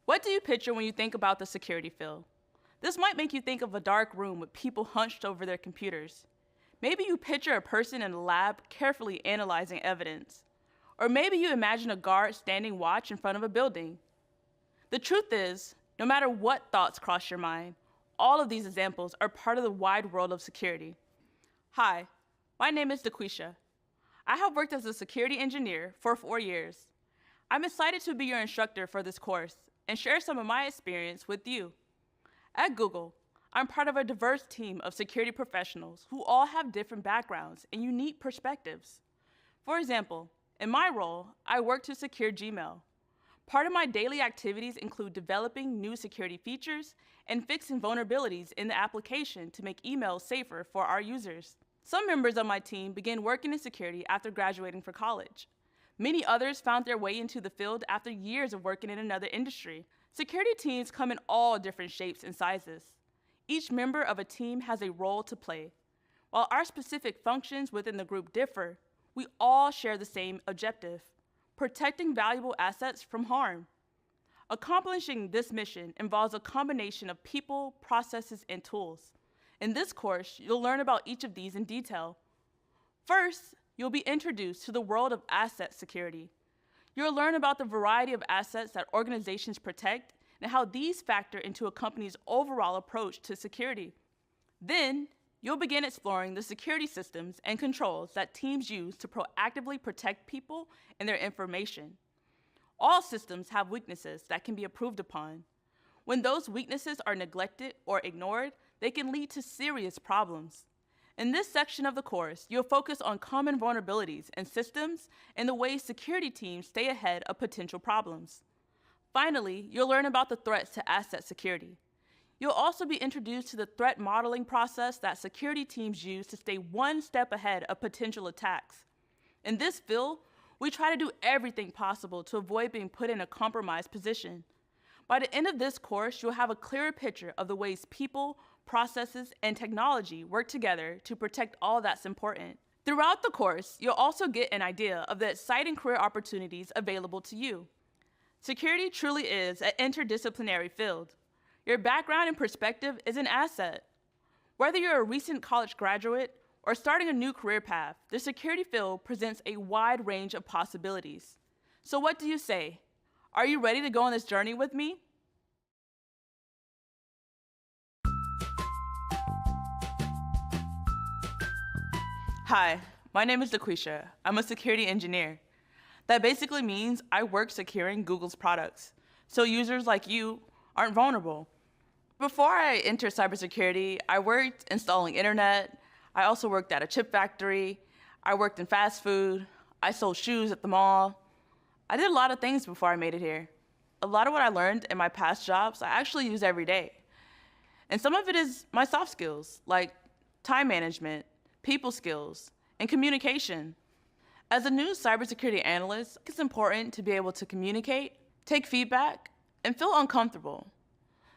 What do you picture when you think about the security field? This might make you think of a dark room with people hunched over their computers. Maybe you picture a person in a lab carefully analyzing evidence. Or maybe you imagine a guard standing watch in front of a building. The truth is, no matter what thoughts cross your mind, all of these examples are part of the wide world of security. Hi, my name is DeQuisha. I have worked as a security engineer for 4 years. I'm excited to be your instructor for this course and share some of my experience with you. At Google, I'm part of a diverse team of security professionals who all have different backgrounds and unique perspectives. For example, in my role, I work to secure Gmail. Part of my daily activities include developing new security features and fixing vulnerabilities in the application to make emails safer for our users. Some members of my team began working in security after graduating from college. Many others found their way into the field after years of working in another industry. Security teams come in all different shapes and sizes. Each member of a team has a role to play. While our specific functions within the group differ, we all share the same objective: protecting valuable assets from harm. Accomplishing this mission involves a combination of people, processes, and tools. In this course, you'll learn about each of these in detail. First, you'll be introduced to the world of asset security. You'll learn about the variety of assets that organizations protect and how these factor into a company's overall approach to security. Then, you'll begin exploring the security systems and controls that teams use to proactively protect people and their information. All systems have weaknesses that can be improved upon. When those weaknesses are neglected or ignored, they can lead to serious problems. In this section of the course, you'll focus on common vulnerabilities in systems and the ways security teams stay ahead of potential problems. Finally, you'll learn about the threats to asset security. You'll also be introduced to the threat modeling process that security teams use to stay one step ahead of potential attacks. In this field, we try to do everything possible to avoid being put in a compromised position. By the end of this course, you'll have a clearer picture of the ways people, processes, and technology work together to protect all that's important. Throughout the course, you'll also get an idea of the exciting career opportunities available to you. Security truly is an interdisciplinary field. Your background and perspective is an asset. Whether you're a recent college graduate or starting a new career path, the security field presents a wide range of possibilities. So what do you say? Are you ready to go on this journey with me? Hi, my name is DeQuisha. I'm a security engineer. That basically means I work securing Google's products, so users like you aren't vulnerable. Before I entered cybersecurity, I worked installing internet. I also worked at a chip factory. I worked in fast food. I sold shoes at the mall. I did a lot of things before I made it here. A lot of what I learned in my past jobs, I actually use every day. And some of it is my soft skills, like time management, people skills, and communication. As a new cybersecurity analyst, it's important to be able to communicate, take feedback, and feel uncomfortable.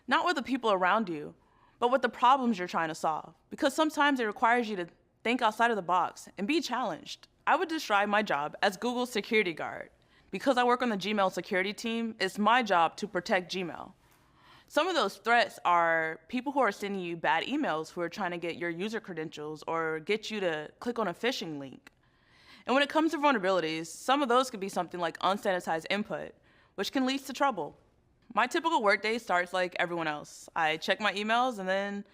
Not with the people around you, but with the problems you're trying to solve, because sometimes it requires you to think outside of the box and be challenged. I would describe my job as Google's security guard. Because I work on the Gmail security team, it's my job to protect Gmail. Some of those threats are people who are sending you bad emails who are trying to get your user credentials or get you to click on a phishing link. And when it comes to vulnerabilities, some of those could be something like unsanitized input, which can lead to trouble. My typical workday starts like everyone else. I check my emails, and then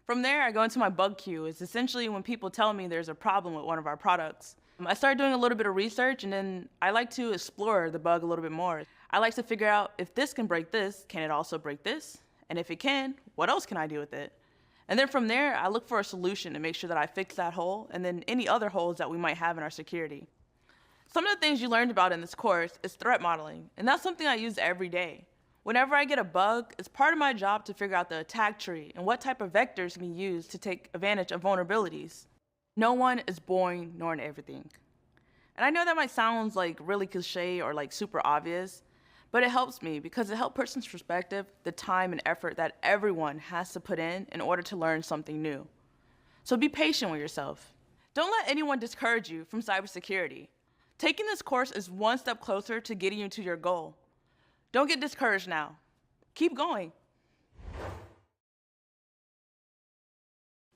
from there I go into my bug queue. It's essentially when people tell me there's a problem with one of our products. I started doing a little bit of research, and then I like to explore the bug a little bit more. I like to figure out if this can break this, can it also break this? And if it can, what else can I do with it? And then from there, I look for a solution to make sure that I fix that hole and then any other holes that we might have in our security. Some of the things you learned about in this course is threat modeling, and that's something I use every day. Whenever I get a bug, it's part of my job to figure out the attack tree and what type of vectors can be used to take advantage of vulnerabilities. No one is born knowing everything. And I know that might sound like really cliche or like super obvious, but it helps me because it helps person's perspective the time and effort that everyone has to put in order to learn something new. So be patient with yourself. Don't let anyone discourage you from cybersecurity. Taking this course is one step closer to getting you to your goal. Don't get discouraged now. Keep going.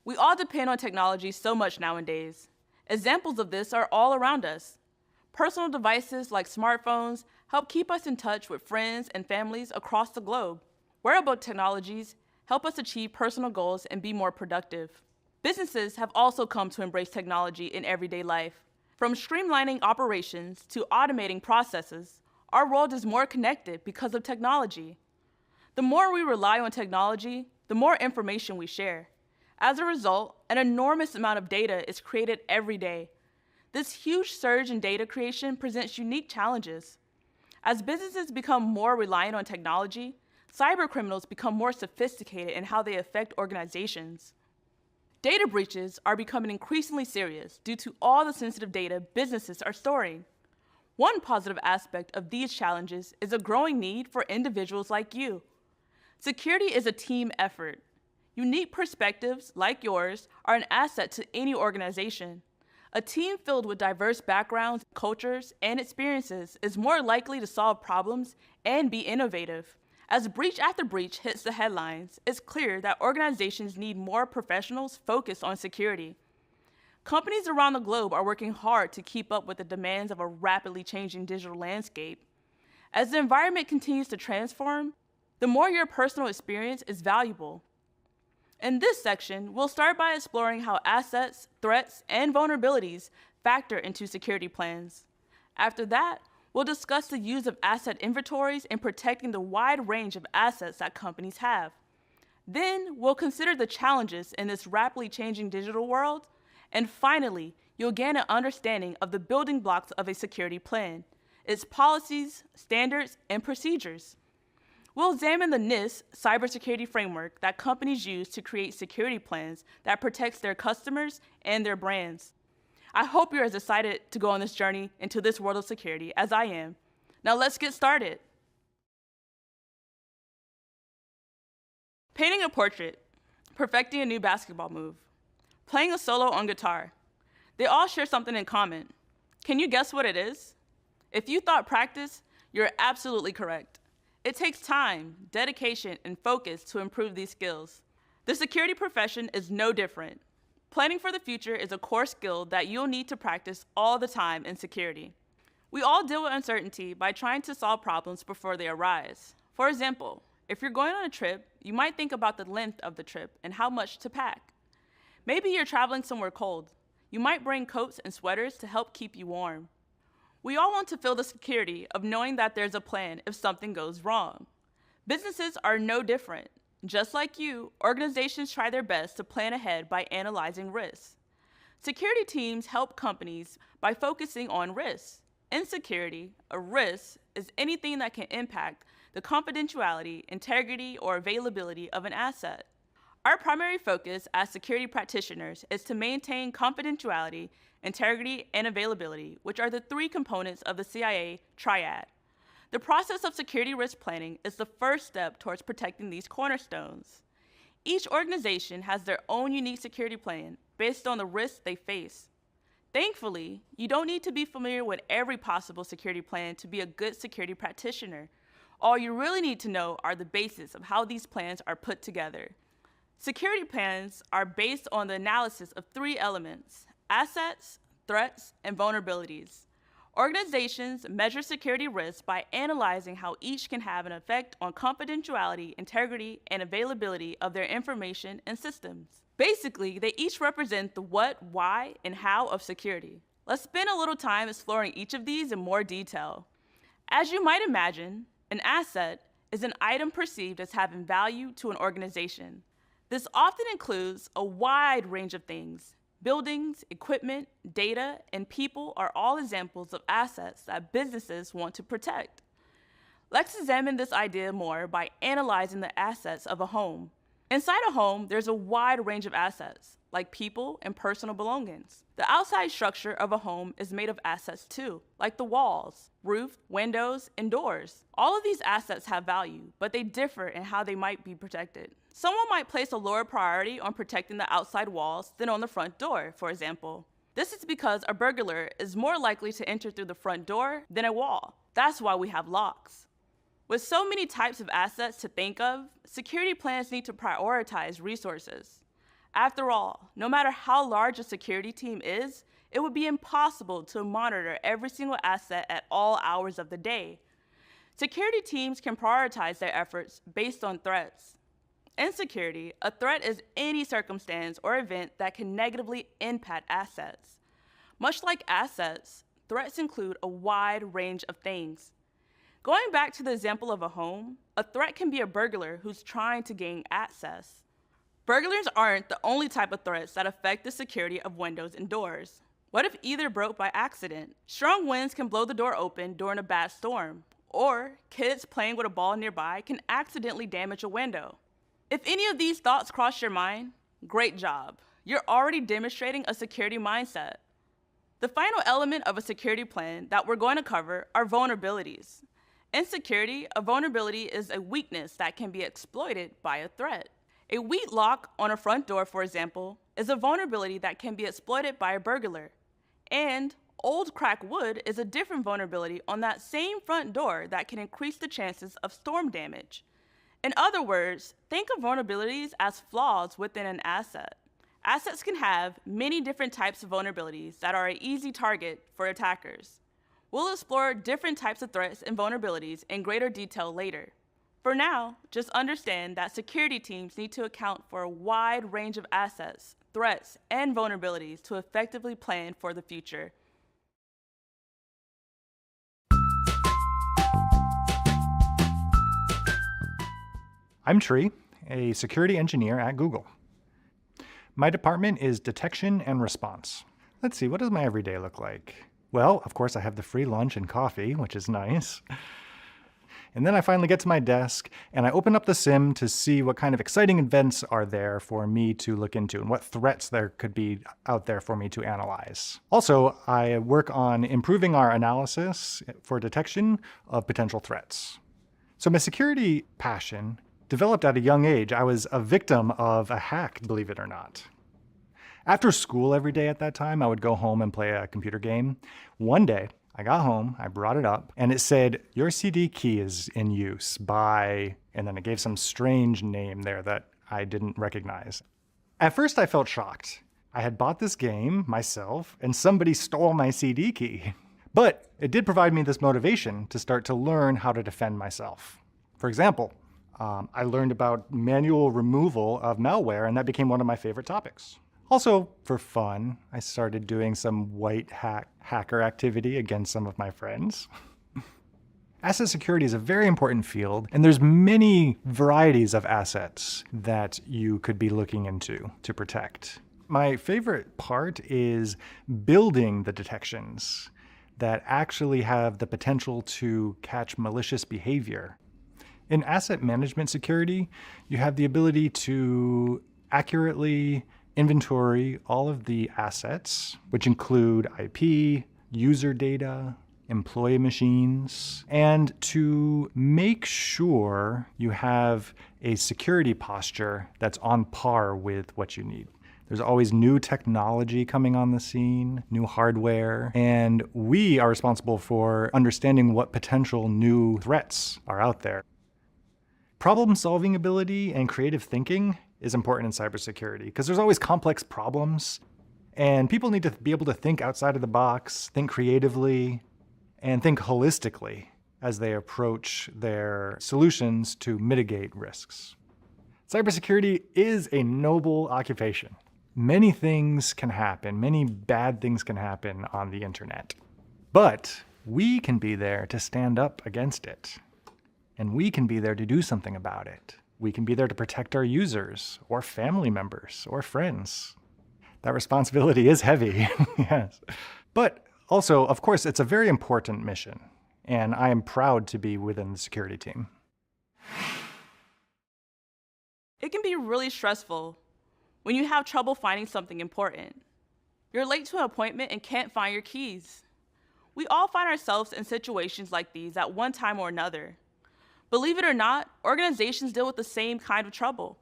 We all depend on technology so much nowadays. Examples of this are all around us. Personal devices like smartphones help keep us in touch with friends and families across the globe. Wearable technologies help us achieve personal goals and be more productive. Businesses have also come to embrace technology in everyday life. From streamlining operations to automating processes, our world is more connected because of technology. The more we rely on technology, the more information we share. As a result, an enormous amount of data is created every day. This huge surge in data creation presents unique challenges. As businesses become more reliant on technology, cybercriminals become more sophisticated in how they affect organizations. Data breaches are becoming increasingly serious due to all the sensitive data businesses are storing. One positive aspect of these challenges is a growing need for individuals like you. Security is a team effort. Unique perspectives, like yours, are an asset to any organization. A team filled with diverse backgrounds, cultures, and experiences is more likely to solve problems and be innovative. As breach after breach hits the headlines, it's clear that organizations need more professionals focused on security. Companies around the globe are working hard to keep up with the demands of a rapidly changing digital landscape. As the environment continues to transform, the more your personal experience is valuable. In this section, we'll start by exploring how assets, threats, and vulnerabilities factor into security plans. After that, we'll discuss the use of asset inventories in protecting the wide range of assets that companies have. Then, we'll consider the challenges in this rapidly changing digital world. And finally, you'll gain an understanding of the building blocks of a security plan, its policies, standards, and procedures. We'll examine the NIST cybersecurity framework that companies use to create security plans that protects their customers and their brands. I hope you're as excited to go on this journey into this world of security as I am. Now let's get started. Painting a portrait, perfecting a new basketball move, playing a solo on guitar. They all share something in common. Can you guess what it is? If you thought practice, you're absolutely correct. It takes time, dedication, and focus to improve these skills. The security profession is no different. Planning for the future is a core skill that you'll need to practice all the time in security. We all deal with uncertainty by trying to solve problems before they arise. For example, if you're going on a trip, you might think about the length of the trip and how much to pack. Maybe you're traveling somewhere cold. You might bring coats and sweaters to help keep you warm. We all want to feel the security of knowing that there's a plan if something goes wrong. Businesses are no different. Just like you, organizations try their best to plan ahead by analyzing risks. Security teams help companies by focusing on risks. In security, a risk is anything that can impact the confidentiality, integrity, or availability of an asset. Our primary focus as security practitioners is to maintain confidentiality, integrity, and availability, which are the three components of the CIA triad. The process of security risk planning is the first step towards protecting these cornerstones. Each organization has their own unique security plan based on the risks they face. Thankfully, you don't need to be familiar with every possible security plan to be a good security practitioner. All you really need to know are the basis of how these plans are put together. Security plans are based on the analysis of three elements: assets, threats, and vulnerabilities. Organizations measure security risks by analyzing how each can have an effect on confidentiality, integrity, and availability of their information and systems. Basically, they each represent the what, why, and how of security. Let's spend a little time exploring each of these in more detail. As you might imagine, an asset is an item perceived as having value to an organization. This often includes a wide range of things. Buildings, equipment, data, and people are all examples of assets that businesses want to protect. Let's examine this idea more by analyzing the assets of a home. Inside a home, there's a wide range of assets, like people and personal belongings. The outside structure of a home is made of assets too, like the walls, roof, windows, and doors. All of these assets have value, but they differ in how they might be protected. Someone might place a lower priority on protecting the outside walls than on the front door, for example. This is because a burglar is more likely to enter through the front door than a wall. That's why we have locks. With so many types of assets to think of, security plans need to prioritize resources. After all, no matter how large a security team is, it would be impossible to monitor every single asset at all hours of the day. Security teams can prioritize their efforts based on threats. In security, a threat is any circumstance or event that can negatively impact assets. Much like assets, threats include a wide range of things. Going back to the example of a home, a threat can be a burglar who's trying to gain access. Burglars aren't the only type of threats that affect the security of windows and doors. What if either broke by accident? Strong winds can blow the door open during a bad storm, or kids playing with a ball nearby can accidentally damage a window. If any of these thoughts cross your mind, great job. You're already demonstrating a security mindset. The final element of a security plan that we're going to cover are vulnerabilities. In security, a vulnerability is a weakness that can be exploited by a threat. A weak lock on a front door, for example, is a vulnerability that can be exploited by a burglar. And old cracked wood is a different vulnerability on that same front door that can increase the chances of storm damage. In other words, think of vulnerabilities as flaws within an asset. Assets can have many different types of vulnerabilities that are an easy target for attackers. We'll explore different types of threats and vulnerabilities in greater detail later. For now, just understand that security teams need to account for a wide range of assets, threats, and vulnerabilities to effectively plan for the future. I'm Tree, a security engineer at Google. My department is detection and response. Let's see, what does my everyday look like? Well, of course, I have the free lunch and coffee, which is nice. And then I finally get to my desk and I open up the SIM to see what kind of exciting events are there for me to look into and what threats there could be out there for me to analyze. Also, I work on improving our analysis for detection of potential threats. So my security passion developed at a young age. I was a victim of a hack, believe it or not. After school every day at that time, I would go home and play a computer game. One day, I got home, I brought it up, and it said, "Your CD key is in use by," and then it gave some strange name there that I didn't recognize. At first, I felt shocked. I had bought this game myself, and somebody stole my CD key. But it did provide me this motivation to start to learn how to defend myself. For example, I learned about manual removal of malware, and that became one of my favorite topics. Also, for fun, I started doing some white hacker activity against some of my friends. Asset security is a very important field, and there's many varieties of assets that you could be looking into to protect. My favorite part is building the detections that actually have the potential to catch malicious behavior. In asset management security, you have the ability to accurately inventory all of the assets, which include IP, user data, employee machines, and to make sure you have a security posture that's on par with what you need. There's always new technology coming on the scene, new hardware, and we are responsible for understanding what potential new threats are out there. Problem-solving ability and creative thinking is important in cybersecurity because there's always complex problems, and people need to be able to think outside of the box, think creatively, and think holistically as they approach their solutions to mitigate risks. Cybersecurity is a noble occupation. Many things can happen, many bad things can happen on the internet, but we can be there to stand up against it, and we can be there to do something about it. We can be there to protect our users or family members or friends. That responsibility is heavy, yes. But also, of course, it's a very important mission, and I am proud to be within the security team. It can be really stressful when you have trouble finding something important. You're late to an appointment and can't find your keys. We all find ourselves in situations like these at one time or another. Believe it or not, organizations deal with the same kind of trouble.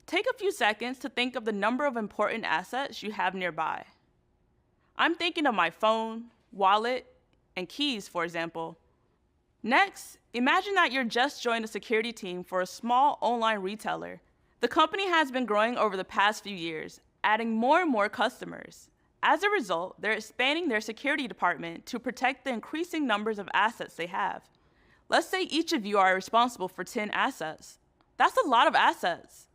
Take a few seconds to think of the number of important assets you have nearby. I'm thinking of my phone, wallet, and keys, for example. Next, imagine that you're just joined a security team for a small online retailer. The company has been growing over the past few years, adding more and more customers. As a result, they're expanding their security department to protect the increasing numbers of assets they have. Let's say each of you are responsible for 10 assets. That's a lot of assets.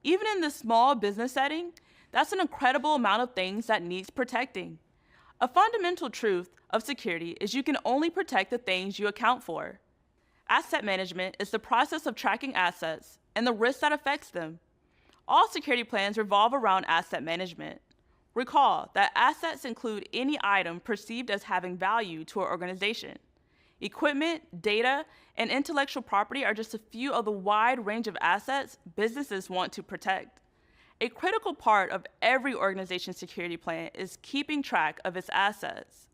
Even in this small business setting, that's an incredible amount of things that needs protecting. A fundamental truth of security is you can only protect the things you account for. Asset management is the process of tracking assets and the risk that affects them. All security plans revolve around asset management. Recall that assets include any item perceived as having value to an organization. Equipment, data, and intellectual property are just a few of the wide range of assets businesses want to protect. A critical part of every organization's security plan is keeping track of its assets.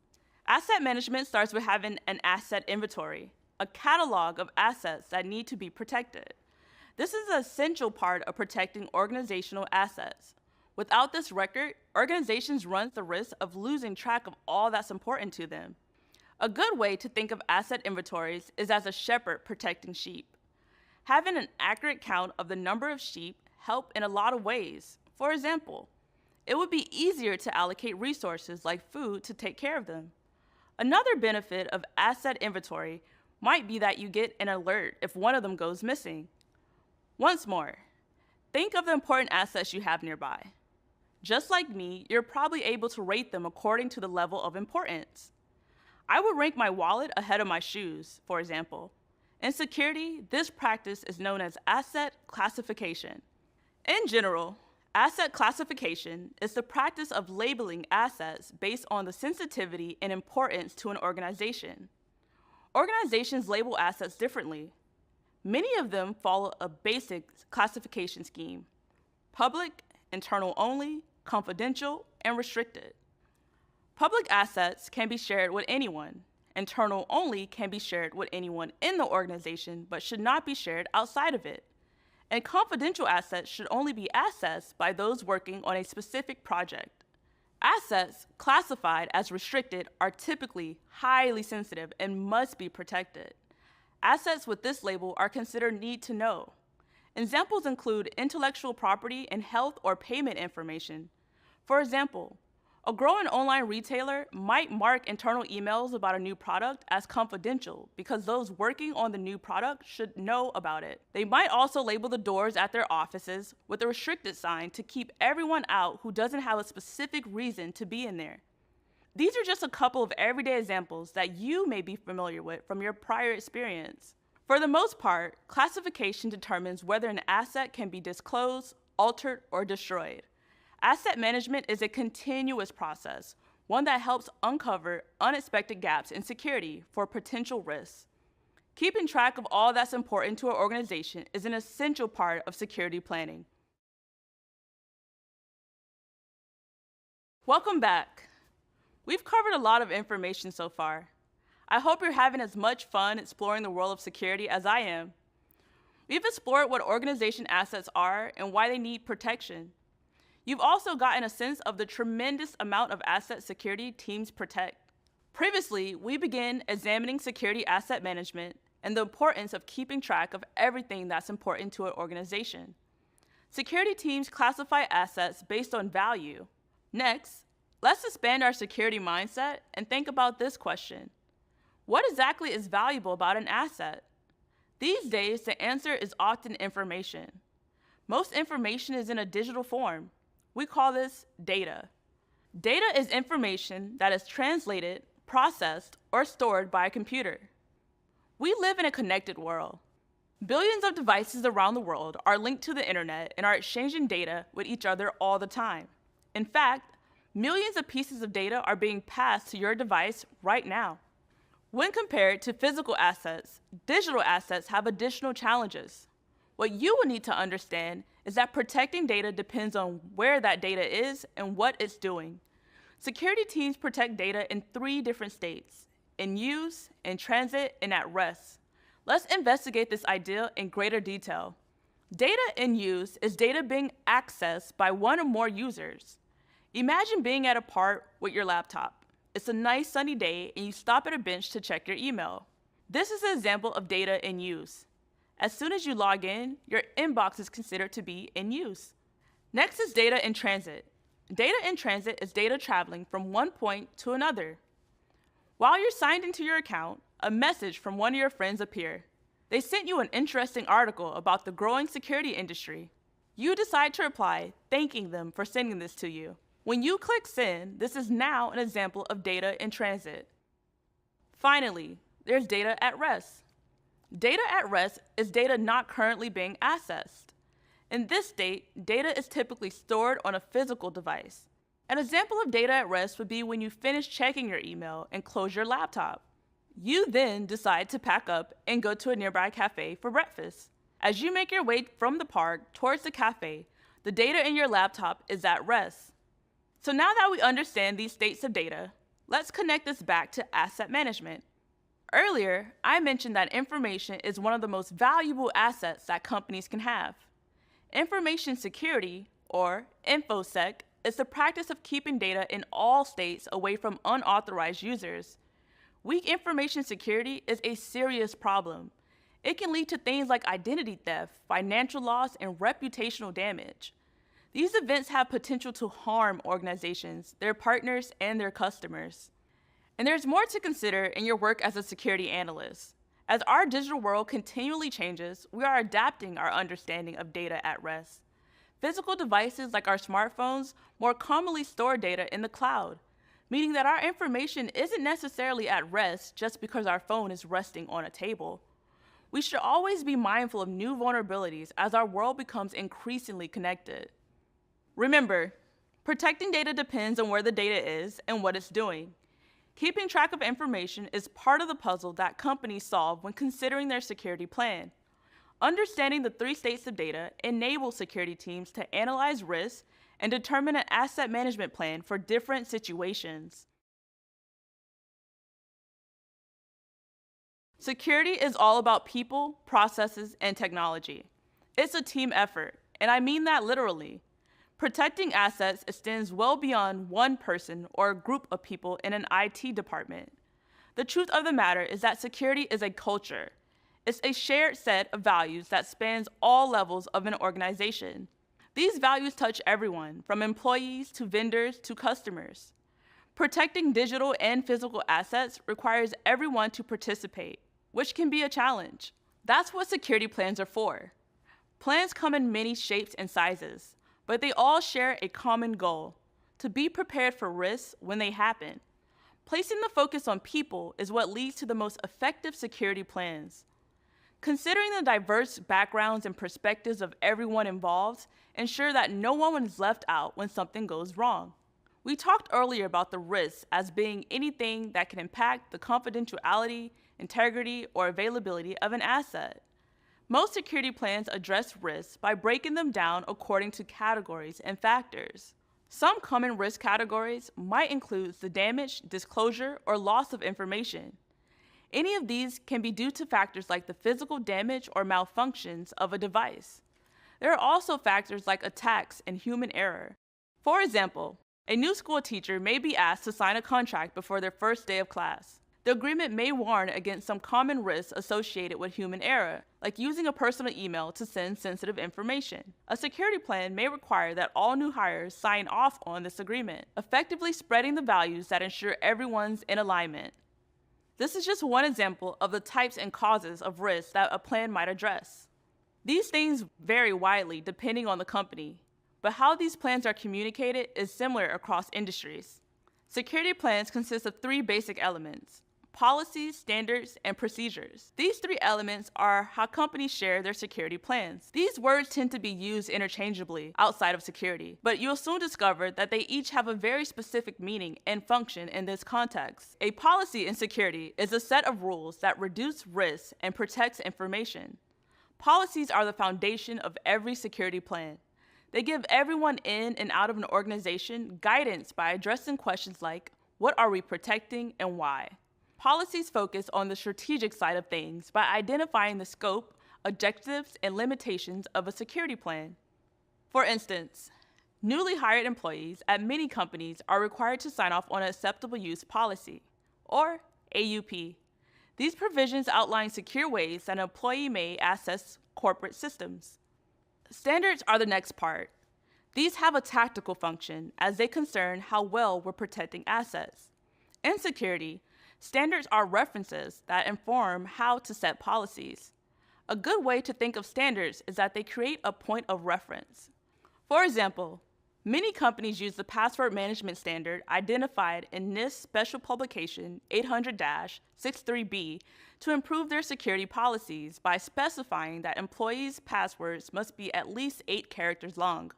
Asset management starts with having an asset inventory, a catalog of assets that need to be protected. This is an essential part of protecting organizational assets. Without this record, organizations run the risk of losing track of all that's important to them. A good way to think of asset inventories is as a shepherd protecting sheep. Having an accurate count of the number of sheep help in a lot of ways. For example, it would be easier to allocate resources like food to take care of them. Another benefit of asset inventory might be that you get an alert if one of them goes missing. Once more, think of the important assets you have nearby. Just like me, you're probably able to rate them according to the level of importance. I would rank my wallet ahead of my shoes, for example. In security, this practice is known as asset classification. In general, asset classification is the practice of labeling assets based on the sensitivity and importance to an organization. Organizations label assets differently. Many of them follow a basic classification scheme: public, internal only, confidential, and restricted. Public assets can be shared with anyone. Internal only can be shared with anyone in the organization but should not be shared outside of it. And confidential assets should only be accessed by those working on a specific project. Assets classified as restricted are typically highly sensitive and must be protected. Assets with this label are considered need to know. Examples include intellectual property and health or payment information. For example, a growing online retailer might mark internal emails about a new product as confidential because those working on the new product should know about it. They might also label the doors at their offices with a restricted sign to keep everyone out who doesn't have a specific reason to be in there. These are just a couple of everyday examples that you may be familiar with from your prior experience. For the most part, classification determines whether an asset can be disclosed, altered, or destroyed. Asset management is a continuous process, one that helps uncover unexpected gaps in security for potential risks. Keeping track of all that's important to an organization is an essential part of security planning. Welcome back. We've covered a lot of information so far. I hope you're having as much fun exploring the world of security as I am. We've explored what organization assets are and why they need protection. You've also gotten a sense of the tremendous amount of asset security teams protect. Previously, we began examining security asset management and the importance of keeping track of everything that's important to an organization. Security teams classify assets based on value. Next, let's expand our security mindset and think about this question. What exactly is valuable about an asset? These days, the answer is often information. Most information is in a digital form. We call this data. Data is information that is translated, processed, or stored by a computer. We live in a connected world. Billions of devices around the world are linked to the internet and are exchanging data with each other all the time. In fact, millions of pieces of data are being passed to your device right now. When compared to physical assets, digital assets have additional challenges. What you will need to understand is that protecting data depends on where that data is and what it's doing. Security teams protect data in 3 different states: in use, in transit, and at rest. Let's investigate this idea in greater detail. Data in use is data being accessed by one or more users. Imagine being at a park with your laptop. It's a nice sunny day and you stop at a bench to check your email. This is an example of data in use. As soon as you log in, your inbox is considered to be in use. Next is data in transit. Data in transit is data traveling from one point to another. While you're signed into your account, a message from one of your friends appears. They sent you an interesting article about the growing security industry. You decide to reply, thanking them for sending this to you. When you click send, this is now an example of data in transit. Finally, there's data at rest. Data at rest is data not currently being accessed. In this state, data is typically stored on a physical device. An example of data at rest would be when you finish checking your email and close your laptop. You then decide to pack up and go to a nearby cafe for breakfast. As you make your way from the park towards the cafe, the data in your laptop is at rest. So now that we understand these states of data, let's connect this back to asset management. Earlier, I mentioned that information is one of the most valuable assets that companies can have. Information security, or InfoSec, is the practice of keeping data in all states away from unauthorized users. Weak information security is a serious problem. It can lead to things like identity theft, financial loss, and reputational damage. These events have potential to harm organizations, their partners, and their customers. And there's more to consider in your work as a security analyst. As our digital world continually changes, we are adapting our understanding of data at rest. Physical devices like our smartphones more commonly store data in the cloud, meaning that our information isn't necessarily at rest just because our phone is resting on a table. We should always be mindful of new vulnerabilities as our world becomes increasingly connected. Remember, protecting data depends on where the data is and what it's doing. Keeping track of information is part of the puzzle that companies solve when considering their security plan. Understanding the 3 states of data enables security teams to analyze risks and determine an asset management plan for different situations. Security is all about people, processes, and technology. It's a team effort, and I mean that literally. Protecting assets extends well beyond one person or a group of people in an IT department. The truth of the matter is that security is a culture. It's a shared set of values that spans all levels of an organization. These values touch everyone, from employees to vendors to customers. Protecting digital and physical assets requires everyone to participate, which can be a challenge. That's what security plans are for. Plans come in many shapes and sizes, but they all share a common goal: to be prepared for risks when they happen. Placing the focus on people is what leads to the most effective security plans. Considering the diverse backgrounds and perspectives of everyone involved, ensure that no one is left out when something goes wrong. We talked earlier about the risks as being anything that can impact the confidentiality, integrity, or availability of an asset. Most security plans address risks by breaking them down according to categories and factors. Some common risk categories might include the damage, disclosure, or loss of information. Any of these can be due to factors like the physical damage or malfunctions of a device. There are also factors like attacks and human error. For example, a new school teacher may be asked to sign a contract before their first day of class. The agreement may warn against some common risks associated with human error, like using a personal email to send sensitive information. A security plan may require that all new hires sign off on this agreement, effectively spreading the values that ensure everyone's in alignment. This is just one example of the types and causes of risks that a plan might address. These things vary widely depending on the company, but how these plans are communicated is similar across industries. Security plans consist of 3 basic elements: policies, standards, and procedures. These 3 elements are how companies share their security plans. These words tend to be used interchangeably outside of security, but you'll soon discover that they each have a very specific meaning and function in this context. A policy in security is a set of rules that reduce risks and protects information. Policies are the foundation of every security plan. They give everyone in and out of an organization guidance by addressing questions like, what are we protecting and why? Policies focus on the strategic side of things by identifying the scope, objectives, and limitations of a security plan. For instance, newly hired employees at many companies are required to sign off on an acceptable use policy, or AUP. These provisions outline secure ways that an employee may access corporate systems. Standards are the next part. These have a tactical function as they concern how well we're protecting assets. In security, standards are references that inform how to set policies. A good way to think of standards is that they create a point of reference. For example, many companies use the password management standard identified in NIST Special Publication 800-63B to improve their security policies by specifying that employees' passwords must be at least 8 characters long.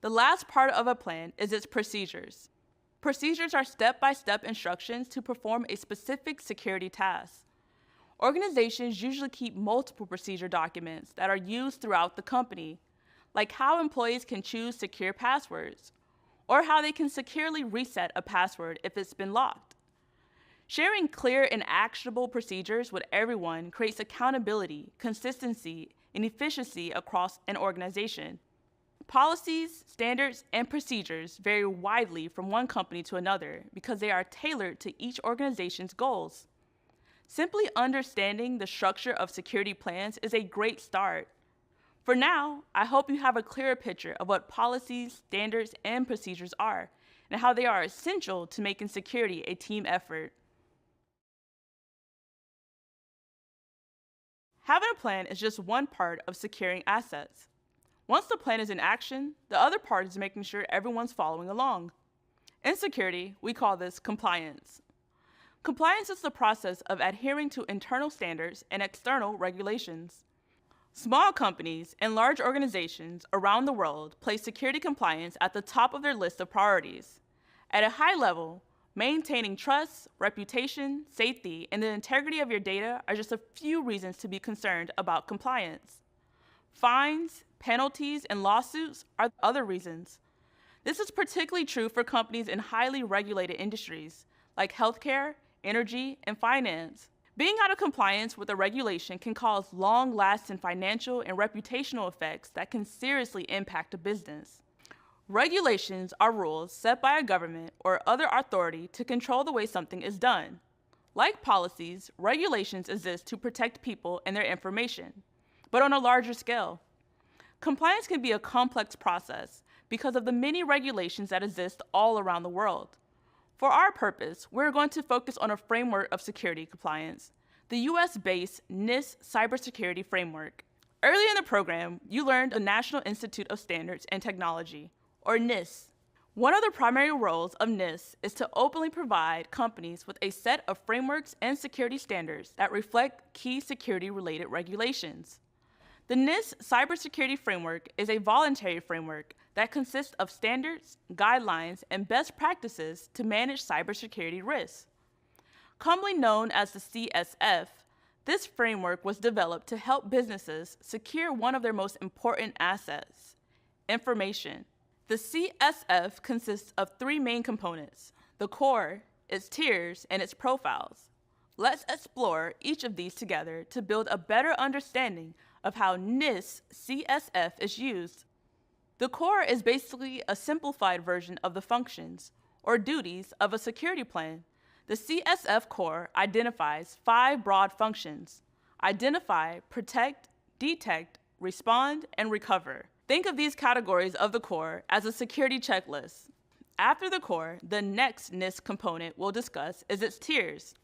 The last part of a plan is its procedures. Procedures are step-by-step instructions to perform a specific security task. Organizations usually keep multiple procedure documents that are used throughout the company, like how employees can choose secure passwords, or how they can securely reset a password if it's been locked. Sharing clear and actionable procedures with everyone creates accountability, consistency, and efficiency across an organization. Policies, standards, and procedures vary widely from one company to another because they are tailored to each organization's goals. Simply understanding the structure of security plans is a great start. For now, I hope you have a clearer picture of what policies, standards, and procedures are, and how they are essential to making security a team effort. Having a plan is just one part of securing assets. Once the plan is in action, the other part is making sure everyone's following along. In security, we call this compliance. Compliance is the process of adhering to internal standards and external regulations. Small companies and large organizations around the world place security compliance at the top of their list of priorities. At a high level, maintaining trust, reputation, safety, and the integrity of your data are just a few reasons to be concerned about compliance. Fines, penalties, and lawsuits are other reasons. This is particularly true for companies in highly regulated industries like healthcare, energy, and finance. Being out of compliance with a regulation can cause long-lasting financial and reputational effects that can seriously impact a business. Regulations are rules set by a government or other authority to control the way something is done. Like policies, regulations exist to protect people and their information, but on a larger scale. Compliance can be a complex process because of the many regulations that exist all around the world. For our purpose, we're going to focus on a framework of security compliance, the US-based NIST cybersecurity framework. Early in the program, you learned the National Institute of Standards and Technology, or NIST. One of the primary roles of NIST is to openly provide companies with a set of frameworks and security standards that reflect key security-related regulations. The NIST cybersecurity framework is a voluntary framework that consists of standards, guidelines, and best practices to manage cybersecurity risks. Commonly known as the CSF, this framework was developed to help businesses secure one of their most important assets, information. The CSF consists of 3 main components: the core, its tiers, and its profiles. Let's explore each of these together to build a better understanding of how NIST CSF is used. The core is basically a simplified version of the functions or duties of a security plan. The CSF core identifies 5 broad functions: identify, protect, detect, respond, and recover. Think of these categories of the core as a security checklist. After the core, the next NIST component we'll discuss is its tiers.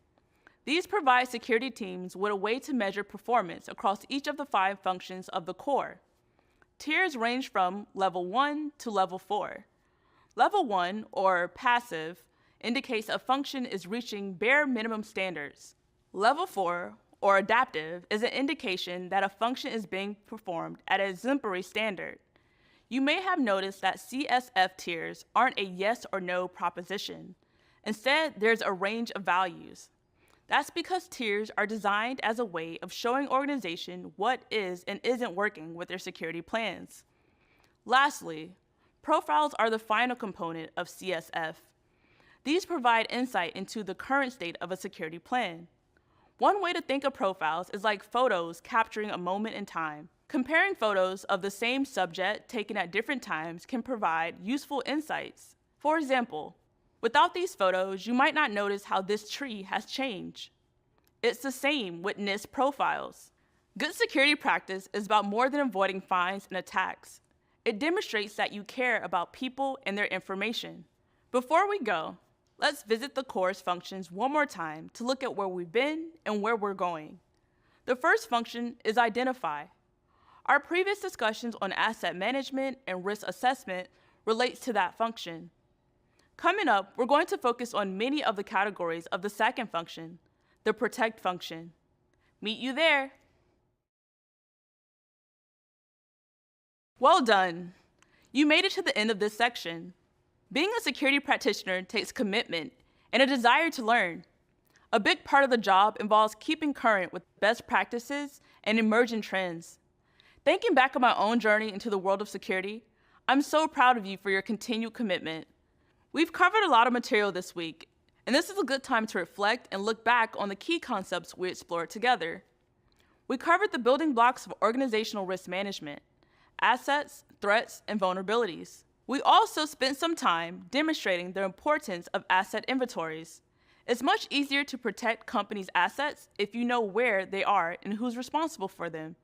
These provide security teams with a way to measure performance across each of the 5 functions of the core. Tiers range from level 1 to level 4. Level 1, or passive, indicates a function is reaching bare minimum standards. Level 4, or adaptive, is an indication that a function is being performed at an exemplary standard. You may have noticed that CSF tiers aren't a yes or no proposition. Instead, there's a range of values. That's because tiers are designed as a way of showing organizations what is and isn't working with their security plans. Lastly, profiles are the final component of CSF. These provide insight into the current state of a security plan. One way to think of profiles is like photos capturing a moment in time. Comparing photos of the same subject taken at different times can provide useful insights. For example, without these photos, you might not notice how this tree has changed. It's the same with NIST profiles. Good security practice is about more than avoiding fines and attacks. It demonstrates that you care about people and their information. Before we go, let's visit the core's functions one more time to look at where we've been and where we're going. The first function is identify. Our previous discussions on asset management and risk assessment relates to that function. Coming up, we're going to focus on many of the categories of the second function, the protect function. Meet you there. Well done. You made it to the end of this section. Being a security practitioner takes commitment and a desire to learn. A big part of the job involves keeping current with best practices and emerging trends. Thinking back on my own journey into the world of security, I'm so proud of you for your continued commitment. We've covered a lot of material this week, and this is a good time to reflect and look back on the key concepts we explored together. We covered the building blocks of organizational risk management, assets, threats, and vulnerabilities. We also spent some time demonstrating the importance of asset inventories. It's much easier to protect companies' assets if you know where they are and who's responsible for them.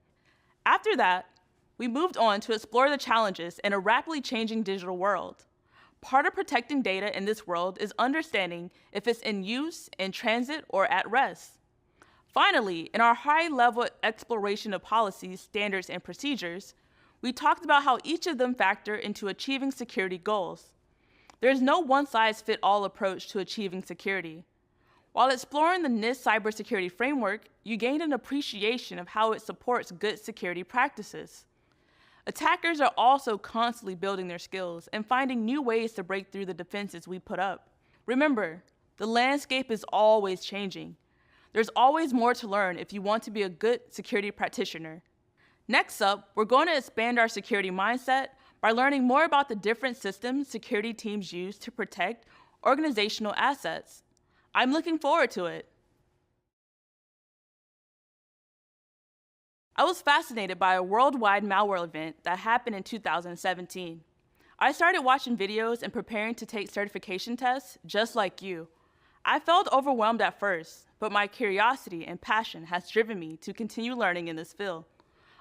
After that, we moved on to explore the challenges in a rapidly changing digital world. Part of protecting data in this world is understanding if it's in use, in transit, or at rest. Finally, in our high-level exploration of policies, standards, and procedures, we talked about how each of them factor into achieving security goals. There's no one-size-fits-all approach to achieving security. While exploring the NIST cybersecurity framework, you gained an appreciation of how it supports good security practices. Attackers are also constantly building their skills and finding new ways to break through the defenses we put up. Remember, the landscape is always changing. There's always more to learn if you want to be a good security practitioner. Next up, we're going to expand our security mindset by learning more about the different systems security teams use to protect organizational assets. I'm looking forward to it. I was fascinated by a worldwide malware event that happened in 2017. I started watching videos and preparing to take certification tests just like you. I felt overwhelmed at first, but my curiosity and passion has driven me to continue learning in this field.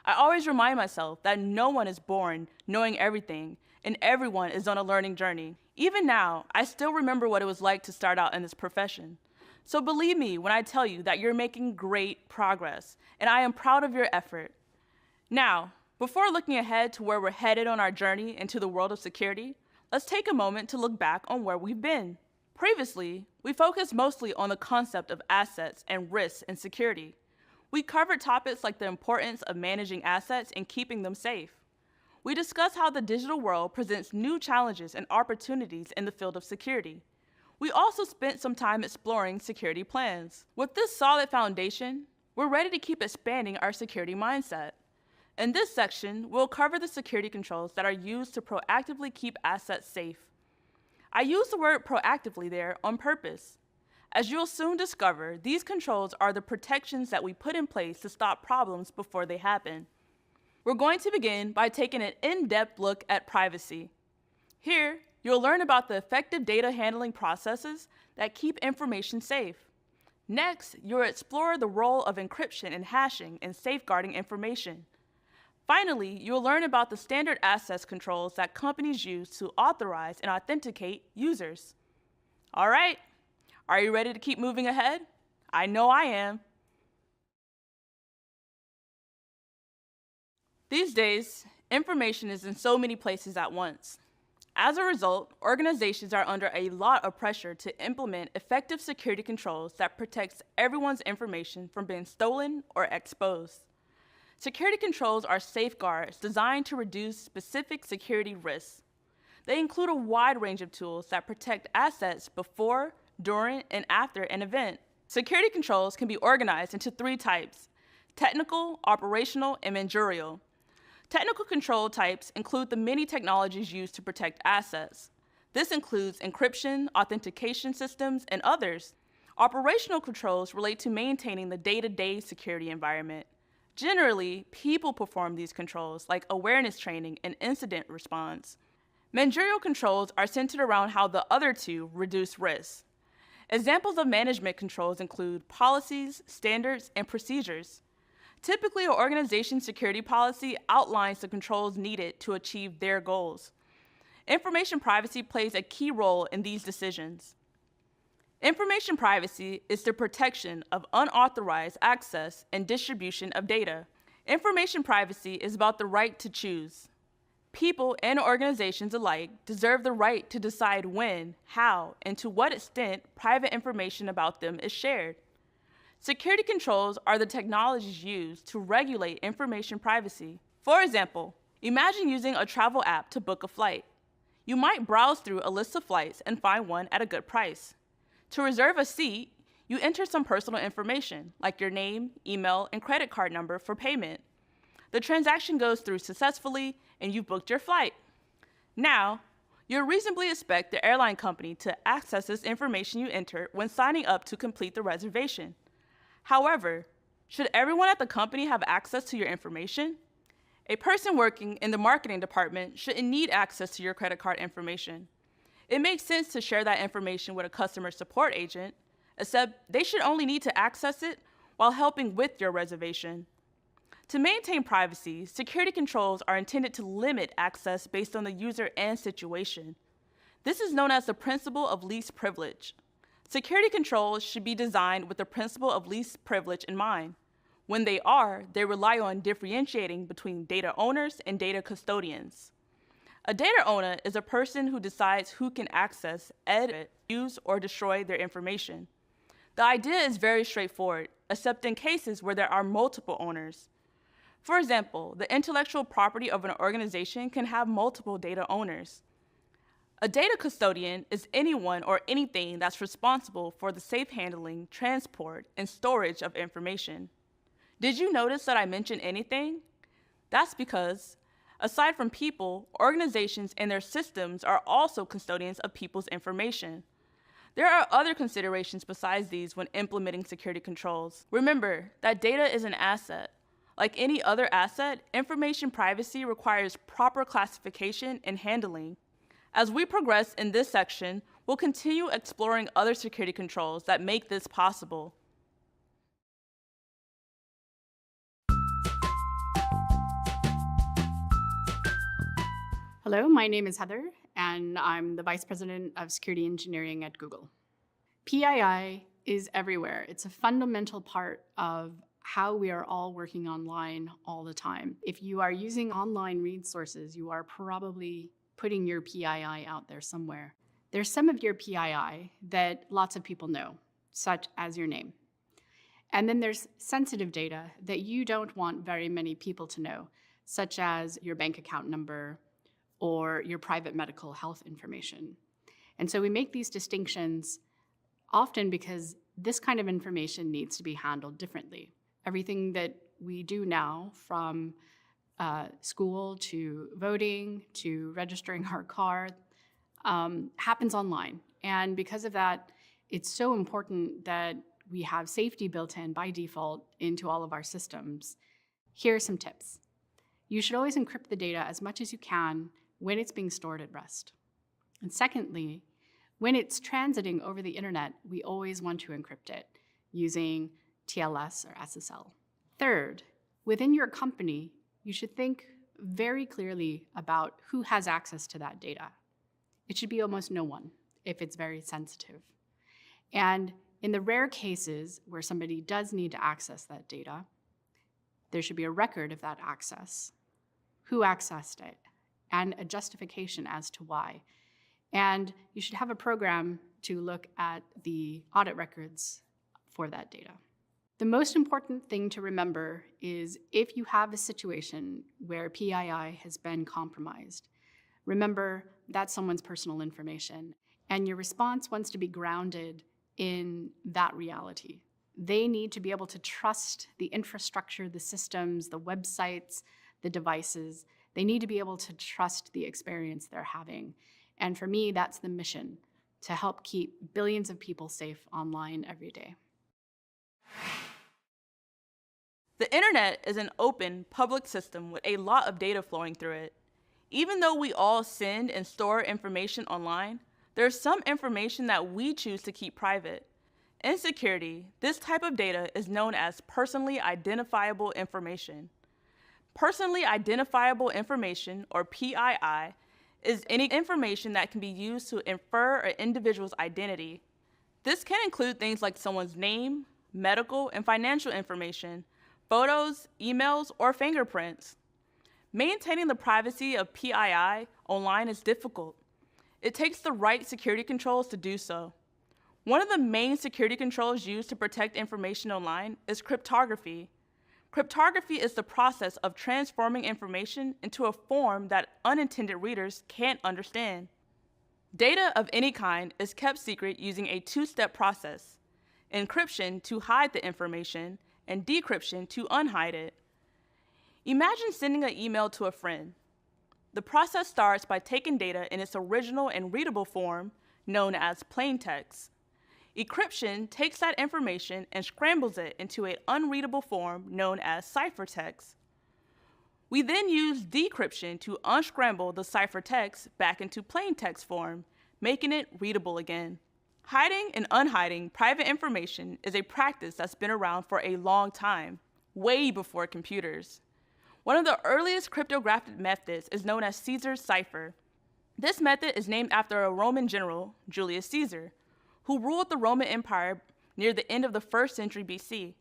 I always remind myself that no one is born knowing everything, and everyone is on a learning journey. Even now, I still remember what it was like to start out in this profession. So believe me when I tell you that you're making great progress, and I am proud of your effort. Now, before looking ahead to where we're headed on our journey into the world of security, let's take a moment to look back on where we've been. Previously, we focused mostly on the concept of assets and risks in security. We covered topics like the importance of managing assets and keeping them safe. We discussed how the digital world presents new challenges and opportunities in the field of security. We also spent some time exploring security plans. With this solid foundation, we're ready to keep expanding our security mindset. In this section, we'll cover the security controls that are used to proactively keep assets safe. I use the word proactively there on purpose. As you'll soon discover, these controls are the protections that we put in place to stop problems before they happen. We're going to begin by taking an in-depth look at privacy. Here, you'll learn about the effective data handling processes that keep information safe. Next, you'll explore the role of encryption and hashing in safeguarding information. Finally, you'll learn about the standard access controls that companies use to authorize and authenticate users. All right, are you ready to keep moving ahead? I know I am. These days, information is in so many places at once. As a result, organizations are under a lot of pressure to implement effective security controls that protects everyone's information from being stolen or exposed. Security controls are safeguards designed to reduce specific security risks. They include a wide range of tools that protect assets before, during, and after an event. Security controls can be organized into three types: technical, operational, and managerial. Technical control types include the many technologies used to protect assets. This includes encryption, authentication systems, and others. Operational controls relate to maintaining the day-to-day security environment. Generally, people perform these controls, like awareness training and incident response. Managerial controls are centered around how the other two reduce risk. Examples of management controls include policies, standards, and procedures. Typically, an organization's security policy outlines the controls needed to achieve their goals. Information privacy plays a key role in these decisions. Information privacy is the protection of unauthorized access and distribution of data. Information privacy is about the right to choose. People and organizations alike deserve the right to decide when, how, and to what extent private information about them is shared. Security controls are the technologies used to regulate information privacy. For example, imagine using a travel app to book a flight. You might browse through a list of flights and find one at a good price. To reserve a seat, you enter some personal information, like your name, email, and credit card number for payment. The transaction goes through successfully, and you've booked your flight. Now, you'll reasonably expect the airline company to access this information you entered when signing up to complete the reservation. However, should everyone at the company have access to your information? A person working in the marketing department shouldn't need access to your credit card information. It makes sense to share that information with a customer support agent, except they should only need to access it while helping with your reservation. To maintain privacy, security controls are intended to limit access based on the user and situation. This is known as the principle of least privilege. Security controls should be designed with the principle of least privilege in mind. When they are, they rely on differentiating between data owners and data custodians. A data owner is a person who decides who can access, edit, use, or destroy their information. The idea is very straightforward, except in cases where there are multiple owners. For example, the intellectual property of an organization can have multiple data owners. A data custodian is anyone or anything that's responsible for the safe handling, transport, and storage of information. Did you notice that I mentioned anything? That's because, aside from people, organizations and their systems are also custodians of people's information. There are other considerations besides these when implementing security controls. Remember that data is an asset. Like any other asset, information privacy requires proper classification and handling. As we progress in this section, we'll continue exploring other security controls that make this possible. Hello, my name is Heather, and I'm the Vice President of Security Engineering at Google. PII is everywhere. It's a fundamental part of how we are all working online all the time. If you are using online resources, you are probably putting your PII out there somewhere. There's some of your PII that lots of people know, such as your name. And then there's sensitive data that you don't want very many people to know, such as your bank account number or your private medical health information. And so we make these distinctions often because this kind of information needs to be handled differently. Everything that we do now, from school to voting to registering our car, happens online. And because of that, it's so important that we have safety built in by default into all of our systems. Here are some tips. You should always encrypt the data as much as you can when it's being stored at rest. And secondly, when it's transiting over the internet, we always want to encrypt it using TLS or SSL. Third, within your company, you should think very clearly about who has access to that data. It should be almost no one if it's very sensitive. And in the rare cases where somebody does need to access that data, there should be a record of that access, who accessed it, and a justification as to why. And you should have a program to look at the audit records for that data. The most important thing to remember is if you have a situation where PII has been compromised, remember that's someone's personal information, and your response wants to be grounded in that reality. They need to be able to trust the infrastructure, the systems, the websites, the devices. They need to be able to trust the experience they're having. And for me, that's the mission, to help keep billions of people safe online every day. The internet is an open, public system with a lot of data flowing through it. Even though we all send and store information online, There's some information that we choose to keep private. In security, this type of data is known as personally identifiable information. Personally identifiable information, or PII, is any information that can be used to infer an individual's identity. This can include things like someone's name, medical and financial information, photos, emails, or fingerprints. Maintaining the privacy of PII online is difficult. It takes the right security controls to do so. One of the main security controls used to protect information online is cryptography. Cryptography is the process of transforming information into a form that unintended readers can't understand. Data of any kind is kept secret using a two-step process: encryption to hide the information and decryption to unhide it. Imagine sending an email to a friend. The process starts by taking data in its original and readable form, known as plain text. Encryption takes that information and scrambles it into an unreadable form known as ciphertext. We then use decryption to unscramble the ciphertext back into plain text form, making it readable again. Hiding and unhiding private information is a practice that's been around for a long time, way before computers. One of the earliest cryptographic methods is known as Caesar's cipher. This method is named after a Roman general, Julius Caesar, who ruled the Roman Empire near the end of the 1st century BC.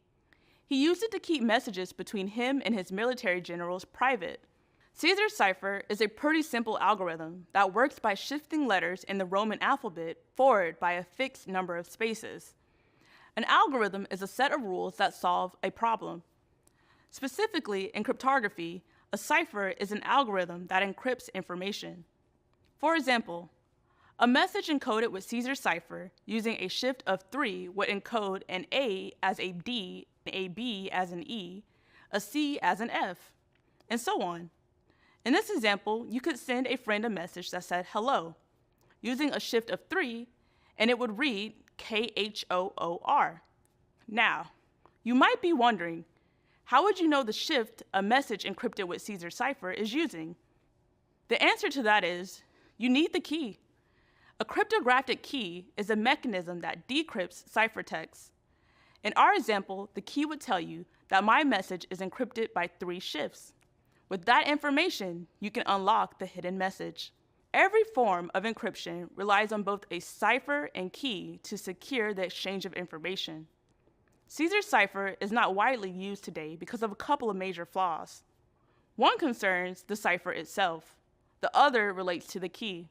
He used it to keep messages between him and his military generals private. Caesar's cipher is a pretty simple algorithm that works by shifting letters in the Roman alphabet forward by a fixed number of spaces. An algorithm is a set of rules that solve a problem. Specifically, in cryptography, a cipher is an algorithm that encrypts information. For example, a message encoded with Caesar's cipher using a shift of 3 would encode an A as a D, a B as an E, a C as an F, and so on. In this example, you could send a friend a message that said hello, using a shift of 3, and it would read KHOOR. Now, you might be wondering, how would you know the shift a message encrypted with Caesar's cipher is using? The answer to that is, you need the key. A cryptographic key is a mechanism that decrypts ciphertext. In our example, the key would tell you that my message is encrypted by 3 shifts. With that information, you can unlock the hidden message. Every form of encryption relies on both a cipher and key to secure the exchange of information. Caesar's cipher is not widely used today because of a couple of major flaws. One concerns the cipher itself. The other relates to the key.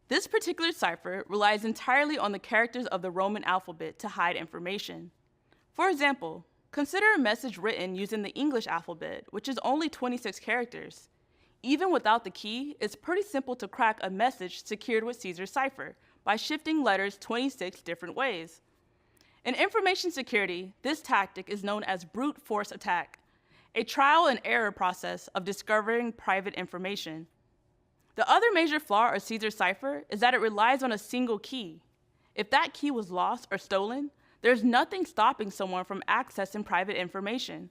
This particular cipher relies entirely on the characters of the Roman alphabet to hide information. For example, consider a message written using the English alphabet, which is only 26 characters. Even without the key, it's pretty simple to crack a message secured with Caesar's cipher by shifting letters 26 different ways. In information security, this tactic is known as brute force attack, a trial and error process of discovering private information. The other major flaw of Caesar's cipher is that it relies on a single key. If that key was lost or stolen, there's nothing stopping someone from accessing private information.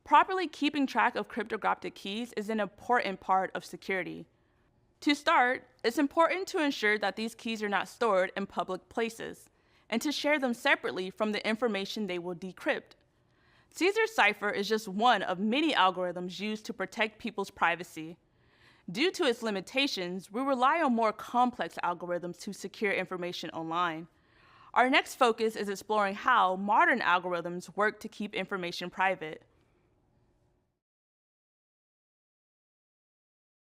Properly keeping track of cryptographic keys is an important part of security. To start, it's important to ensure that these keys are not stored in public places, and to share them separately from the information they will decrypt. Caesar's cipher is just one of many algorithms used to protect people's privacy. Due to its limitations, we rely on more complex algorithms to secure information online. Our next focus is exploring how modern algorithms work to keep information private.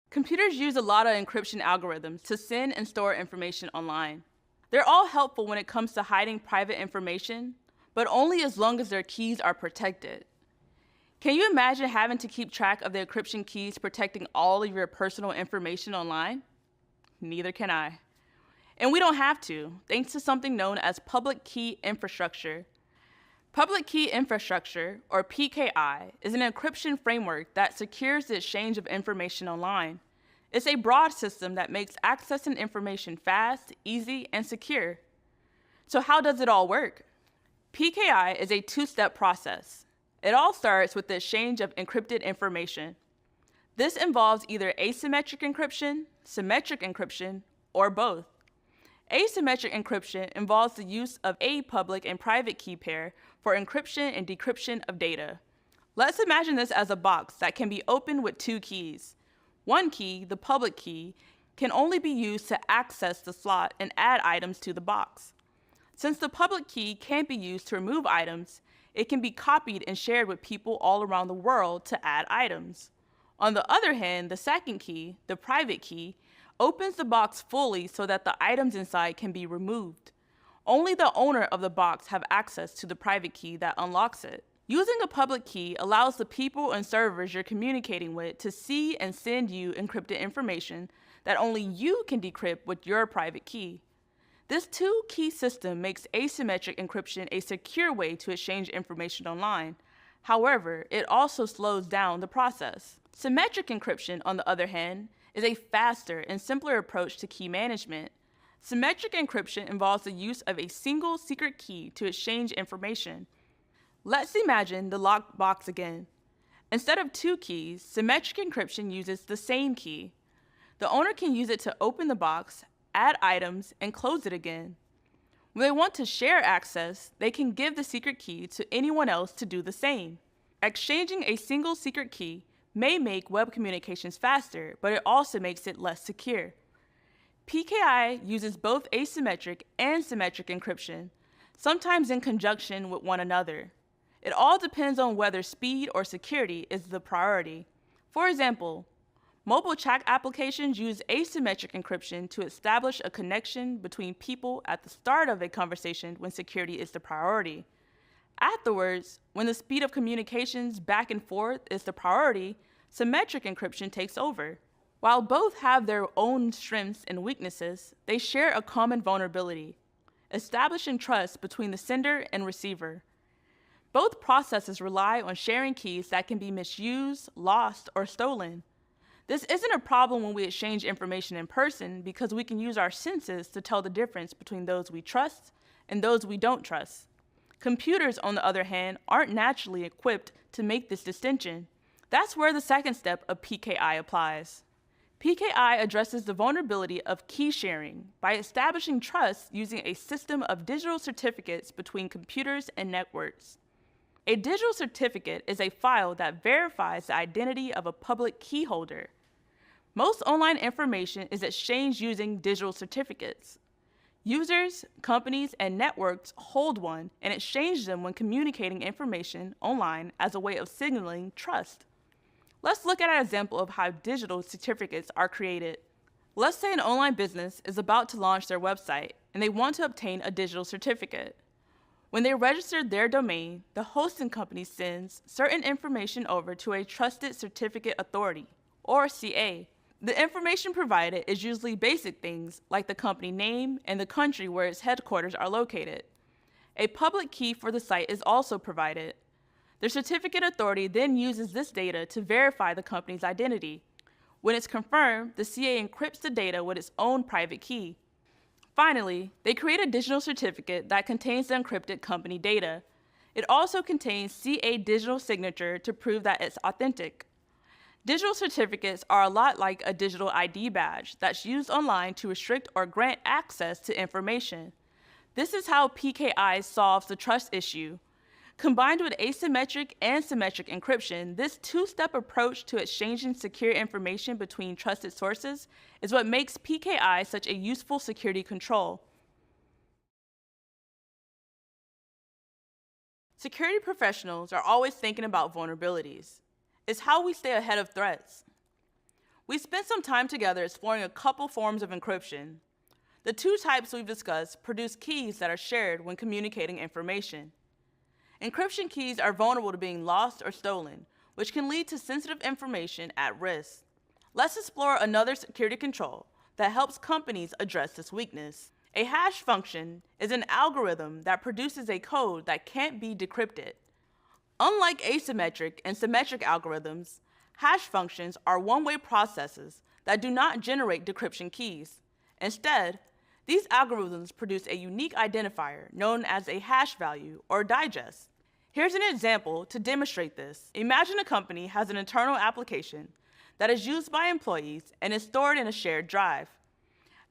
Computers use a lot of encryption algorithms to send and store information online. They're all helpful when it comes to hiding private information, but only as long as their keys are protected. Can you imagine having to keep track of the encryption keys protecting all of your personal information online? Neither can I. And we don't have to, thanks to something known as public key infrastructure. Public key infrastructure, or PKI, is an encryption framework that secures the exchange of information online. It's a broad system that makes accessing information fast, easy, and secure. So how does it all work? PKI is a two-step process. It all starts with the exchange of encrypted information. This involves either asymmetric encryption, symmetric encryption, or both. Asymmetric encryption involves the use of a public and private key pair for encryption and decryption of data. Let's imagine this as a box that can be opened with two keys. One key, the public key, can only be used to access the slot and add items to the box. Since the public key can't be used to remove items, it can be copied and shared with people all around the world to add items. On the other hand, the second key, the private key, opens the box fully so that the items inside can be removed. Only the owner of the box have access to the private key that unlocks it. Using a public key allows the people and servers you're communicating with to see and send you encrypted information that only you can decrypt with your private key. This two-key system makes asymmetric encryption a secure way to exchange information online. However, it also slows down the process. Symmetric encryption, on the other hand, is a faster and simpler approach to key management. Symmetric encryption involves the use of a single secret key to exchange information. Let's imagine the locked box again. Instead of two keys, symmetric encryption uses the same key. The owner can use it to open the box, add items, and close it again. When they want to share access, they can give the secret key to anyone else to do the same. Exchanging a single secret key may make web communications faster, but it also makes it less secure. PKI uses both asymmetric and symmetric encryption, sometimes in conjunction with one another. It all depends on whether speed or security is the priority. For example, mobile chat applications use asymmetric encryption to establish a connection between people at the start of a conversation when security is the priority. Afterwards, when the speed of communications back and forth is the priority, symmetric encryption takes over. While both have their own strengths and weaknesses, they share a common vulnerability, establishing trust between the sender and receiver. Both processes rely on sharing keys that can be misused, lost, or stolen. This isn't a problem when we exchange information in person because we can use our senses to tell the difference between those we trust and those we don't trust. Computers, on the other hand, aren't naturally equipped to make this distinction. That's where the second step of PKI applies. PKI addresses the vulnerability of key sharing by establishing trust using a system of digital certificates between computers and networks. A digital certificate is a file that verifies the identity of a public key holder. Most online information is exchanged using digital certificates. Users, companies, and networks hold one and exchange them when communicating information online as a way of signaling trust. Let's look at an example of how digital certificates are created. Let's say an online business is about to launch their website and they want to obtain a digital certificate. When they register their domain, the hosting company sends certain information over to a Trusted Certificate Authority, or CA. The information provided is usually basic things like the company name and the country where its headquarters are located. A public key for the site is also provided. The certificate authority then uses this data to verify the company's identity. When it's confirmed, the CA encrypts the data with its own private key. Finally, they create a digital certificate that contains the encrypted company data. It also contains CA digital signature to prove that it's authentic. Digital certificates are a lot like a digital ID badge that's used online to restrict or grant access to information. This is how PKI solves the trust issue. Combined with asymmetric and symmetric encryption, this two-step approach to exchanging secure information between trusted sources is what makes PKI such a useful security control. Security professionals are always thinking about vulnerabilities. It's how we stay ahead of threats. We spent some time together exploring a couple forms of encryption. The two types we've discussed produce keys that are shared when communicating information. Encryption keys are vulnerable to being lost or stolen, which can lead to sensitive information at risk. Let's explore another security control that helps companies address this weakness. A hash function is an algorithm that produces a code that can't be decrypted. Unlike asymmetric and symmetric algorithms, hash functions are one-way processes that do not generate decryption keys. Instead, these algorithms produce a unique identifier known as a hash value or digest. Here's an example to demonstrate this. Imagine a company has an internal application that is used by employees and is stored in a shared drive.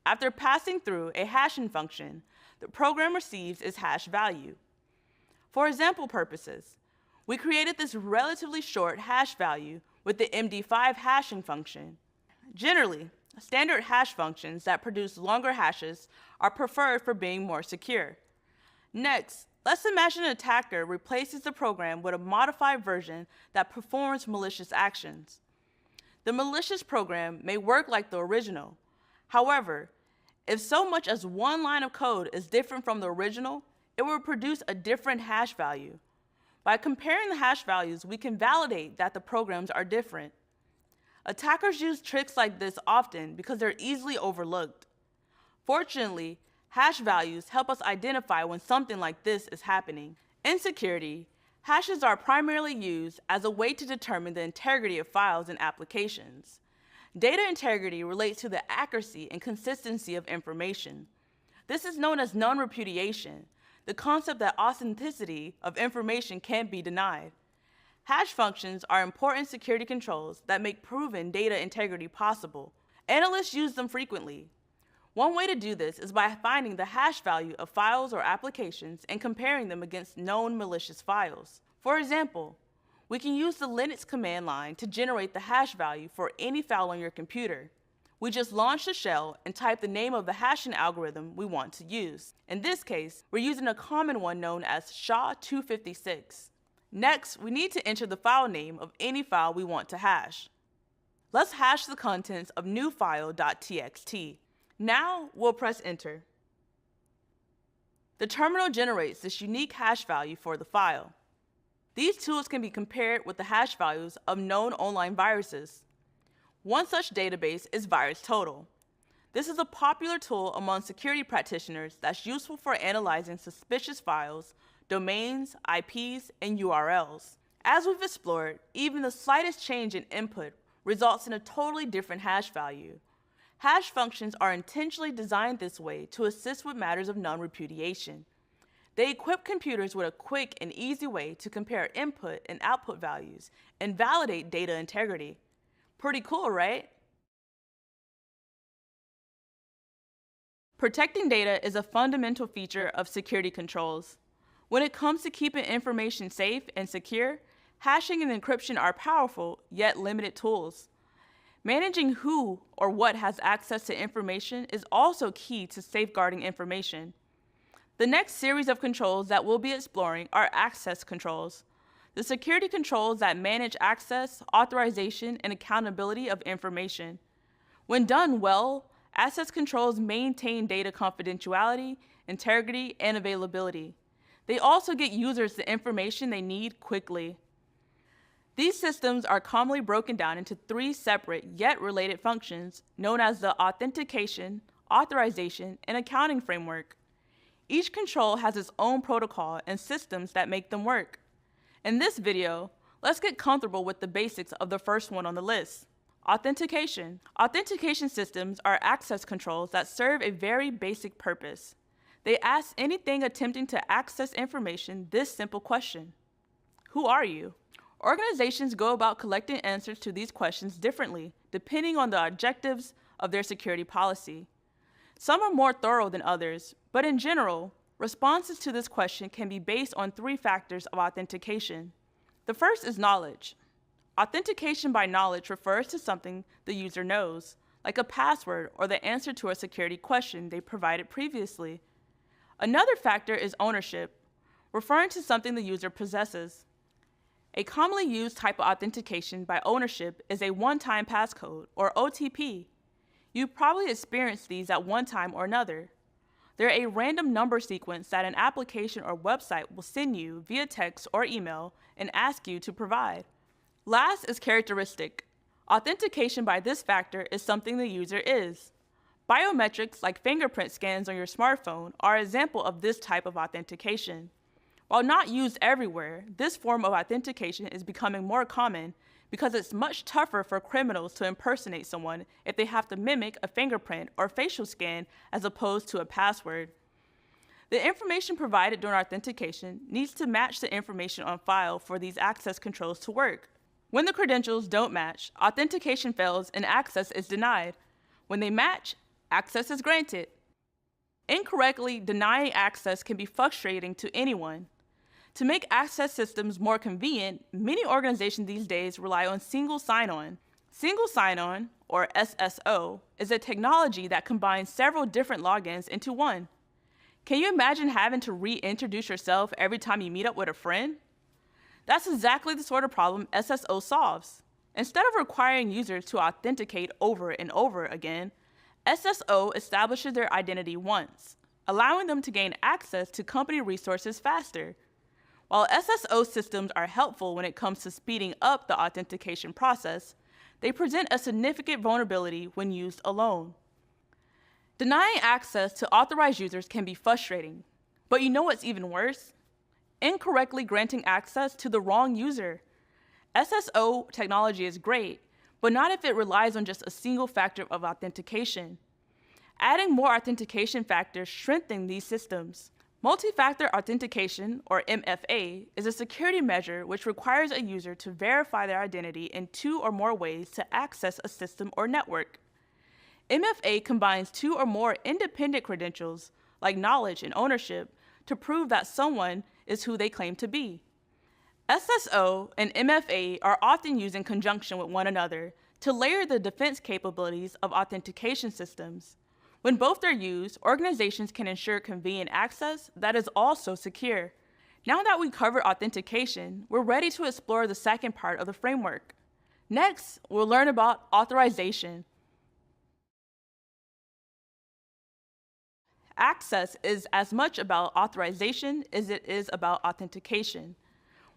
after passing through a hashing function, the program receives its hash value. For example purposes, we created this relatively short hash value with the MD5 hashing function. Generally, standard hash functions that produce longer hashes are preferred for being more secure. Next, let's imagine an attacker replaces the program with a modified version that performs malicious actions. The malicious program may work like the original. However, if so much as one line of code is different from the original, it will produce a different hash value. By comparing the hash values, we can validate that the programs are different. Attackers use tricks like this often because they're easily overlooked. Fortunately, hash values help us identify when something like this is happening. In security, hashes are primarily used as a way to determine the integrity of files and applications. Data integrity relates to the accuracy and consistency of information. This is known as non-repudiation, the concept that authenticity of information can't be denied. Hash functions are important security controls that make proven data integrity possible. Analysts use them frequently. One way to do this is by finding the hash value of files or applications and comparing them against known malicious files. For example, we can use the Linux command line to generate the hash value for any file on your computer. We just launch the shell and type the name of the hashing algorithm we want to use. In this case, we're using a common one known as SHA-256. Next, we need to enter the file name of any file we want to hash. Let's hash the contents of newfile.txt. Now, we'll press enter. The terminal generates this unique hash value for the file. These tools can be compared with the hash values of known online viruses. One such database is VirusTotal. This is a popular tool among security practitioners that's useful for analyzing suspicious files, domains, IPs, and URLs. As we've explored, even the slightest change in input results in a totally different hash value. Hash functions are intentionally designed this way to assist with matters of non-repudiation. They equip computers with a quick and easy way to compare input and output values and validate data integrity. Pretty cool, right? Protecting data is a fundamental feature of security controls. When it comes to keeping information safe and secure, hashing and encryption are powerful yet limited tools. Managing who or what has access to information is also key to safeguarding information. The next series of controls that we'll be exploring are access controls, the security controls that manage access, authorization, and accountability of information. When done well, access controls maintain data confidentiality, integrity, and availability. They also get users the information they need quickly. These systems are commonly broken down into three separate yet related functions known as the authentication, authorization, and accounting framework. Each control has its own protocol and systems that make them work. In this video, let's get comfortable with the basics of the first one on the list, authentication. Authentication systems are access controls that serve a very basic purpose. They ask anything attempting to access information this simple question: who are you? Organizations go about collecting answers to these questions differently, depending on the objectives of their security policy. Some are more thorough than others, but in general, responses to this question can be based on three factors of authentication. The first is knowledge. Authentication by knowledge refers to something the user knows, like a password or the answer to a security question they provided previously. Another factor is ownership, referring to something the user possesses. A commonly used type of authentication by ownership is a one-time passcode, or OTP. You've probably experienced these at one time or another. They're a random number sequence that an application or website will send you via text or email and ask you to provide. Last is characteristic. Authentication by this factor is something the user is. Biometrics like fingerprint scans on your smartphone are an example of this type of authentication. While not used everywhere, this form of authentication is becoming more common because it's much tougher for criminals to impersonate someone if they have to mimic a fingerprint or facial scan as opposed to a password. The information provided during authentication needs to match the information on file for these access controls to work. When the credentials don't match, authentication fails and access is denied. When they match, Access is granted. Incorrectly denying access can be frustrating to anyone. To make access systems more convenient, many organizations these days rely on single sign-on. Single sign-on, or SSO, is a technology that combines several different logins into one. Can you imagine having to reintroduce yourself every time you meet up with a friend? That's exactly the sort of problem SSO solves. Instead of requiring users to authenticate over and over again, SSO establishes their identity once, allowing them to gain access to company resources faster. While SSO systems are helpful when it comes to speeding up the authentication process, they present a significant vulnerability when used alone. Denying access to authorized users can be frustrating, but you know what's even worse? Incorrectly granting access to the wrong user. SSO technology is great, but not if it relies on just a single factor of authentication. Adding more authentication factors strengthen these systems. Multi-factor authentication, or MFA, is a security measure which requires a user to verify their identity in 2 or more ways to access a system or network. MFA combines 2 or more independent credentials, like knowledge and ownership, to prove that someone is who they claim to be. SSO and MFA are often used in conjunction with one another to layer the defense capabilities of authentication systems. When both are used, organizations can ensure convenient access that is also secure. Now that we covered authentication, we're ready to explore the second part of the framework. Next, we'll learn about authorization. Access is as much about authorization as it is about authentication.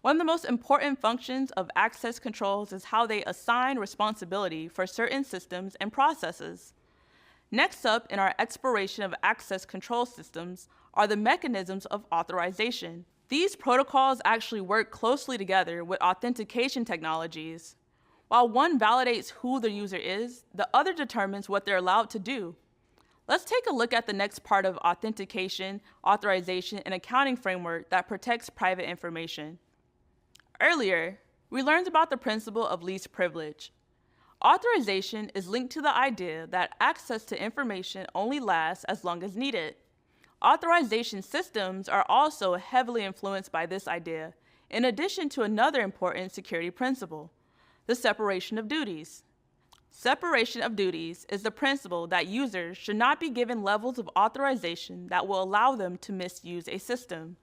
One of the most important functions of access controls is how they assign responsibility for certain systems and processes. Next up in our exploration of access control systems are the mechanisms of authorization. These protocols actually work closely together with authentication technologies. While one validates who the user is, the other determines what they're allowed to do. Let's take a look at the next part of authentication, authorization, and accounting framework that protects private information. Earlier, we learned about the principle of least privilege. Authorization is linked to the idea that access to information only lasts as long as needed. Authorization systems are also heavily influenced by this idea, in addition to another important security principle, the separation of duties. Separation of duties is the principle that users should not be given levels of authorization that will allow them to misuse a system.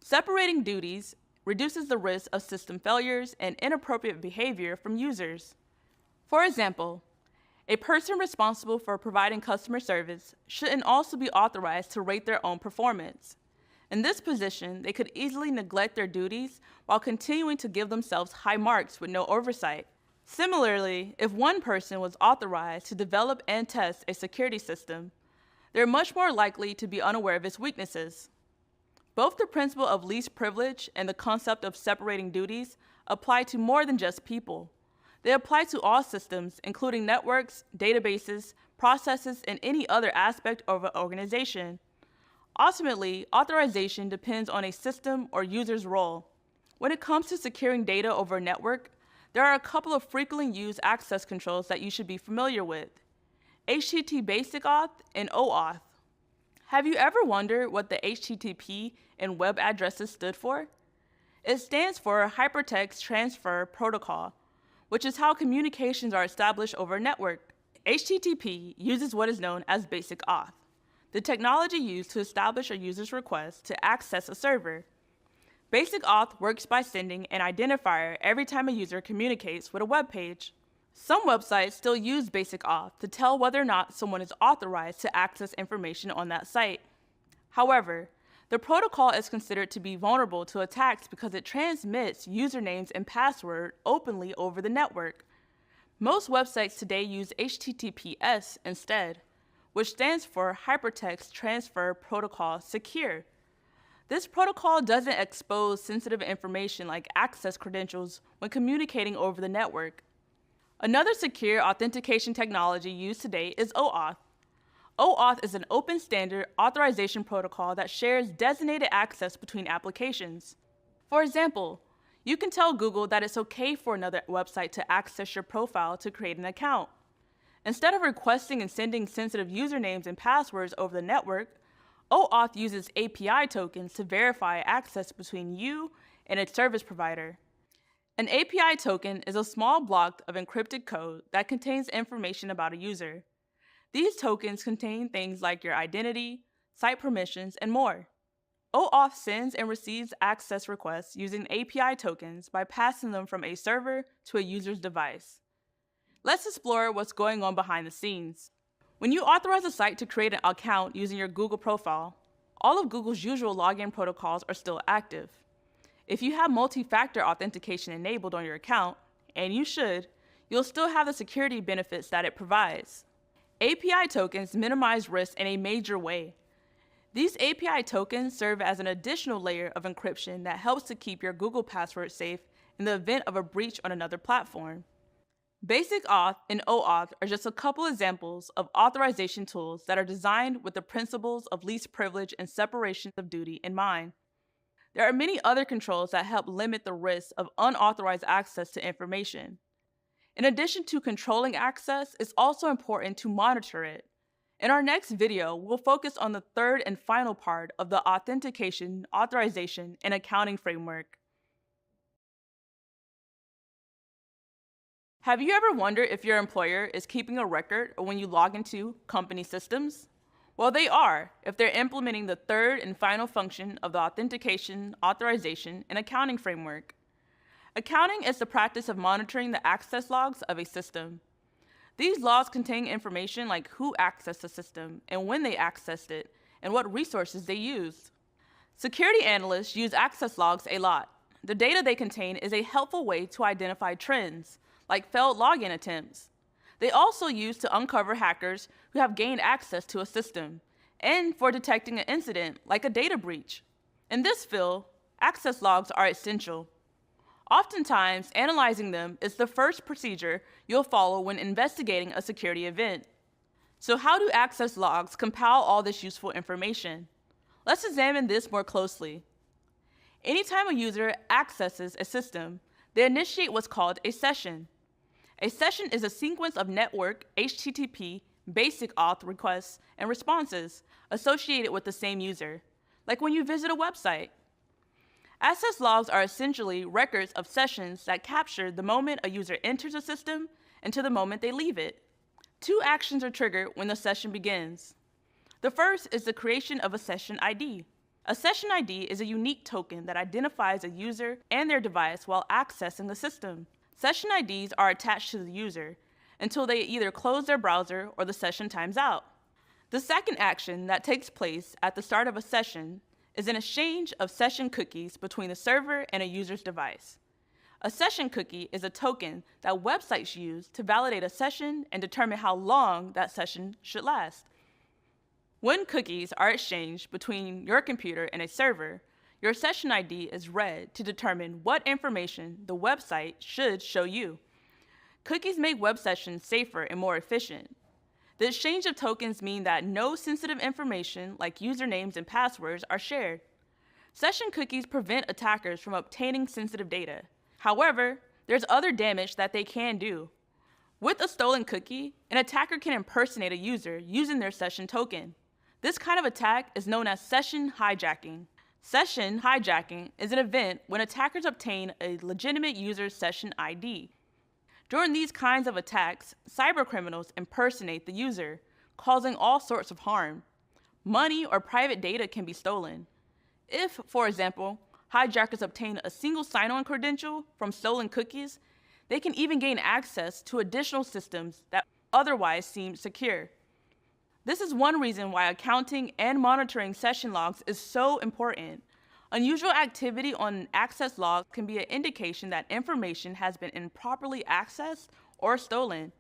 Separating duties reduces the risk of system failures and inappropriate behavior from users. For example, a person responsible for providing customer service shouldn't also be authorized to rate their own performance. In this position, they could easily neglect their duties while continuing to give themselves high marks with no oversight. Similarly, if one person was authorized to develop and test a security system, they're much more likely to be unaware of its weaknesses. Both the principle of least privilege and the concept of separating duties apply to more than just people. They apply to all systems, including networks, databases, processes, and any other aspect of an organization. Ultimately, authorization depends on a system or user's role. When it comes to securing data over a network, there are a couple of frequently used access controls that you should be familiar with: HTTP Basic Auth and OAuth. Have you ever wondered what the HTTP in web addresses stood for? It stands for Hypertext Transfer Protocol, which is how communications are established over a network. HTTP uses what is known as Basic Auth, the technology used to establish a user's request to access a server. Basic Auth works by sending an identifier every time a user communicates with a web page. Some websites still use Basic Auth to tell whether or not someone is authorized to access information on that site. However, the protocol is considered to be vulnerable to attacks because it transmits usernames and passwords openly over the network. Most websites today use HTTPS instead, which stands for Hypertext Transfer Protocol Secure. This protocol doesn't expose sensitive information like access credentials when communicating over the network. Another secure authentication technology used today is OAuth. OAuth is an open standard authorization protocol that shares designated access between applications. For example, you can tell Google that it's okay for another website to access your profile to create an account. Instead of requesting and sending sensitive usernames and passwords over the network, OAuth uses API tokens to verify access between you and its service provider. An API token is a small block of encrypted code that contains information about a user. These tokens contain things like your identity, site permissions, and more. OAuth sends and receives access requests using API tokens by passing them from a server to a user's device. Let's explore what's going on behind the scenes. When you authorize a site to create an account using your Google profile, all of Google's usual login protocols are still active. If you have multi-factor authentication enabled on your account, and you should, you'll still have the security benefits that it provides. API tokens minimize risk in a major way. These API tokens serve as an additional layer of encryption that helps to keep your Google password safe in the event of a breach on another platform. Basic Auth and OAuth are just a couple examples of authorization tools that are designed with the principles of least privilege and separation of duty in mind. There are many other controls that help limit the risk of unauthorized access to information. In addition to controlling access, it's also important to monitor it. In our next video, we'll focus on the third and final part of the authentication, authorization, and accounting framework. Have you ever wondered if your employer is keeping a record of when you log into company systems? Well, they are, if they're implementing the third and final function of the authentication, authorization, and accounting framework. Accounting is the practice of monitoring the access logs of a system. These logs contain information like who accessed the system and when they accessed it, and what resources they used. Security analysts use access logs a lot. The data they contain is a helpful way to identify trends, like failed login attempts. They also use to uncover hackers who have gained access to a system, and for detecting an incident like a data breach. In this field, access logs are essential. Oftentimes, analyzing them is the first procedure you'll follow when investigating a security event. So how do access logs compile all this useful information? Let's examine this more closely. Anytime a user accesses a system, they initiate what's called a session. A session is a sequence of network HTTP basic auth requests and responses associated with the same user, like when you visit a website. Access logs are essentially records of sessions that capture the moment a user enters a system and to the moment they leave it. Two actions are triggered when the session begins. The first is the creation of a session ID. A session ID is a unique token that identifies a user and their device while accessing the system. Session IDs are attached to the user until they either close their browser or the session times out. The second action that takes place at the start of a session is an exchange of session cookies between the server and a user's device. A session cookie is a token that websites use to validate a session and determine how long that session should last. When cookies are exchanged between your computer and a server, your session ID is read to determine what information the website should show you. Cookies make web sessions safer and more efficient. The exchange of tokens mean that no sensitive information like usernames and passwords are shared. Session cookies prevent attackers from obtaining sensitive data. However, there's other damage that they can do. With a stolen cookie, an attacker can impersonate a user using their session token. This kind of attack is known as session hijacking. Session hijacking is an event when attackers obtain a legitimate user's session ID. During these kinds of attacks, cybercriminals impersonate the user, causing all sorts of harm. Money or private data can be stolen. If, for example, hijackers obtain a single sign-on credential from stolen cookies, they can even gain access to additional systems that otherwise seem secure. This is one reason why accounting and monitoring session logs is so important. Unusual activity on access logs can be an indication that information has been improperly accessed or stolen.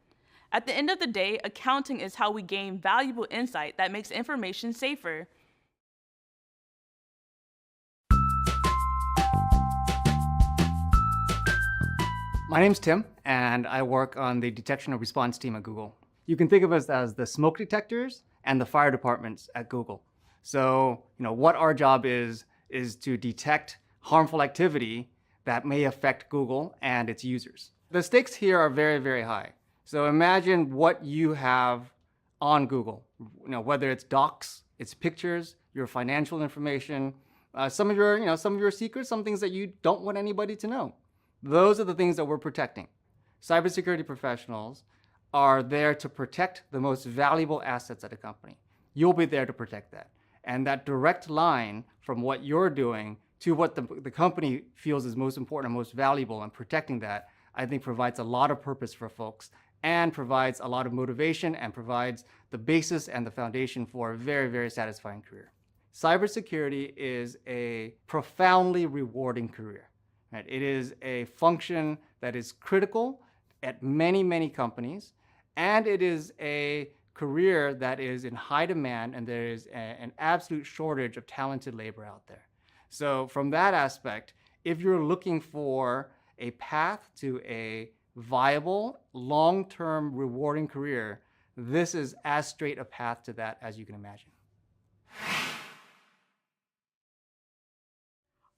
At the end of the day, accounting is how we gain valuable insight that makes information safer. My name's Tim, and I work on the detection and response team at Google. You can think of us as the smoke detectors and the fire departments at Google. So, what our job is to detect harmful activity that may affect Google and its users. The stakes here are very, very high. So imagine what you have on Google, whether it's docs, it's pictures, your financial information, some of your secrets, some things that you don't want anybody to know. Those are the things that we're protecting. Cybersecurity professionals are there to protect the most valuable assets at a company. You'll be there to protect that. And that direct line from what you're doing to what the company feels is most important and most valuable, and protecting that, I think provides a lot of purpose for folks and provides a lot of motivation and provides the basis and the foundation for a very, very satisfying career. Cybersecurity is a profoundly rewarding career. Right? It is a function that is critical at many, many companies, and it is a career that is in high demand, and there is an absolute shortage of talented labor out there. So from that aspect, if you're looking for a path to a viable, long-term, rewarding career, this is as straight a path to that as you can imagine.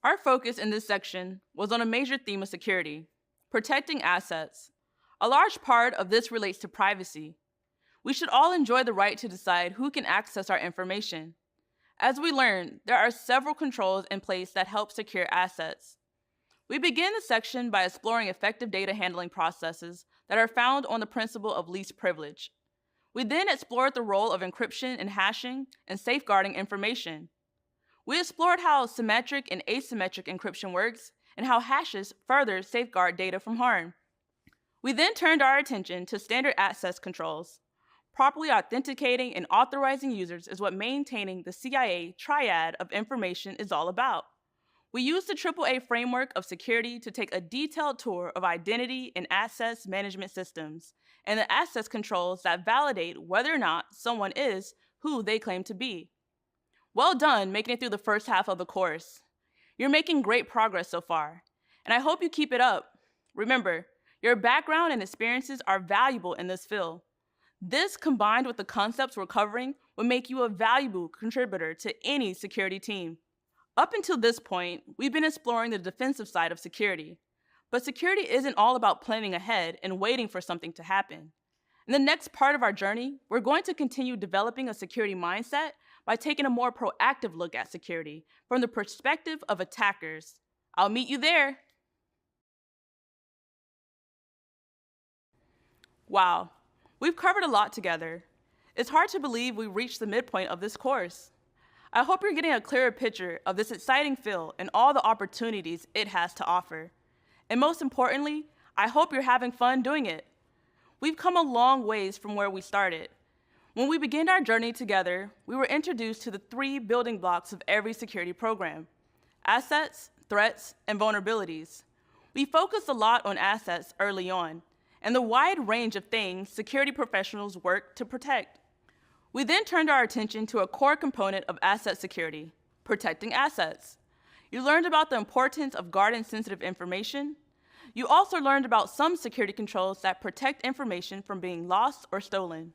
Our focus in this section was on a major theme of security, protecting assets. A large part of this relates to privacy. We should all enjoy the right to decide who can access our information. As we learned, there are several controls in place that help secure assets. We begin the section by exploring effective data handling processes that are found on the principle of least privilege. We then explored the role of encryption and hashing and safeguarding information. We explored how symmetric and asymmetric encryption works and how hashes further safeguard data from harm. We then turned our attention to standard access controls. Properly authenticating and authorizing users is what maintaining the CIA triad of information is all about. We used the AAA framework of security to take a detailed tour of identity and access management systems and the access controls that validate whether or not someone is who they claim to be. Well done making it through the first half of the course. You're making great progress so far, and I hope you keep it up. Remember, your background and experiences are valuable in this field. This, combined with the concepts we're covering, will make you a valuable contributor to any security team. Up until this point, we've been exploring the defensive side of security. But security isn't all about planning ahead and waiting for something to happen. In the next part of our journey, we're going to continue developing a security mindset by taking a more proactive look at security from the perspective of attackers. I'll meet you there. Wow. We've covered a lot together. It's hard to believe we reached the midpoint of this course. I hope you're getting a clearer picture of this exciting field and all the opportunities it has to offer. And most importantly, I hope you're having fun doing it. We've come a long ways from where we started. When we began our journey together, we were introduced to the 3 building blocks of every security program: assets, threats, and vulnerabilities. We focused a lot on assets early on, and the wide range of things security professionals work to protect. We then turned our attention to a core component of asset security, protecting assets. You learned about the importance of guarding sensitive information. You also learned about some security controls that protect information from being lost or stolen.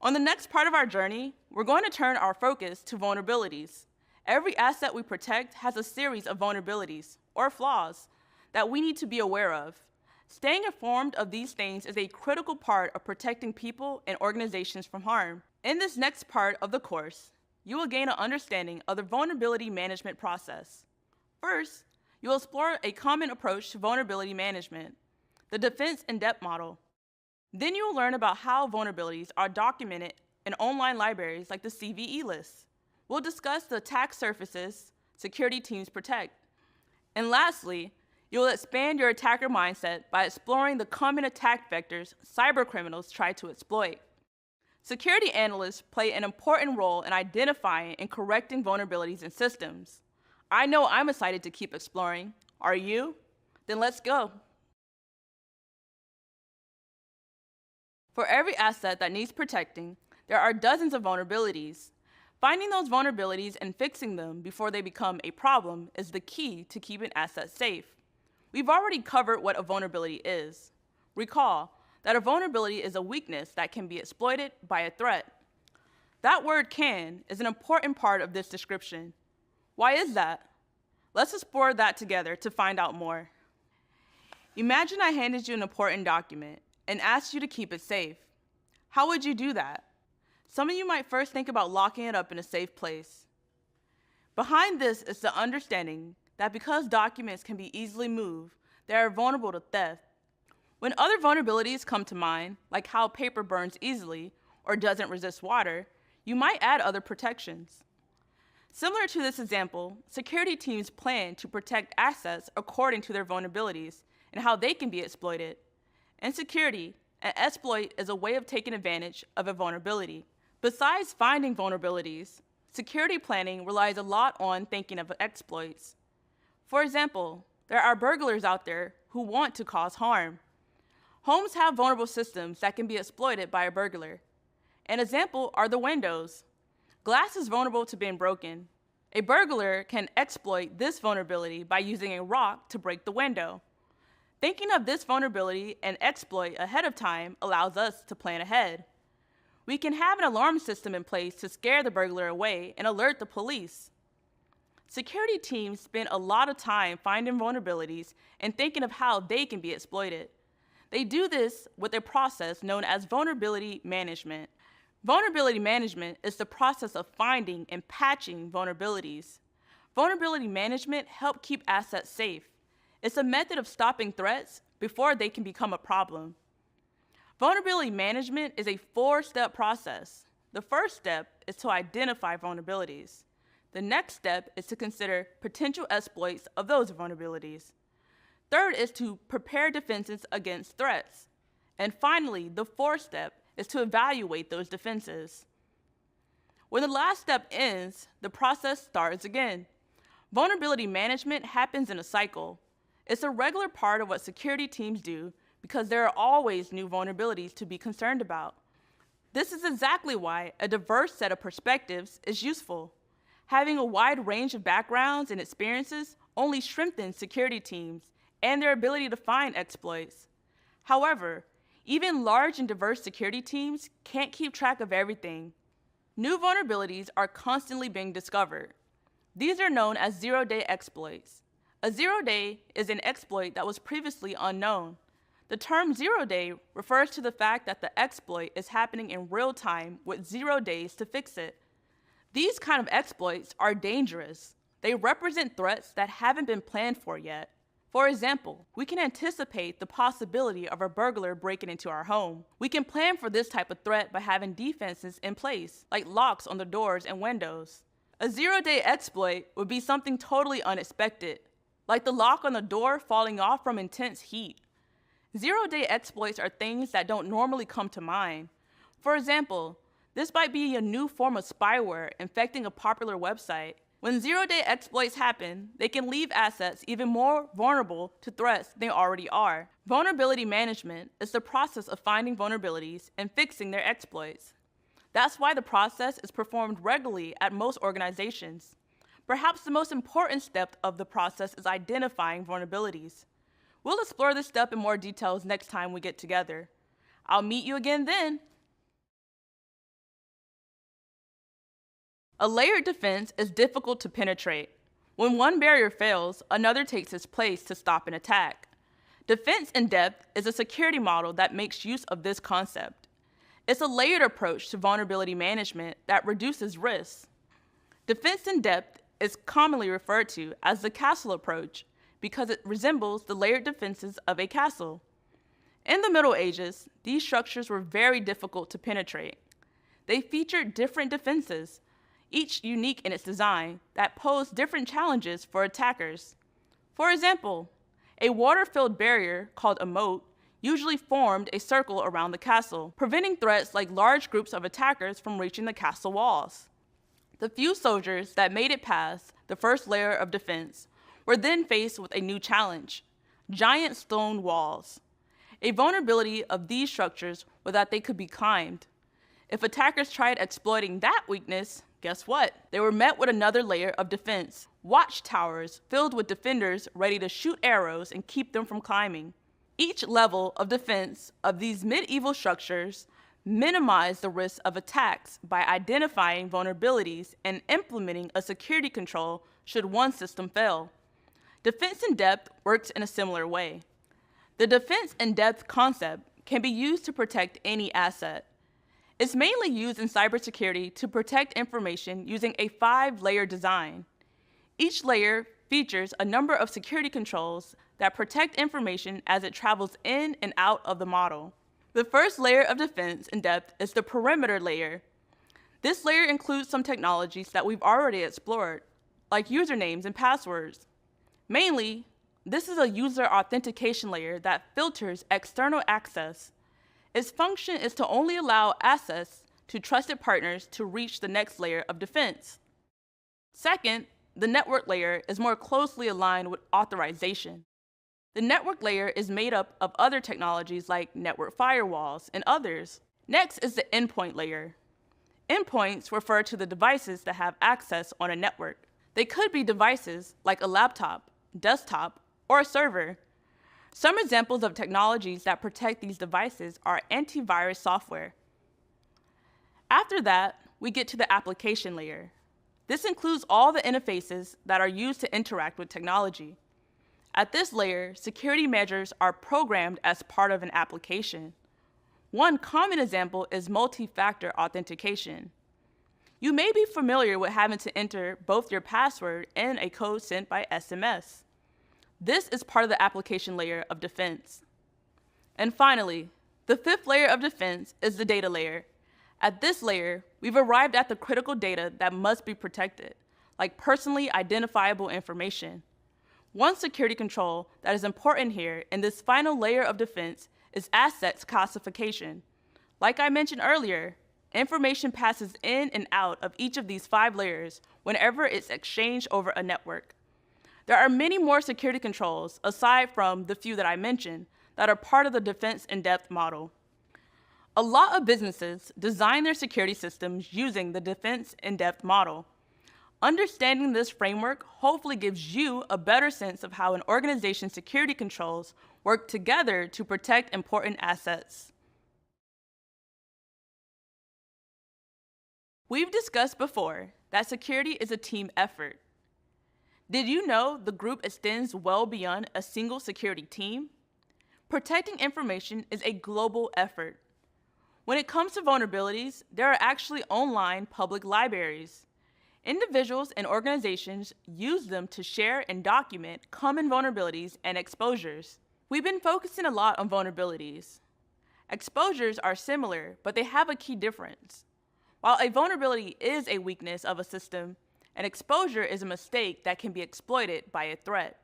On the next part of our journey, we're going to turn our focus to vulnerabilities. Every asset we protect has a series of vulnerabilities, or flaws, that we need to be aware of. Staying informed of these things is a critical part of protecting people and organizations from harm. In this next part of the course, you will gain an understanding of the vulnerability management process. First, you will explore a common approach to vulnerability management, the defense in-depth model. Then you will learn about how vulnerabilities are documented in online libraries like the CVE list. We'll discuss the attack surfaces security teams protect. And lastly, you will expand your attacker mindset by exploring the common attack vectors cybercriminals try to exploit. Security analysts play an important role in identifying and correcting vulnerabilities in systems. I know I'm excited to keep exploring. Are you? Then let's go. For every asset that needs protecting, there are dozens of vulnerabilities. Finding those vulnerabilities and fixing them before they become a problem is the key to keeping assets safe. We've already covered what a vulnerability is. Recall that a vulnerability is a weakness that can be exploited by a threat. That word "can" is an important part of this description. Why is that? Let's explore that together to find out more. Imagine I handed you an important document. and asks you to keep it safe. How would you do that? Some of you might first think about locking it up in a safe place. Behind this is the understanding that because documents can be easily moved, they are vulnerable to theft. When other vulnerabilities come to mind, like how paper burns easily or doesn't resist water, you might add other protections. Similar to this example, security teams plan to protect assets according to their vulnerabilities and how they can be exploited. In security, an exploit is a way of taking advantage of a vulnerability. Besides finding vulnerabilities, security planning relies a lot on thinking of exploits. For example, there are burglars out there who want to cause harm. Homes have vulnerable systems that can be exploited by a burglar. An example are the windows. Glass is vulnerable to being broken. A burglar can exploit this vulnerability by using a rock to break the window. Thinking of this vulnerability and exploit ahead of time allows us to plan ahead. We can have an alarm system in place to scare the burglar away and alert the police. Security teams spend a lot of time finding vulnerabilities and thinking of how they can be exploited. They do this with a process known as vulnerability management. Vulnerability management is the process of finding and patching vulnerabilities. Vulnerability management helps keep assets safe. It's a method of stopping threats before they can become a problem. Vulnerability management is a 4-step process. The first step is to identify vulnerabilities. The next step is to consider potential exploits of those vulnerabilities. Third is to prepare defenses against threats. And finally, the 4th step is to evaluate those defenses. When the last step ends, the process starts again. Vulnerability management happens in a cycle. It's a regular part of what security teams do because there are always new vulnerabilities to be concerned about. This is exactly why a diverse set of perspectives is useful. Having a wide range of backgrounds and experiences only strengthens security teams and their ability to find exploits. However, even large and diverse security teams can't keep track of everything. New vulnerabilities are constantly being discovered. These are known as zero-day exploits. A zero-day is an exploit that was previously unknown. The term zero-day refers to the fact that the exploit is happening in real time with 0 days to fix it. These kind of exploits are dangerous. They represent threats that haven't been planned for yet. For example, we can anticipate the possibility of a burglar breaking into our home. We can plan for this type of threat by having defenses in place, like locks on the doors and windows. A zero-day exploit would be something totally unexpected, like the lock on the door falling off from intense heat. Zero-day exploits are things that don't normally come to mind. For example, this might be a new form of spyware infecting a popular website. When zero-day exploits happen, they can leave assets even more vulnerable to threats than they already are. Vulnerability management is the process of finding vulnerabilities and fixing their exploits. That's why the process is performed regularly at most organizations. Perhaps the most important step of the process is identifying vulnerabilities. We'll explore this step in more details next time we get together. I'll meet you again then. A layered defense is difficult to penetrate. When one barrier fails, another takes its place to stop an attack. Defense in depth is a security model that makes use of this concept. It's a layered approach to vulnerability management that reduces risks. Defense in depth is commonly referred to as the castle approach because it resembles the layered defenses of a castle. In the Middle Ages, these structures were very difficult to penetrate. They featured different defenses, each unique in its design, that posed different challenges for attackers. For example, a water-filled barrier called a moat usually formed a circle around the castle, preventing threats like large groups of attackers from reaching the castle walls. The few soldiers that made it past the first layer of defense were then faced with a new challenge: giant stone walls. A vulnerability of these structures was that they could be climbed. If attackers tried exploiting that weakness, guess what? They were met with another layer of defense: watchtowers filled with defenders ready to shoot arrows and keep them from climbing. Each level of defense of these medieval structures minimized the risk of attacks by identifying vulnerabilities and implementing a security control should one system fail. Defense in depth works in a similar way. The defense in depth concept can be used to protect any asset. It's mainly used in cybersecurity to protect information using a 5-layer design. Each layer features a number of security controls that protect information as it travels in and out of the model. The first layer of defense in depth is the perimeter layer. This layer includes some technologies that we've already explored, like usernames and passwords. Mainly, this is a user authentication layer that filters external access. Its function is to only allow access to trusted partners to reach the next layer of defense. Second, the network layer is more closely aligned with authorization. The network layer is made up of other technologies like network firewalls and others. Next is the endpoint layer. Endpoints refer to the devices that have access on a network. They could be devices like a laptop, desktop, or a server. Some examples of technologies that protect these devices are antivirus software. After that, we get to the application layer. This includes all the interfaces that are used to interact with technology. At this layer, security measures are programmed as part of an application. One common example is multi-factor authentication. You may be familiar with having to enter both your password and a code sent by SMS. This is part of the application layer of defense. And finally, the 5th layer of defense is the data layer. At this layer, we've arrived at the critical data that must be protected, like personally identifiable information. One security control that is important here in this final layer of defense is assets classification. Like I mentioned earlier, information passes in and out of each of these 5 layers whenever it's exchanged over a network. There are many more security controls, aside from the few that I mentioned, that are part of the defense in-depth model. A lot of businesses design their security systems using the defense in-depth model. Understanding this framework hopefully gives you a better sense of how an organization's security controls work together to protect important assets. We've discussed before that security is a team effort. Did you know the group extends well beyond a single security team? Protecting information is a global effort. When it comes to vulnerabilities, there are actually online public libraries. Individuals and organizations use them to share and document common vulnerabilities and exposures. We've been focusing a lot on vulnerabilities. Exposures are similar, but they have a key difference. While a vulnerability is a weakness of a system, an exposure is a mistake that can be exploited by a threat.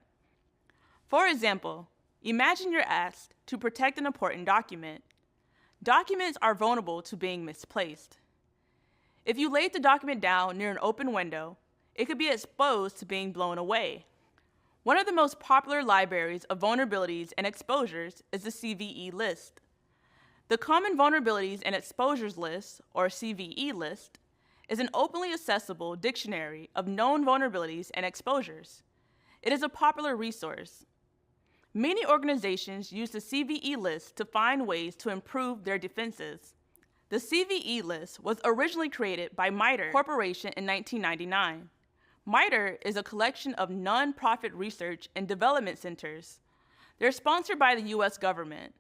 For example, imagine you're asked to protect an important document. Documents are vulnerable to being misplaced. If you laid the document down near an open window, it could be exposed to being blown away. One of the most popular libraries of vulnerabilities and exposures is the CVE list. The Common Vulnerabilities and Exposures List, or CVE list, is an openly accessible dictionary of known vulnerabilities and exposures. It is a popular resource. Many organizations use the CVE list to find ways to improve their defenses. The CVE list was originally created by MITRE Corporation in 1999. MITRE is a collection of nonprofit research and development centers. They're sponsored by the US government.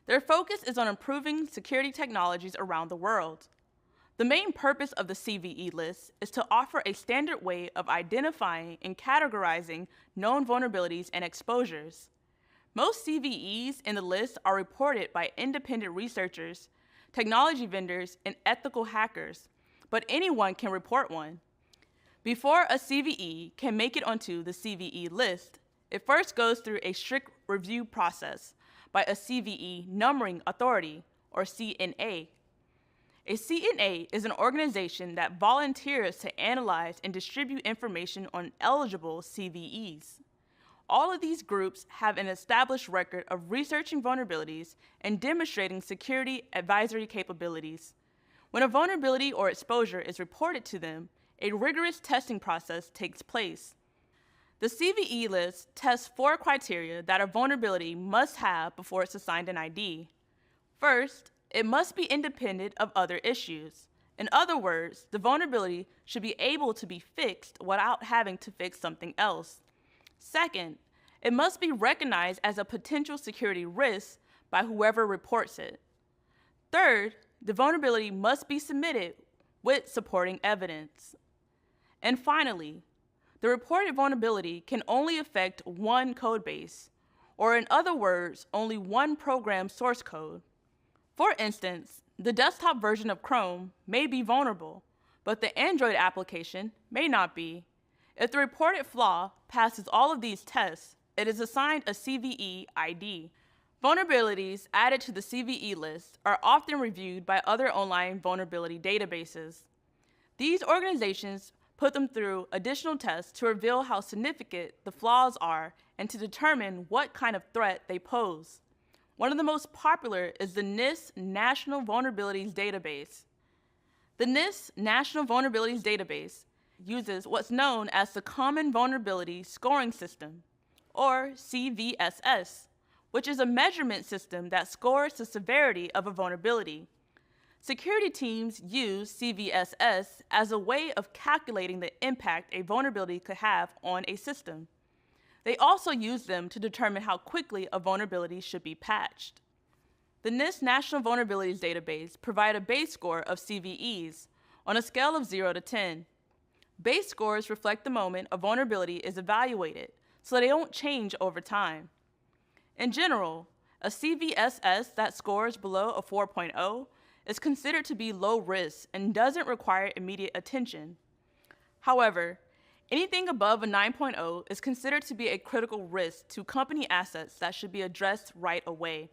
Their focus is on improving security technologies around the world. The main purpose of the CVE list is to offer a standard way of identifying and categorizing known vulnerabilities and exposures. Most CVEs in the list are reported by independent researchers, technology vendors, and ethical hackers, but anyone can report one. Before a CVE can make it onto the CVE list, it first goes through a strict review process by a CVE numbering authority, or CNA. A CNA is an organization that volunteers to analyze and distribute information on eligible CVEs. All of these groups have an established record of researching vulnerabilities and demonstrating security advisory capabilities. When a vulnerability or exposure is reported to them, a rigorous testing process takes place. The CVE list tests 4 criteria that a vulnerability must have before it's assigned an ID. First, it must be independent of other issues. In other words, the vulnerability should be able to be fixed without having to fix something else. Second, it must be recognized as a potential security risk by whoever reports it. Third, the vulnerability must be submitted with supporting evidence. And finally, the reported vulnerability can only affect one code base, or in other words, only one program source code. For instance, the desktop version of Chrome may be vulnerable, but the Android application may not be. If the reported flaw passes all of these tests, it is assigned a CVE ID. Vulnerabilities added to the CVE list are often reviewed by other online vulnerability databases. These organizations put them through additional tests to reveal how significant the flaws are and to determine what kind of threat they pose. One of the most popular is the NIST National Vulnerabilities Database. The NIST National Vulnerabilities Database uses what's known as the Common Vulnerability Scoring System, or CVSS, which is a measurement system that scores the severity of a vulnerability. Security teams use CVSS as a way of calculating the impact a vulnerability could have on a system. They also use them to determine how quickly a vulnerability should be patched. The NIST National Vulnerabilities Database provides a base score of CVEs on a scale of 0 to 10. Base scores reflect the moment a vulnerability is evaluated, so they don't change over time. In general, a CVSS that scores below a 4.0 is considered to be low risk and doesn't require immediate attention. However, anything above a 9.0 is considered to be a critical risk to company assets that should be addressed right away.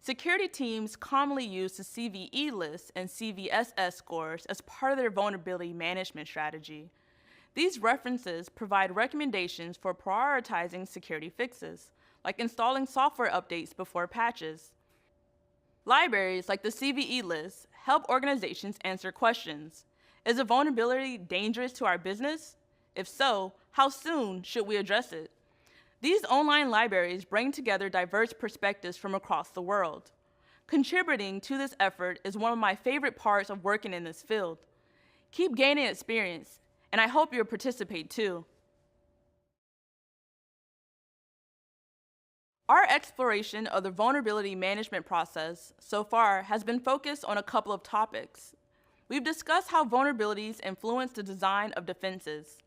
Security teams commonly use the CVE list and CVSS scores as part of their vulnerability management strategy. These references provide recommendations for prioritizing security fixes, like installing software updates before patches. Libraries like the CVE list help organizations answer questions. Is a vulnerability dangerous to our business? If so, how soon should we address it? These online libraries bring together diverse perspectives from across the world. Contributing to this effort is one of my favorite parts of working in this field. Keep gaining experience, and I hope you'll participate too. Our exploration of the vulnerability management process so far has been focused on a couple of topics. We've discussed how vulnerabilities influence the design of defenses.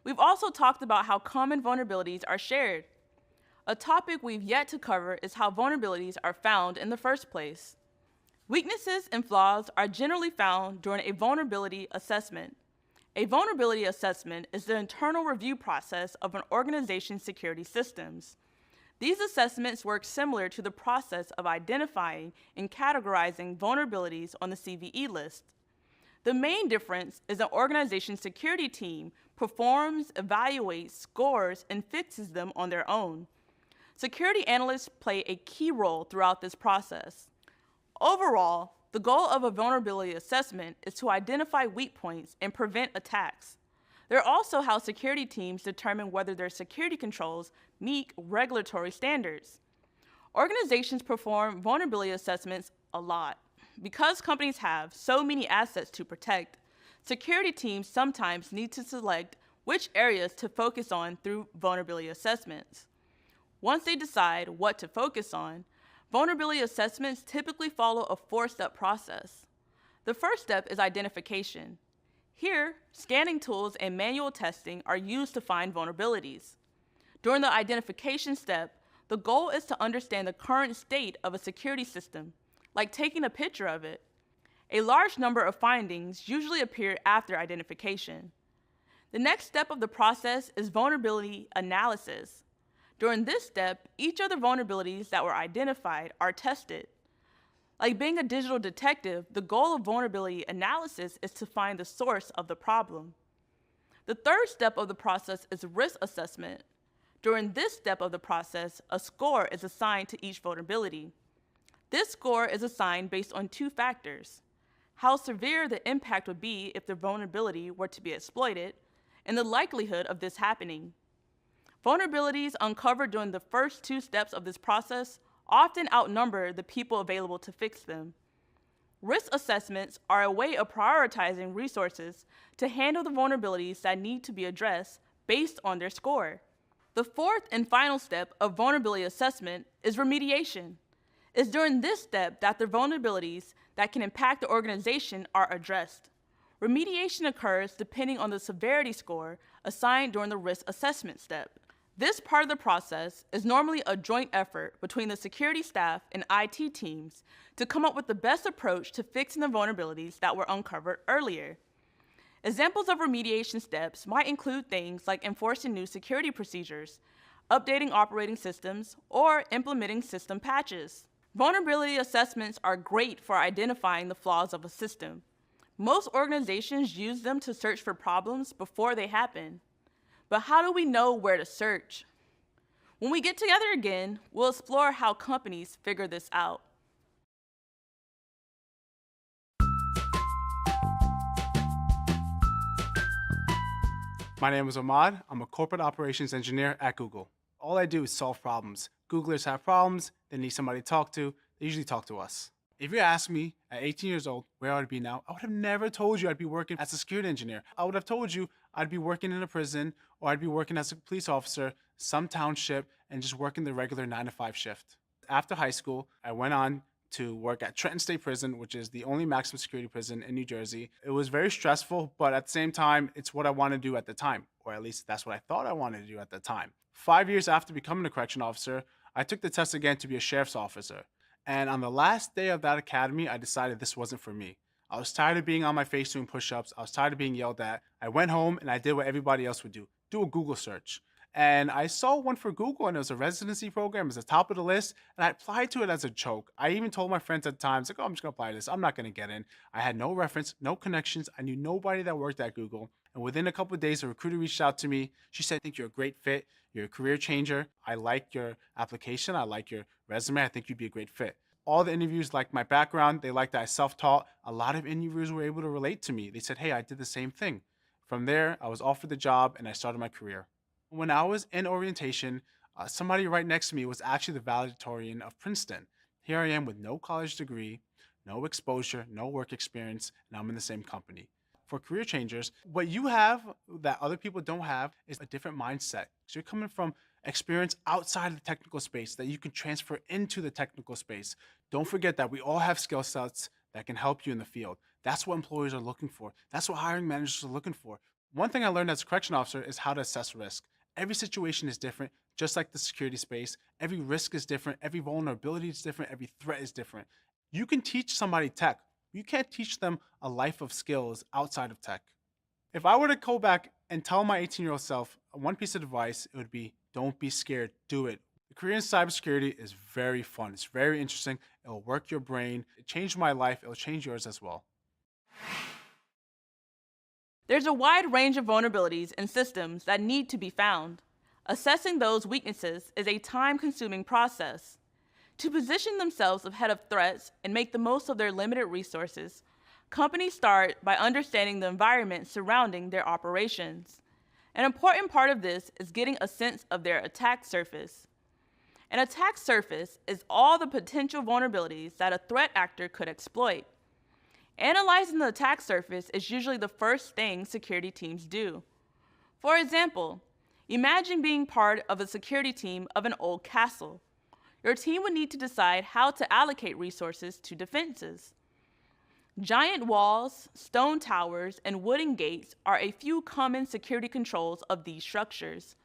We've also talked about how common vulnerabilities are shared. A topic we've yet to cover is how vulnerabilities are found in the first place. Weaknesses and flaws are generally found during a vulnerability assessment. A vulnerability assessment is the internal review process of an organization's security systems. These assessments work similar to the process of identifying and categorizing vulnerabilities on the CVE list. The main difference is an organization's security team performs, evaluates, scores, and fixes them on their own. Security analysts play a key role throughout this process. Overall, the goal of a vulnerability assessment is to identify weak points and prevent attacks. They're also how security teams determine whether their security controls meet regulatory standards. Organizations perform vulnerability assessments a lot. Because companies have so many assets to protect, security teams sometimes need to select which areas to focus on through vulnerability assessments. Once they decide what to focus on, vulnerability assessments typically follow a four-step process. The first step is identification. Here, scanning tools and manual testing are used to find vulnerabilities. During the identification step, the goal is to understand the current state of a security system, like taking a picture of it. A large number of findings usually appear after identification. The next step of the process is vulnerability analysis. During this step, each of the vulnerabilities that were identified are tested. Like being a digital detective, the goal of vulnerability analysis is to find the source of the problem. The third step of the process is risk assessment. During this step of the process, a score is assigned to each vulnerability. This score is assigned based on two factors: how severe the impact would be if the vulnerability were to be exploited, and the likelihood of this happening. Vulnerabilities uncovered during the first two steps of this process often outnumber the people available to fix them. Risk assessments are a way of prioritizing resources to handle the vulnerabilities that need to be addressed based on their score. The fourth and final step of vulnerability assessment is remediation. It's during this step that the vulnerabilities that can impact the organization are addressed. Remediation occurs depending on the severity score assigned during the risk assessment step. This part of the process is normally a joint effort between the security staff and IT teams to come up with the best approach to fixing the vulnerabilities that were uncovered earlier. Examples of remediation steps might include things like enforcing new security procedures, updating operating systems, or implementing system patches. Vulnerability assessments are great for identifying the flaws of a system. Most organizations use them to search for problems before they happen. But how do we know where to search? When we get together again, we'll explore how companies figure this out. My name is Ahmad. I'm a corporate operations engineer at Google. All I do is solve problems. Googlers have problems, they need somebody to talk to, they usually talk to us. If you asked me at 18 years old where I would be now, I would have never told you I'd be working as a security engineer. I would have told you I'd be working in a prison or I'd be working as a police officer, some township, and just working the regular 9-to-5 shift. After high school, I went on to work at Trenton State Prison, which is the only maximum security prison in New Jersey. It was very stressful, but at the same time, it's what I wanted to do at the time, or at least that's what I thought I wanted to do at the time. 5 years after becoming a correction officer, I took the test again to be a sheriff's officer. And on the last day of that academy, I decided this wasn't for me. I was tired of being on my face doing push-ups. I was tired of being yelled at. I went home and I did what everybody else would do a Google search. And I saw one for Google and it was a residency program. It was the top of the list. And I applied to it as a joke. I even told my friends at times, like, oh, I'm just gonna apply to this. I'm not gonna get in. I had no reference, no connections. I knew nobody that worked at Google. And within a couple of days, a recruiter reached out to me. She said, I think you're a great fit. You're a career changer. I like your application. I like your resume. I think you'd be a great fit. All the interviews liked my background. They liked that I self-taught. A lot of interviewers were able to relate to me. They said, hey, I did the same thing. From there, I was offered the job and I started my career. When I was in orientation, somebody right next to me was actually the valedictorian of Princeton. Here I am with no college degree, no exposure, no work experience, and I'm in the same company. For career changers, what you have that other people don't have is a different mindset. So you're coming from experience outside of the technical space that you can transfer into the technical space. Don't forget that we all have skill sets that can help you in the field. That's what employers are looking for. That's what hiring managers are looking for. One thing I learned as a correction officer is how to assess risk. Every situation is different, just like the security space. Every risk is different. Every vulnerability is different. Every threat is different. You can teach somebody tech. You can't teach them a life of skills outside of tech. If I were to go back and tell my 18-year-old self one piece of advice, it would be, don't be scared, do it. The career in cybersecurity is very fun. It's very interesting. It'll work your brain. It changed my life. It'll change yours as well. There's a wide range of vulnerabilities in systems that need to be found. Assessing those weaknesses is a time-consuming process. To position themselves ahead of threats and make the most of their limited resources, companies start by understanding the environment surrounding their operations. An important part of this is getting a sense of their attack surface. An attack surface is all the potential vulnerabilities that a threat actor could exploit. Analyzing the attack surface is usually the first thing security teams do. For example, imagine being part of a security team of an old castle. Your team would need to decide how to allocate resources to defenses. Giant walls, stone towers, and wooden gates are a few common security controls of these structures.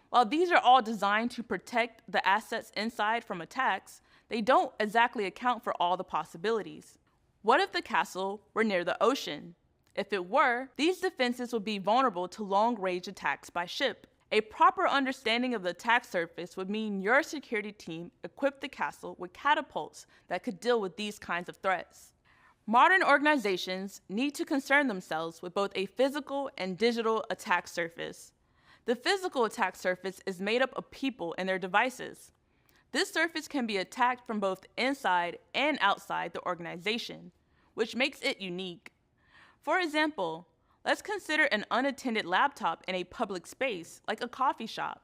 While these are all designed to protect the assets inside from attacks, they don't exactly account for all the possibilities. What if the castle were near the ocean? If it were, these defenses would be vulnerable to long-range attacks by ship. A proper understanding of the attack surface would mean your security team equipped the castle with catapults that could deal with these kinds of threats. Modern organizations need to concern themselves with both a physical and digital attack surface. The physical attack surface is made up of people and their devices. This surface can be attacked from both inside and outside the organization, which makes it unique. For example, let's consider an unattended laptop in a public space, like a coffee shop.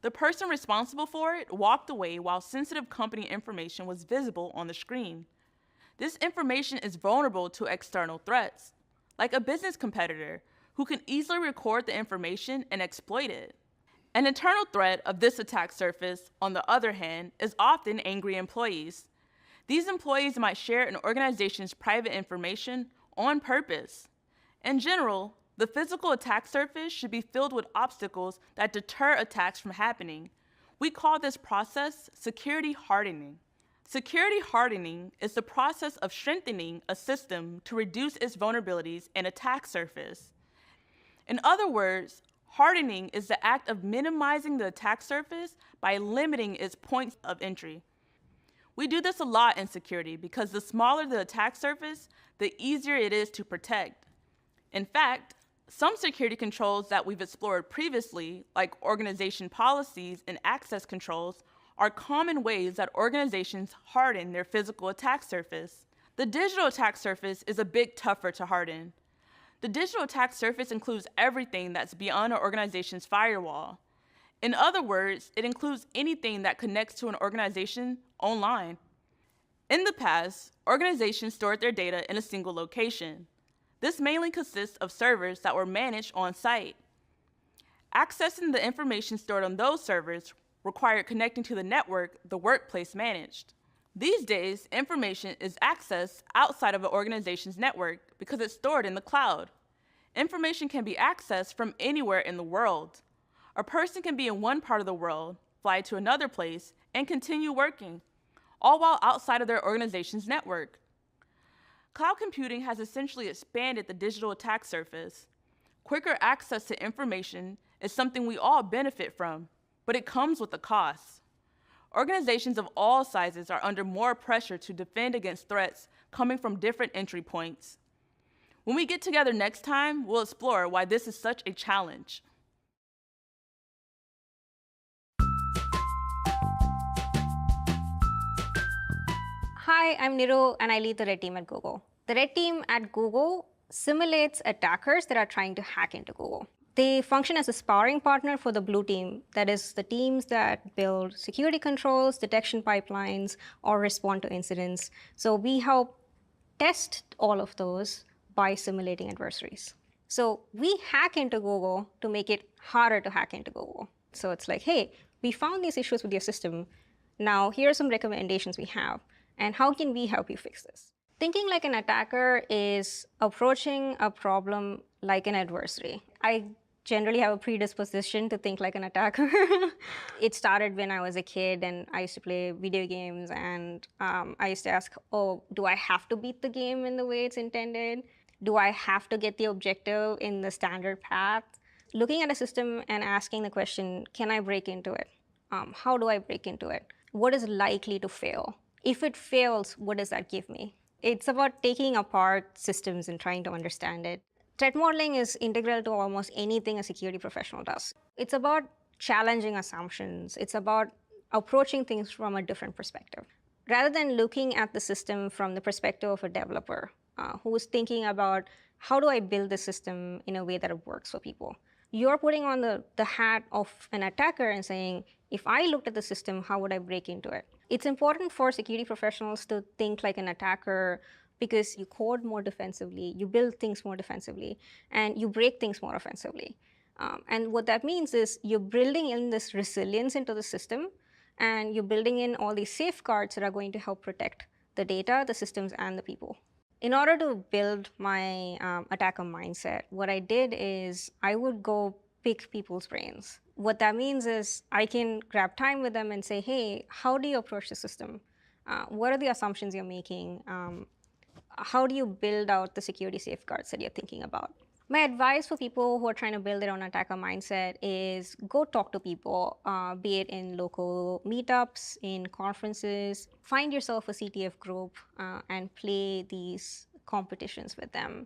The person responsible for it walked away while sensitive company information was visible on the screen. This information is vulnerable to external threats, like a business competitor who can easily record the information and exploit it. An internal threat of this attack surface, on the other hand, is often angry employees. These employees might share an organization's private information on purpose. In general, the physical attack surface should be filled with obstacles that deter attacks from happening. We call this process security hardening. Security hardening is the process of strengthening a system to reduce its vulnerabilities and attack surface. In other words, hardening is the act of minimizing the attack surface by limiting its points of entry. We do this a lot in security because the smaller the attack surface, the easier it is to protect. In fact, some security controls that we've explored previously, like organization policies and access controls, are common ways that organizations harden their physical attack surface. The digital attack surface is a bit tougher to harden. The digital attack surface includes everything that's beyond an organization's firewall. In other words, it includes anything that connects to an organization online. In the past, organizations stored their data in a single location. This mainly consists of servers that were managed on-site. Accessing the information stored on those servers required connecting to the network the workplace managed. These days, information is accessed outside of an organization's network because it's stored in the cloud. Information can be accessed from anywhere in the world. A person can be in one part of the world, fly to another place, and continue working, all while outside of their organization's network. Cloud computing has essentially expanded the digital attack surface. Quicker access to information is something we all benefit from, but it comes with a cost. Organizations of all sizes are under more pressure to defend against threats coming from different entry points. When we get together next time, we'll explore why this is such a challenge. Hi, I'm Niru, and I lead the Red Team at Google. The Red Team at Google simulates attackers that are trying to hack into Google. They function as a sparring partner for the Blue Team, that is, the teams that build security controls, detection pipelines, or respond to incidents. So we help test all of those by simulating adversaries. So we hack into Google to make it harder to hack into Google. So it's like, hey, we found these issues with your system. Now, here are some recommendations we have, and how can we help you fix this? Thinking like an attacker is approaching a problem like an adversary. I generally have a predisposition to think like an attacker. It started when I was a kid and I used to play video games, and I used to ask, oh, do I have to beat the game in the way it's intended? Do I have to get the objective in the standard path? Looking at a system and asking the question, can I break into it? How do I break into it? What is likely to fail? If it fails, what does that give me? It's about taking apart systems and trying to understand it. Threat modeling is integral to almost anything a security professional does. It's about challenging assumptions. It's about approaching things from a different perspective. Rather than looking at the system from the perspective of a developer who is thinking about how do I build the system in a way that it works for people, you're putting on the hat of an attacker and saying, if I looked at the system, how would I break into it? It's important for security professionals to think like an attacker because you code more defensively, you build things more defensively, and you break things more offensively. And what that means is you're building in this resilience into the system, and you're building in all these safeguards that are going to help protect the data, the systems, and the people. In order to build my attacker mindset, what I did is I would go pick people's brains. What that means is I can grab time with them and say, hey, how do you approach the system? What are the assumptions you're making? How do you build out the security safeguards that you're thinking about? My advice for people who are trying to build their own attacker mindset is go talk to people, be it in local meetups, in conferences. Find yourself a CTF group and play these competitions with them.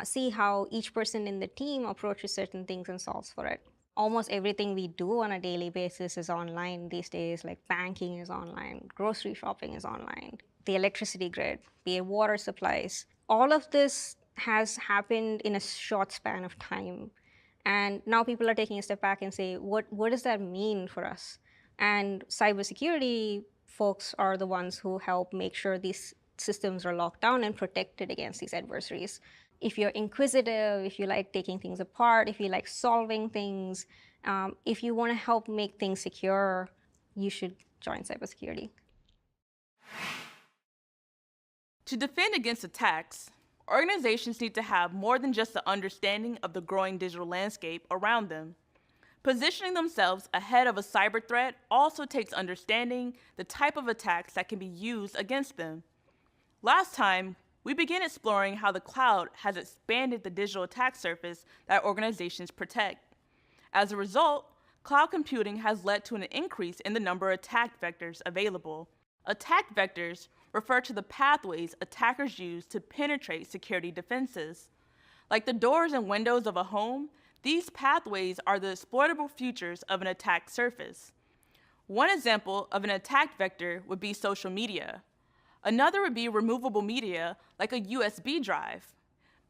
See how each person in the team approaches certain things and solves for it. Almost everything we do on a daily basis is online these days, like banking is online, grocery shopping is online, the electricity grid, be it water supplies. All of this has happened in a short span of time. And now people are taking a step back and say, what does that mean for us? And cybersecurity folks are the ones who help make sure these systems are locked down and protected against these adversaries. If you're inquisitive, if you like taking things apart, if you like solving things, if you want to help make things secure, you should join cybersecurity. To defend against attacks, organizations need to have more than just an understanding of the growing digital landscape around them. Positioning themselves ahead of a cyber threat also takes understanding the type of attacks that can be used against them. Last time, we began exploring how the cloud has expanded the digital attack surface that organizations protect. As a result, cloud computing has led to an increase in the number of attack vectors available. Attack vectors refer to the pathways attackers use to penetrate security defenses. Like the doors and windows of a home, these pathways are the exploitable features of an attack surface. One example of an attack vector would be social media. Another would be removable media like a USB drive.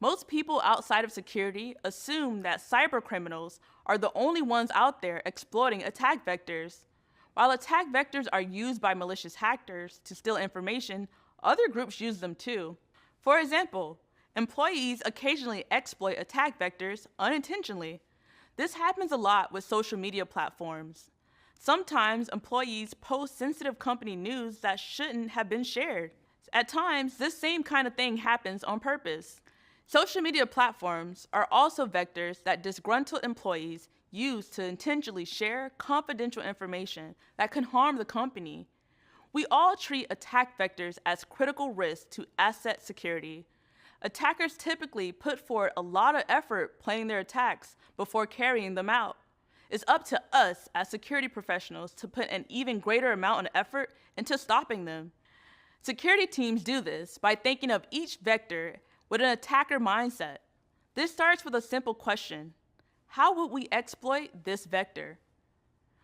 Most people outside of security assume that cybercriminals are the only ones out there exploiting attack vectors. While attack vectors are used by malicious hackers to steal information, other groups use them too. For example, employees occasionally exploit attack vectors unintentionally. This happens a lot with social media platforms. Sometimes employees post sensitive company news that shouldn't have been shared. At times, this same kind of thing happens on purpose. Social media platforms are also vectors that disgruntled employees use to intentionally share confidential information that can harm the company. We all treat attack vectors as critical risks to asset security. Attackers typically put forward a lot of effort planning their attacks before carrying them out. It's up to us as security professionals to put an even greater amount of effort into stopping them. Security teams do this by thinking of each vector with an attacker mindset. This starts with a simple question: how would we exploit this vector?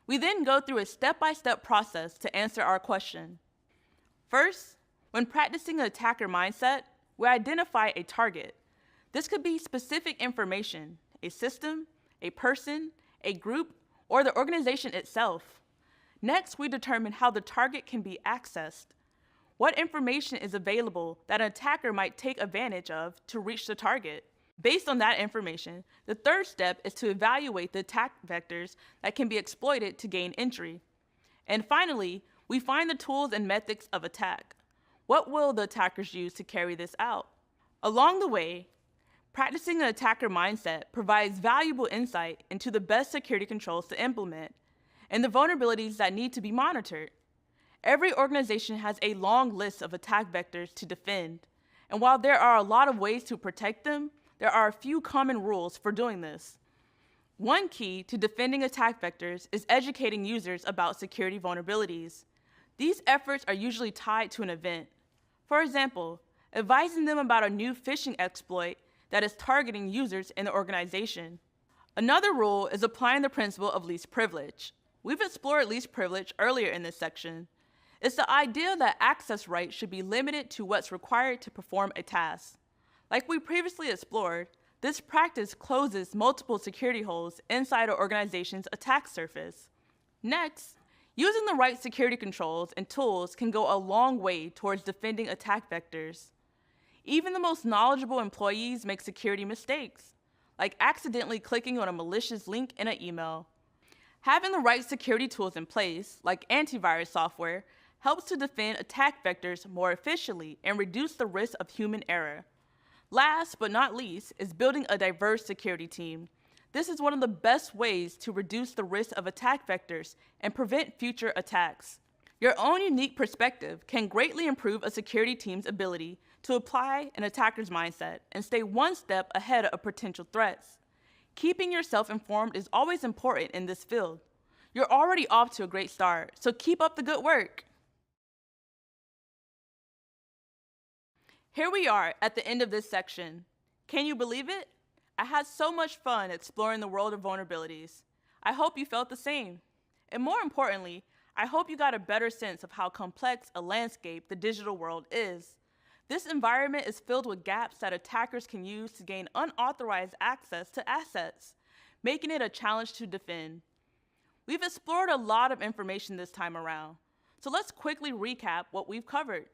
We then go through a step-by-step process to answer our question. First, when practicing an attacker mindset, we identify a target. This could be specific information, a system, a person, a group, or the organization itself. Next, we determine how the target can be accessed. What information is available that an attacker might take advantage of to reach the target? Based on that information, the third step is to evaluate the attack vectors that can be exploited to gain entry. And finally, we find the tools and methods of attack. What will the attackers use to carry this out? Along the way, practicing an attacker mindset provides valuable insight into the best security controls to implement and the vulnerabilities that need to be monitored. Every organization has a long list of attack vectors to defend, and while there are a lot of ways to protect them, there are a few common rules for doing this. One key to defending attack vectors is educating users about security vulnerabilities. These efforts are usually tied to an event. For example, advising them about a new phishing exploit that is targeting users in the organization. Another rule is applying the principle of least privilege. We've explored least privilege earlier in this section. It's the idea that access rights should be limited to what's required to perform a task. Like we previously explored, this practice closes multiple security holes inside an organization's attack surface. Next, using the right security controls and tools can go a long way towards defending attack vectors. Even the most knowledgeable employees make security mistakes, like accidentally clicking on a malicious link in an email. Having the right security tools in place, like antivirus software, helps to defend attack vectors more efficiently and reduce the risk of human error. Last but not least is building a diverse security team. This is one of the best ways to reduce the risk of attack vectors and prevent future attacks. Your own unique perspective can greatly improve a security team's ability to apply an attacker's mindset and stay one step ahead of potential threats. Keeping yourself informed is always important in this field. You're already off to a great start, so keep up the good work. Here we are at the end of this section. Can you believe it? I had so much fun exploring the world of vulnerabilities. I hope you felt the same. And more importantly, I hope you got a better sense of how complex a landscape the digital world is. This environment is filled with gaps that attackers can use to gain unauthorized access to assets, making it a challenge to defend. We've explored a lot of information this time around, so let's quickly recap what we've covered.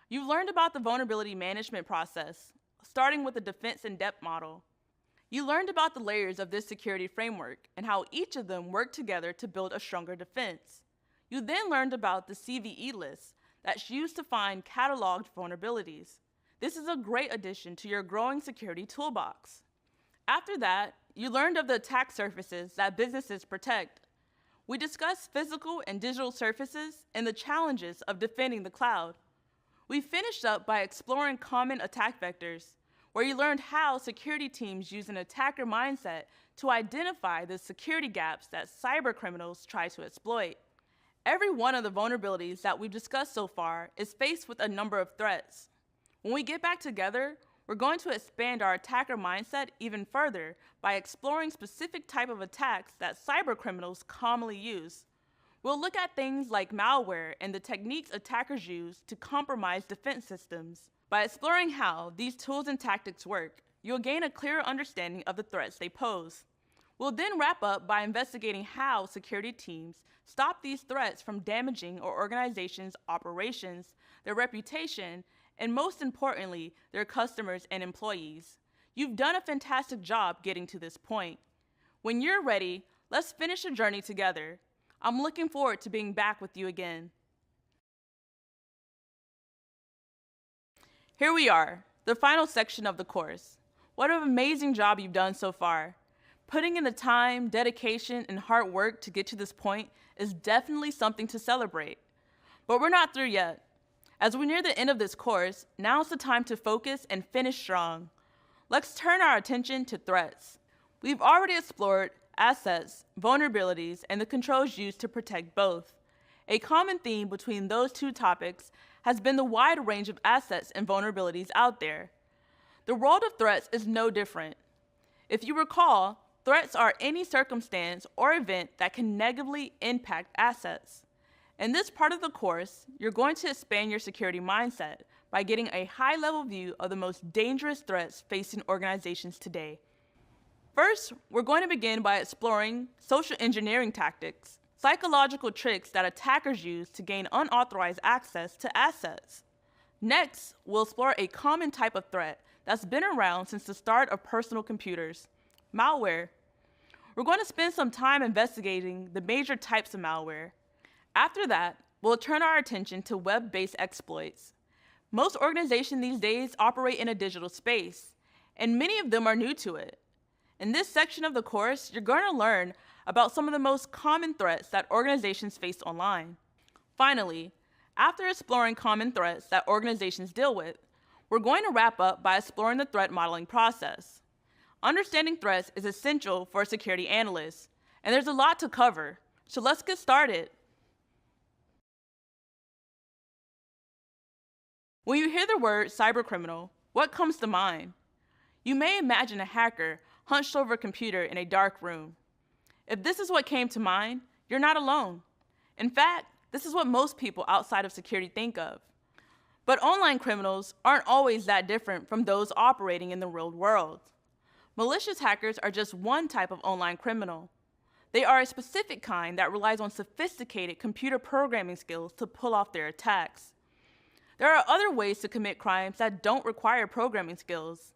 You've learned about the vulnerability management process, starting with the defense in depth model. You learned about the layers of this security framework and how each of them work together to build a stronger defense. You then learned about the CVE list that's used to find cataloged vulnerabilities. This is a great addition to your growing security toolbox. After that, you learned of the attack surfaces that businesses protect. We discussed physical and digital surfaces and the challenges of defending the cloud. We finished up by exploring common attack vectors, where you learned how security teams use an attacker mindset to identify the security gaps that cybercriminals try to exploit. Every one of the vulnerabilities that we've discussed so far is faced with a number of threats. When we get back together, we're going to expand our attacker mindset even further by exploring specific type of attacks that cybercriminals commonly use. We'll look at things like malware and the techniques attackers use to compromise defense systems. By exploring how these tools and tactics work, you'll gain a clearer understanding of the threats they pose. We'll then wrap up by investigating how security teams stop these threats from damaging our organization's operations, their reputation, and most importantly, their customers and employees. You've done a fantastic job getting to this point. When you're ready, let's finish the journey together. I'm looking forward to being back with you again. Here we are, the final section of the course. What an amazing job you've done so far. Putting in the time, dedication, and hard work to get to this point is definitely something to celebrate. But we're not through yet. As we near the end of this course, now's the time to focus and finish strong. Let's turn our attention to threats. We've already explored assets, vulnerabilities, and the controls used to protect both. A common theme between those two topics has been the wide range of assets and vulnerabilities out there. The world of threats is no different. If you recall, threats are any circumstance or event that can negatively impact assets. In this part of the course, you're going to expand your security mindset by getting a high-level view of the most dangerous threats facing organizations today. First, we're going to begin by exploring social engineering tactics, psychological tricks that attackers use to gain unauthorized access to assets. Next, we'll explore a common type of threat that's been around since the start of personal computers, malware. We're going to spend some time investigating the major types of malware. After that, we'll turn our attention to web-based exploits. Most organizations these days operate in a digital space, and many of them are new to it. In this section of the course, you're going to learn about some of the most common threats that organizations face online. Finally, after exploring common threats that organizations deal with, we're going to wrap up by exploring the threat modeling process. Understanding threats is essential for a security analyst, and there's a lot to cover, so let's get started. When you hear the word cybercriminal, what comes to mind? You may imagine a hacker hunched over a computer in a dark room. If this is what came to mind, you're not alone. In fact, this is what most people outside of security think of. But online criminals aren't always that different from those operating in the real world. Malicious hackers are just one type of online criminal. They are a specific kind that relies on sophisticated computer programming skills to pull off their attacks. There are other ways to commit crimes that don't require programming skills.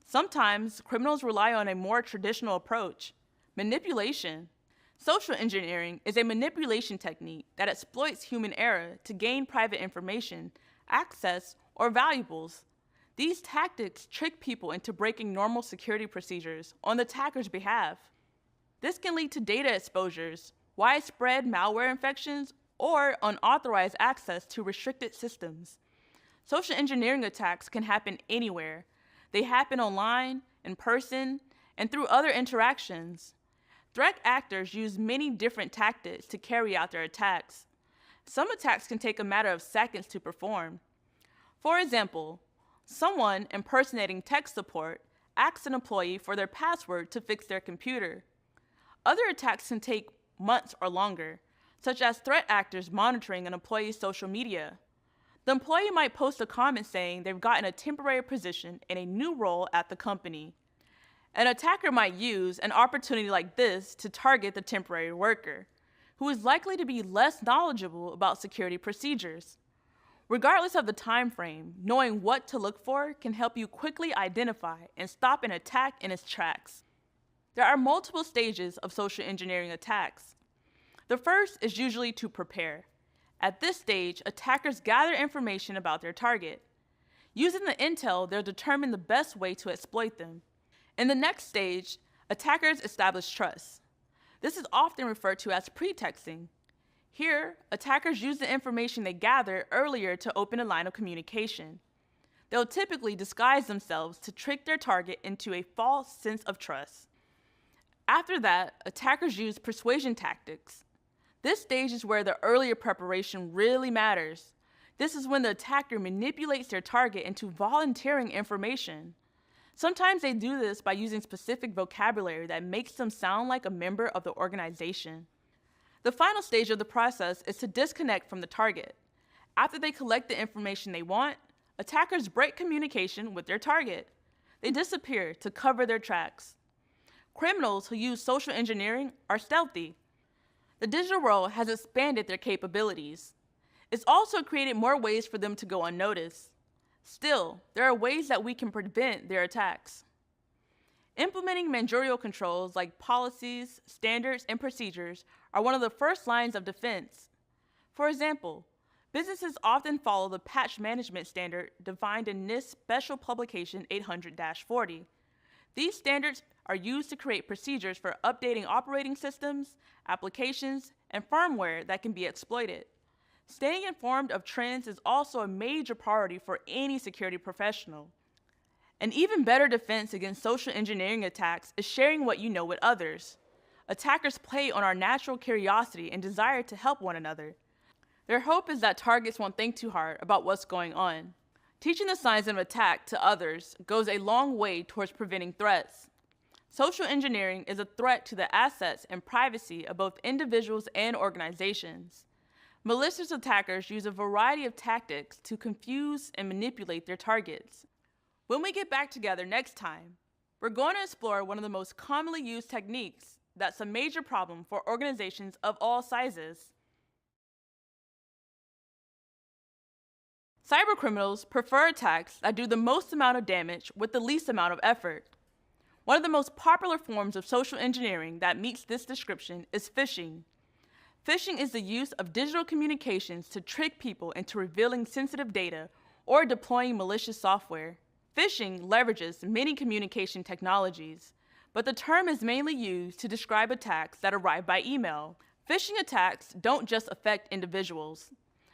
Sometimes criminals rely on a more traditional approach, manipulation. Social engineering is a manipulation technique that exploits human error to gain private information, access, or valuables. These tactics trick people into breaking normal security procedures on the attacker's behalf. This can lead to data exposures, widespread malware infections, or unauthorized access to restricted systems. Social engineering attacks can happen anywhere. They happen online, in person, and through other interactions. Threat actors use many different tactics to carry out their attacks. Some attacks can take a matter of seconds to perform. For example, someone impersonating tech support asks an employee for their password to fix their computer. Other attacks can take months or longer, such as threat actors monitoring an employee's social media. The employee might post a comment saying they've gotten a temporary position in a new role at the company. An attacker might use an opportunity like this to target the temporary worker, who is likely to be less knowledgeable about security procedures. Regardless of the time frame, knowing what to look for can help you quickly identify and stop an attack in its tracks. There are multiple stages of social engineering attacks. The first is usually to prepare. At this stage, attackers gather information about their target. Using the intel, they'll determine the best way to exploit them. In the next stage, attackers establish trust. This is often referred to as pretexting. Here, attackers use the information they gathered earlier to open a line of communication. They'll typically disguise themselves to trick their target into a false sense of trust. After that, attackers use persuasion tactics. This stage is where the earlier preparation really matters. This is when the attacker manipulates their target into volunteering information. Sometimes they do this by using specific vocabulary that makes them sound like a member of the organization. The final stage of the process is to disconnect from the target. After they collect the information they want, attackers break communication with their target. They disappear to cover their tracks. Criminals who use social engineering are stealthy. The digital world has expanded their capabilities. It's also created more ways for them to go unnoticed. Still, there are ways that we can prevent their attacks. Implementing managerial controls like policies, standards, and procedures are one of the first lines of defense. For example, businesses often follow the patch management standard defined in NIST Special Publication 800-40. These standards are used to create procedures for updating operating systems, applications, and firmware that can be exploited. Staying informed of trends is also a major priority for any security professional. An even better defense against social engineering attacks is sharing what you know with others. Attackers play on our natural curiosity and desire to help one another. Their hope is that targets won't think too hard about what's going on. Teaching the signs of attack to others goes a long way towards preventing threats. Social engineering is a threat to the assets and privacy of both individuals and organizations. Malicious attackers use a variety of tactics to confuse and manipulate their targets. When we get back together next time, we're going to explore one of the most commonly used techniques that's a major problem for organizations of all sizes. Cybercriminals prefer attacks that do the most amount of damage with the least amount of effort. One of the most popular forms of social engineering that meets this description is phishing. Phishing is the use of digital communications to trick people into revealing sensitive data or deploying malicious software. Phishing leverages many communication technologies, but the term is mainly used to describe attacks that arrive by email. Phishing attacks don't just affect individuals.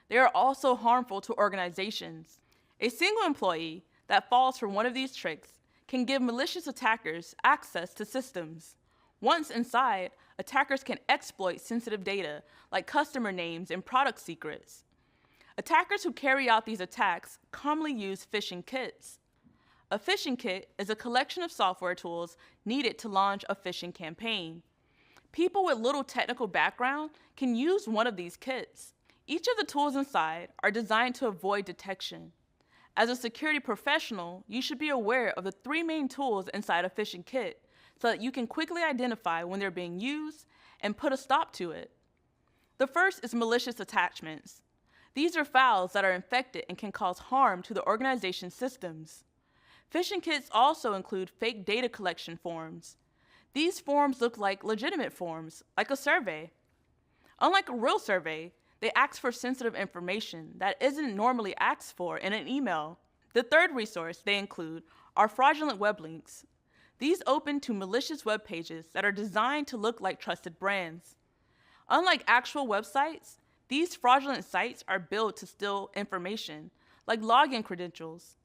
They are also harmful to organizations. A single employee that falls for one of these tricks can give malicious attackers access to systems. Once inside, attackers can exploit sensitive data like customer names and product secrets. Attackers who carry out these attacks commonly use phishing kits. A phishing kit is a collection of software tools needed to launch a phishing campaign. People with little technical background can use one of these kits. Each of the tools inside are designed to avoid detection. As a security professional, you should be aware of the three main tools inside a phishing kit so that you can quickly identify when they're being used and put a stop to it. The first is malicious attachments. These are files that are infected and can cause harm to the organization's systems. Phishing kits also include fake data collection forms. These forms look like legitimate forms, like a survey. Unlike a real survey, they ask for sensitive information that isn't normally asked for in an email. The third resource they include are fraudulent web links. These open to malicious web pages that are designed to look like trusted brands. Unlike actual websites, these fraudulent sites are built to steal information, like login credentials.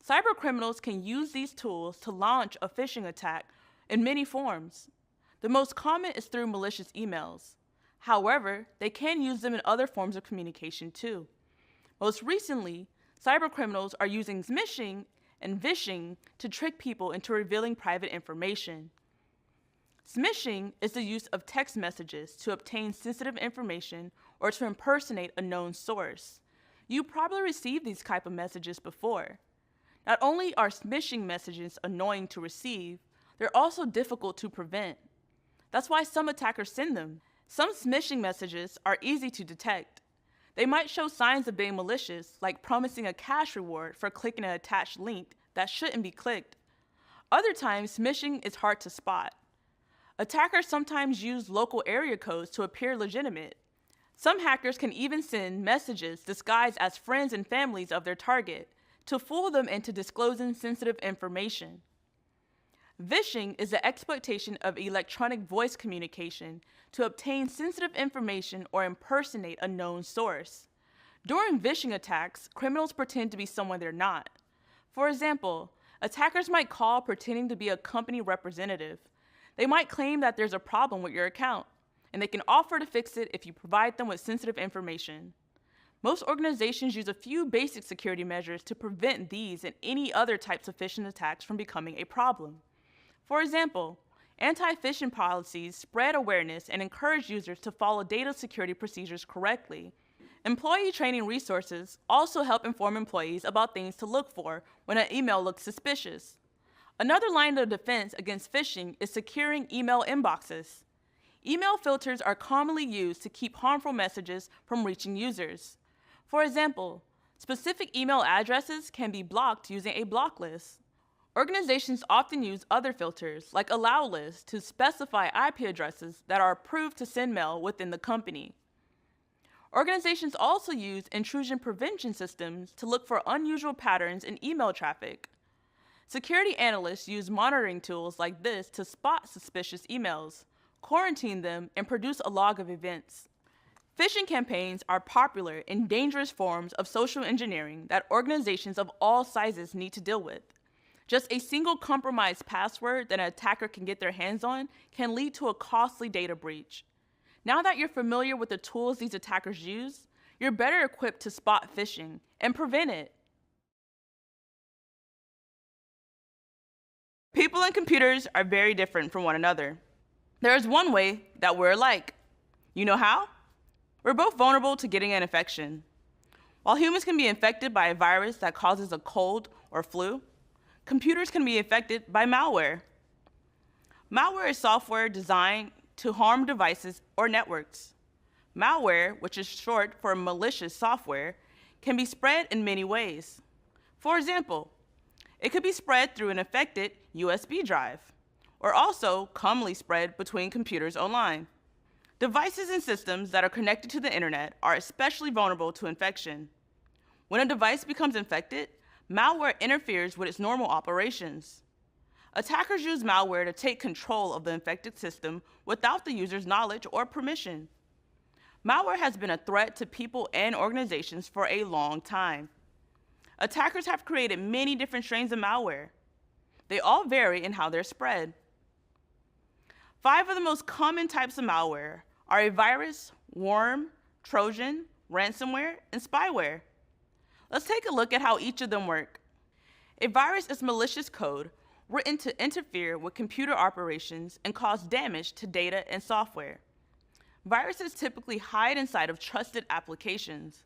Cybercriminals can use these tools to launch a phishing attack in many forms. The most common is through malicious emails. However, they can use them in other forms of communication too. Most recently, cybercriminals are using smishing and vishing to trick people into revealing private information. Smishing is the use of text messages to obtain sensitive information or to impersonate a known source. You probably received these type of messages before. Not only are smishing messages annoying to receive, they're also difficult to prevent. That's why some attackers send them. Some smishing messages are easy to detect. They might show signs of being malicious, like promising a cash reward for clicking an attached link that shouldn't be clicked. Other times, smishing is hard to spot. Attackers sometimes use local area codes to appear legitimate. Some hackers can even send messages disguised as friends and families of their target to fool them into disclosing sensitive information. Vishing is the exploitation of electronic voice communication to obtain sensitive information or impersonate a known source. During vishing attacks, criminals pretend to be someone they're not. For example, attackers might call pretending to be a company representative. They might claim that there's a problem with your account, and they can offer to fix it if you provide them with sensitive information. Most organizations use a few basic security measures to prevent these and any other types of phishing attacks from becoming a problem. For example, anti-phishing policies spread awareness and encourage users to follow data security procedures correctly. Employee training resources also help inform employees about things to look for when an email looks suspicious. Another line of defense against phishing is securing email inboxes. Email filters are commonly used to keep harmful messages from reaching users. For example, specific email addresses can be blocked using a block list. Organizations often use other filters, like allow lists, to specify IP addresses that are approved to send mail within the company. Organizations also use intrusion prevention systems to look for unusual patterns in email traffic. Security analysts use monitoring tools like this to spot suspicious emails, quarantine them, and produce a log of events. Phishing campaigns are popular and dangerous forms of social engineering that organizations of all sizes need to deal with. Just a single compromised password that an attacker can get their hands on can lead to a costly data breach. Now that you're familiar with the tools these attackers use, you're better equipped to spot phishing and prevent it. People and computers are very different from one another. There is one way that we're alike. You know how? We're both vulnerable to getting an infection. While humans can be infected by a virus that causes a cold or flu, computers can be infected by malware. Malware is software designed to harm devices or networks. Malware, which is short for malicious software, can be spread in many ways. For example, it could be spread through an infected USB drive, or also commonly spread between computers online. Devices and systems that are connected to the internet are especially vulnerable to infection. When a device becomes infected, malware interferes with its normal operations. Attackers use malware to take control of the infected system without the user's knowledge or permission. Malware has been a threat to people and organizations for a long time. Attackers have created many different strains of malware. They all vary in how they're spread. 5 of the most common types of malware are a virus, worm, Trojan, ransomware, and spyware. Let's take a look at how each of them work. A virus is malicious code written to interfere with computer operations and cause damage to data and software. Viruses typically hide inside of trusted applications.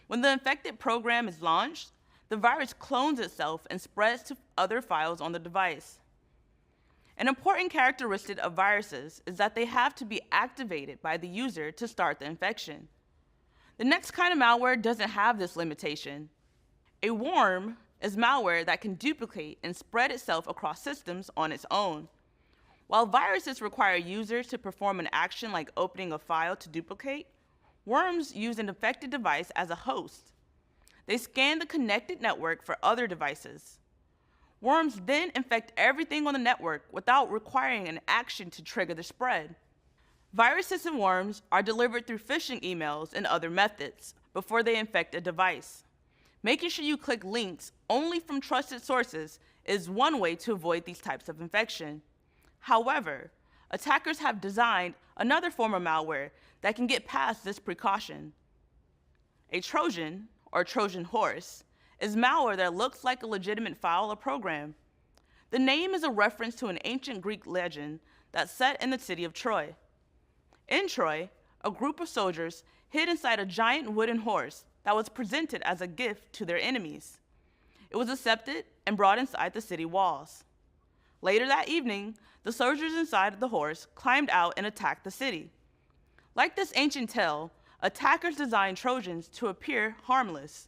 When the infected program is launched, the virus clones itself and spreads to other files on the device. An important characteristic of viruses is that they have to be activated by the user to start the infection. The next kind of malware doesn't have this limitation. A worm is malware that can duplicate and spread itself across systems on its own. While viruses require users to perform an action like opening a file to duplicate, worms use an infected device as a host. They scan the connected network for other devices. Worms then infect everything on the network without requiring an action to trigger the spread. Viruses and worms are delivered through phishing emails and other methods before they infect a device. Making sure you click links only from trusted sources is one way to avoid these types of infection. However, attackers have designed another form of malware that can get past this precaution. A Trojan, or Trojan horse, is malware that looks like a legitimate file or program. The name is a reference to an ancient Greek legend that's set in the city of Troy. In Troy, a group of soldiers hid inside a giant wooden horse that was presented as a gift to their enemies. It was accepted and brought inside the city walls. Later that evening, the soldiers inside the horse climbed out and attacked the city. Like this ancient tale, attackers designed Trojans to appear harmless.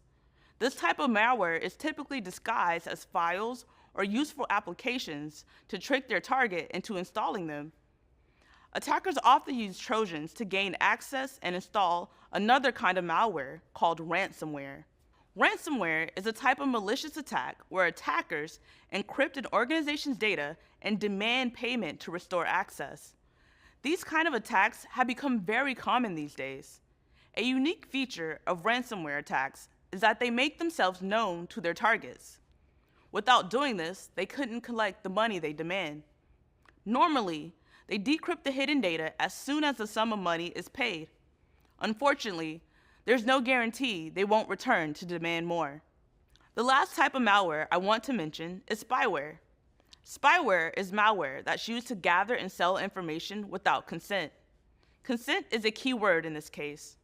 This type of malware is typically disguised as files or useful applications to trick their target into installing them. Attackers often use Trojans to gain access and install another kind of malware called ransomware. Ransomware is a type of malicious attack where attackers encrypt an organization's data and demand payment to restore access. These kind of attacks have become very common these days. A unique feature of ransomware attacks is that they make themselves known to their targets. Without doing this, they couldn't collect the money they demand. Normally, they decrypt the hidden data as soon as the sum of money is paid. Unfortunately, there's no guarantee they won't return to demand more. The last type of malware I want to mention is spyware. Spyware is malware that's used to gather and sell information without consent. Consent is a key word in this case.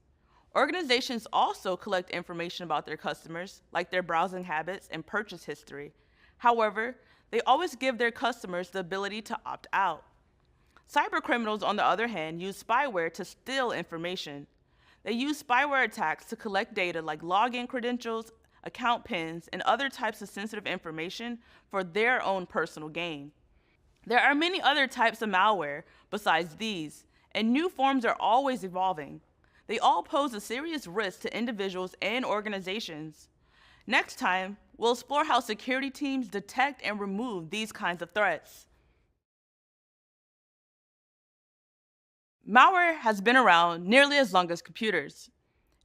Organizations also collect information about their customers, like their browsing habits and purchase history. However, they always give their customers the ability to opt out. Cybercriminals, on the other hand, use spyware to steal information. They use spyware attacks to collect data like login credentials, account pins, and other types of sensitive information for their own personal gain. There are many other types of malware besides these, and new forms are always evolving. They all pose a serious risk to individuals and organizations. Next time, we'll explore how security teams detect and remove these kinds of threats. Malware has been around nearly as long as computers.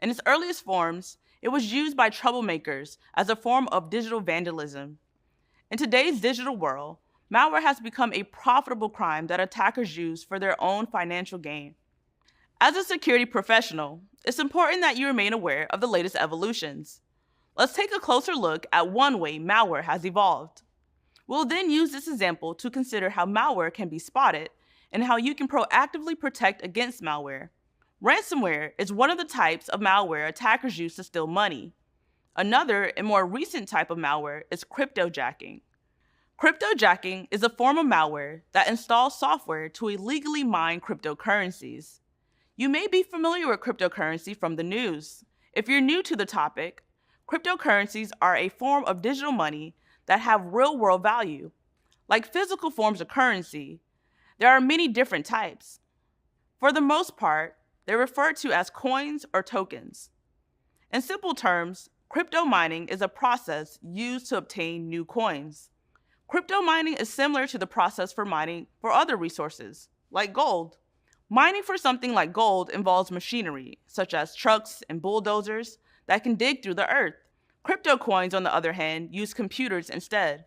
In its earliest forms, it was used by troublemakers as a form of digital vandalism. In today's digital world, malware has become a profitable crime that attackers use for their own financial gain. As a security professional, it's important that you remain aware of the latest evolutions. Let's take a closer look at one way malware has evolved. We'll then use this example to consider how malware can be spotted and how you can proactively protect against malware. Ransomware is one of the types of malware attackers use to steal money. Another and more recent type of malware is cryptojacking. Cryptojacking is a form of malware that installs software to illegally mine cryptocurrencies. You may be familiar with cryptocurrency from the news. If you're new to the topic, cryptocurrencies are a form of digital money that have real-world value. Like physical forms of currency, there are many different types. For the most part, they're referred to as coins or tokens. In simple terms, crypto mining is a process used to obtain new coins. Crypto mining is similar to the process for mining for other resources, like gold. Mining for something like gold involves machinery, such as trucks and bulldozers, that can dig through the earth. Crypto coins, on the other hand, use computers instead.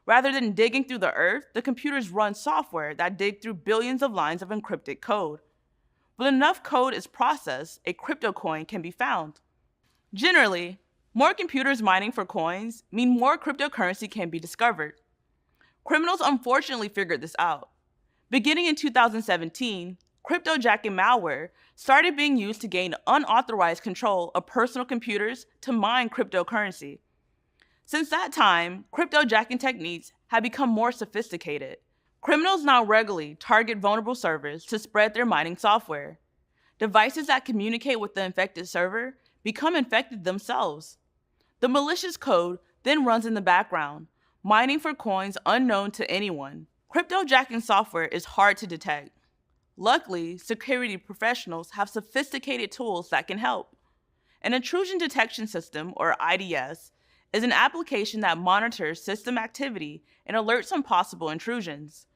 Rather than digging through the earth, the computers run software that dig through billions of lines of encrypted code. When enough code is processed, a crypto coin can be found. Generally, more computers mining for coins mean more cryptocurrency can be discovered. Criminals unfortunately figured this out. Beginning in 2017, cryptojacking malware started being used to gain unauthorized control of personal computers to mine cryptocurrency. Since that time, cryptojacking techniques have become more sophisticated. Criminals now regularly target vulnerable servers to spread their mining software. Devices that communicate with the infected server become infected themselves. The malicious code then runs in the background, mining for coins unknown to anyone. Cryptojacking software is hard to detect. Luckily, security professionals have sophisticated tools that can help. An intrusion detection system, or IDS, is an application that monitors system activity and alerts on possible intrusions.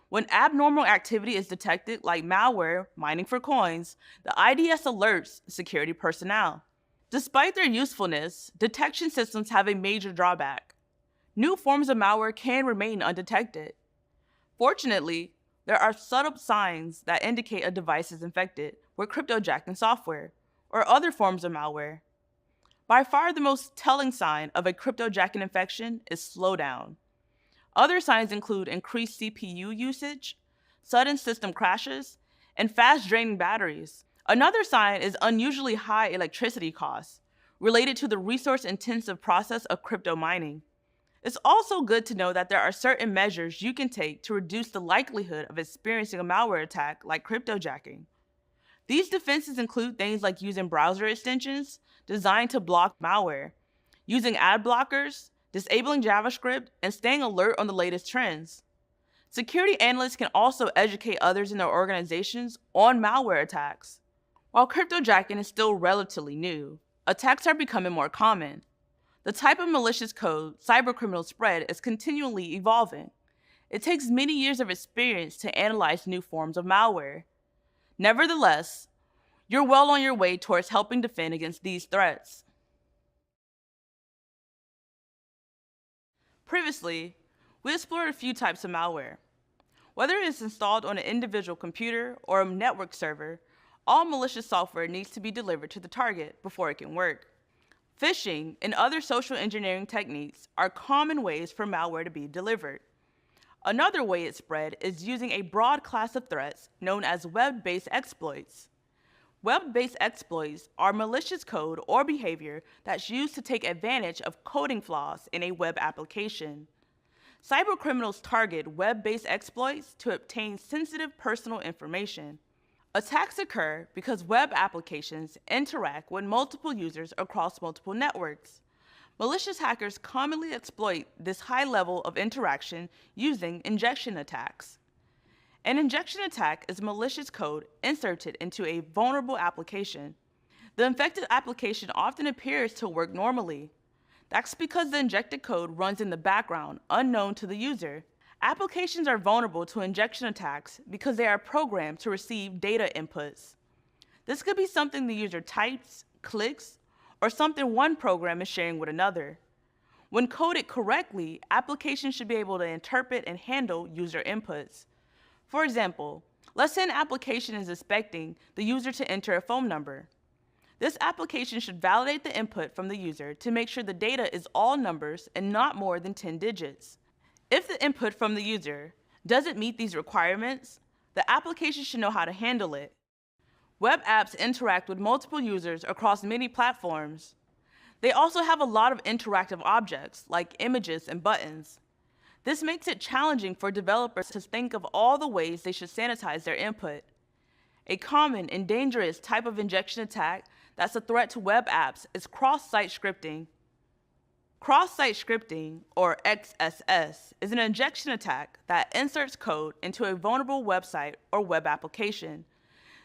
When abnormal activity is detected, like malware mining for coins, the IDS alerts security personnel. Despite their usefulness, detection systems have a major drawback. New forms of malware can remain undetected. Fortunately, there are subtle signs that indicate a device is infected with cryptojacking software or other forms of malware. By far the most telling sign of a cryptojacking infection is slowdown. Other signs include increased CPU usage, sudden system crashes, and fast-draining batteries. Another sign is unusually high electricity costs related to the resource-intensive process of crypto mining. It's also good to know that there are certain measures you can take to reduce the likelihood of experiencing a malware attack like cryptojacking. These defenses include things like using browser extensions designed to block malware, using ad blockers, disabling JavaScript, and staying alert on the latest trends. Security analysts can also educate others in their organizations on malware attacks. While cryptojacking is still relatively new, attacks are becoming more common. The type of malicious code cybercriminals spread is continually evolving. It takes many years of experience to analyze new forms of malware. Nevertheless, you're well on your way towards helping defend against these threats. Previously, we explored a few types of malware. Whether it is installed on an individual computer or a network server, all malicious software needs to be delivered to the target before it can work. Phishing and other social engineering techniques are common ways for malware to be delivered. Another way it's spread is using a broad class of threats known as web-based exploits. Web-based exploits are malicious code or behavior that's used to take advantage of coding flaws in a web application. Cybercriminals target web-based exploits to obtain sensitive personal information. Attacks occur because web applications interact with multiple users across multiple networks. Malicious hackers commonly exploit this high level of interaction using injection attacks. An injection attack is malicious code inserted into a vulnerable application. The infected application often appears to work normally. That's because the injected code runs in the background, unknown to the user. Applications are vulnerable to injection attacks because they are programmed to receive data inputs. This could be something the user types, clicks, or something one program is sharing with another. When coded correctly, applications should be able to interpret and handle user inputs. For example, let's say an application is expecting the user to enter a phone number. This application should validate the input from the user to make sure the data is all numbers and not more than 10 digits. If the input from the user doesn't meet these requirements, the application should know how to handle it. Web apps interact with multiple users across many platforms. They also have a lot of interactive objects like images and buttons. This makes it challenging for developers to think of all the ways they should sanitize their input. A common and dangerous type of injection attack that's a threat to web apps is cross-site scripting. Cross-site scripting, or XSS, is an injection attack that inserts code into a vulnerable website or web application.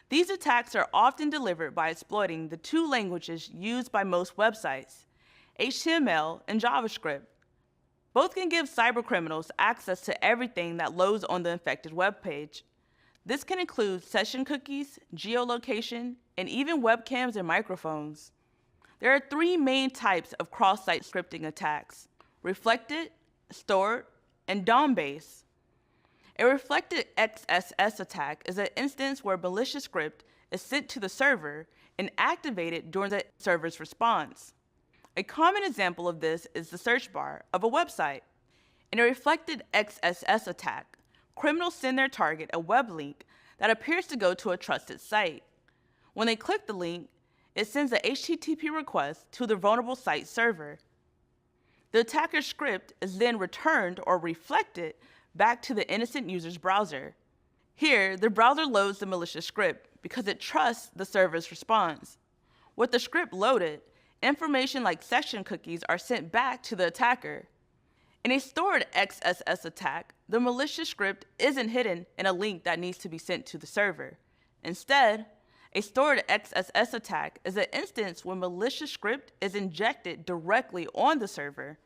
These attacks are often delivered by exploiting the two languages used by most websites, HTML and JavaScript. Both can give cybercriminals access to everything that loads on the infected web page. This can include session cookies, geolocation, and even webcams and microphones. There are three main types of cross-site scripting attacks: reflected, stored, and DOM-based. A reflected XSS attack is an instance where malicious script is sent to the server and activated during the server's response. A common example of this is the search bar of a website. In a reflected XSS attack, criminals send their target a web link that appears to go to a trusted site. When they click the link, it sends a HTTP request to the vulnerable site server. The attacker's script is then returned or reflected back to the innocent user's browser. Here, the browser loads the malicious script because it trusts the server's response. With the script loaded, information like session cookies are sent back to the attacker. In a stored XSS attack, the malicious script isn't hidden in a link that needs to be sent to the server. Instead, a stored XSS attack is an instance when malicious script is injected directly on the server.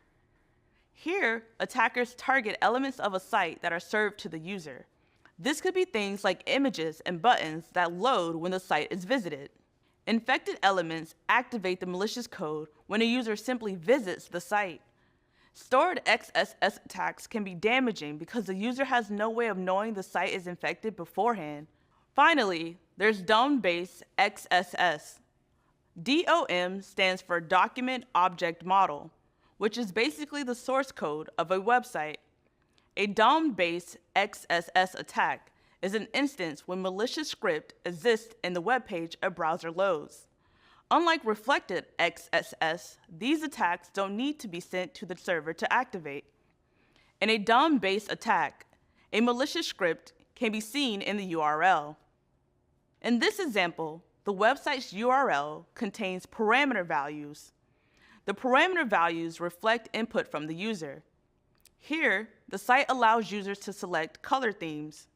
Here, attackers target elements of a site that are served to the user. This could be things like images and buttons that load when the site is visited. Infected elements activate the malicious code when a user simply visits the site. Stored XSS attacks can be damaging because the user has no way of knowing the site is infected beforehand. Finally, there's DOM-based XSS. DOM stands for Document Object Model, which is basically the source code of a website. A DOM-based XSS attack is an instance when malicious script exists in the web page a browser loads. Unlike reflected XSS, these attacks don't need to be sent to the server to activate. In a DOM-based attack, a malicious script can be seen in the URL. In this example, the website's URL contains parameter values. The parameter values reflect input from the user. Here, the site allows users to select color themes.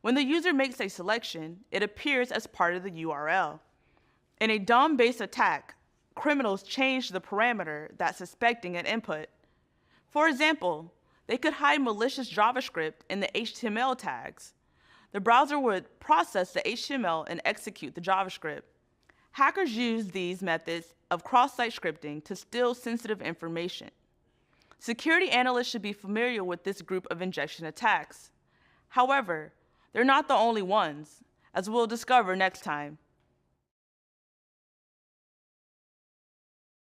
When the user makes a selection, it appears as part of the URL. In a DOM-based attack, criminals change the parameter that's suspecting an input. For example, they could hide malicious JavaScript in the HTML tags. The browser would process the HTML and execute the JavaScript. Hackers use these methods of cross-site scripting to steal sensitive information. Security analysts should be familiar with this group of injection attacks. However, they're not the only ones, as we'll discover next time.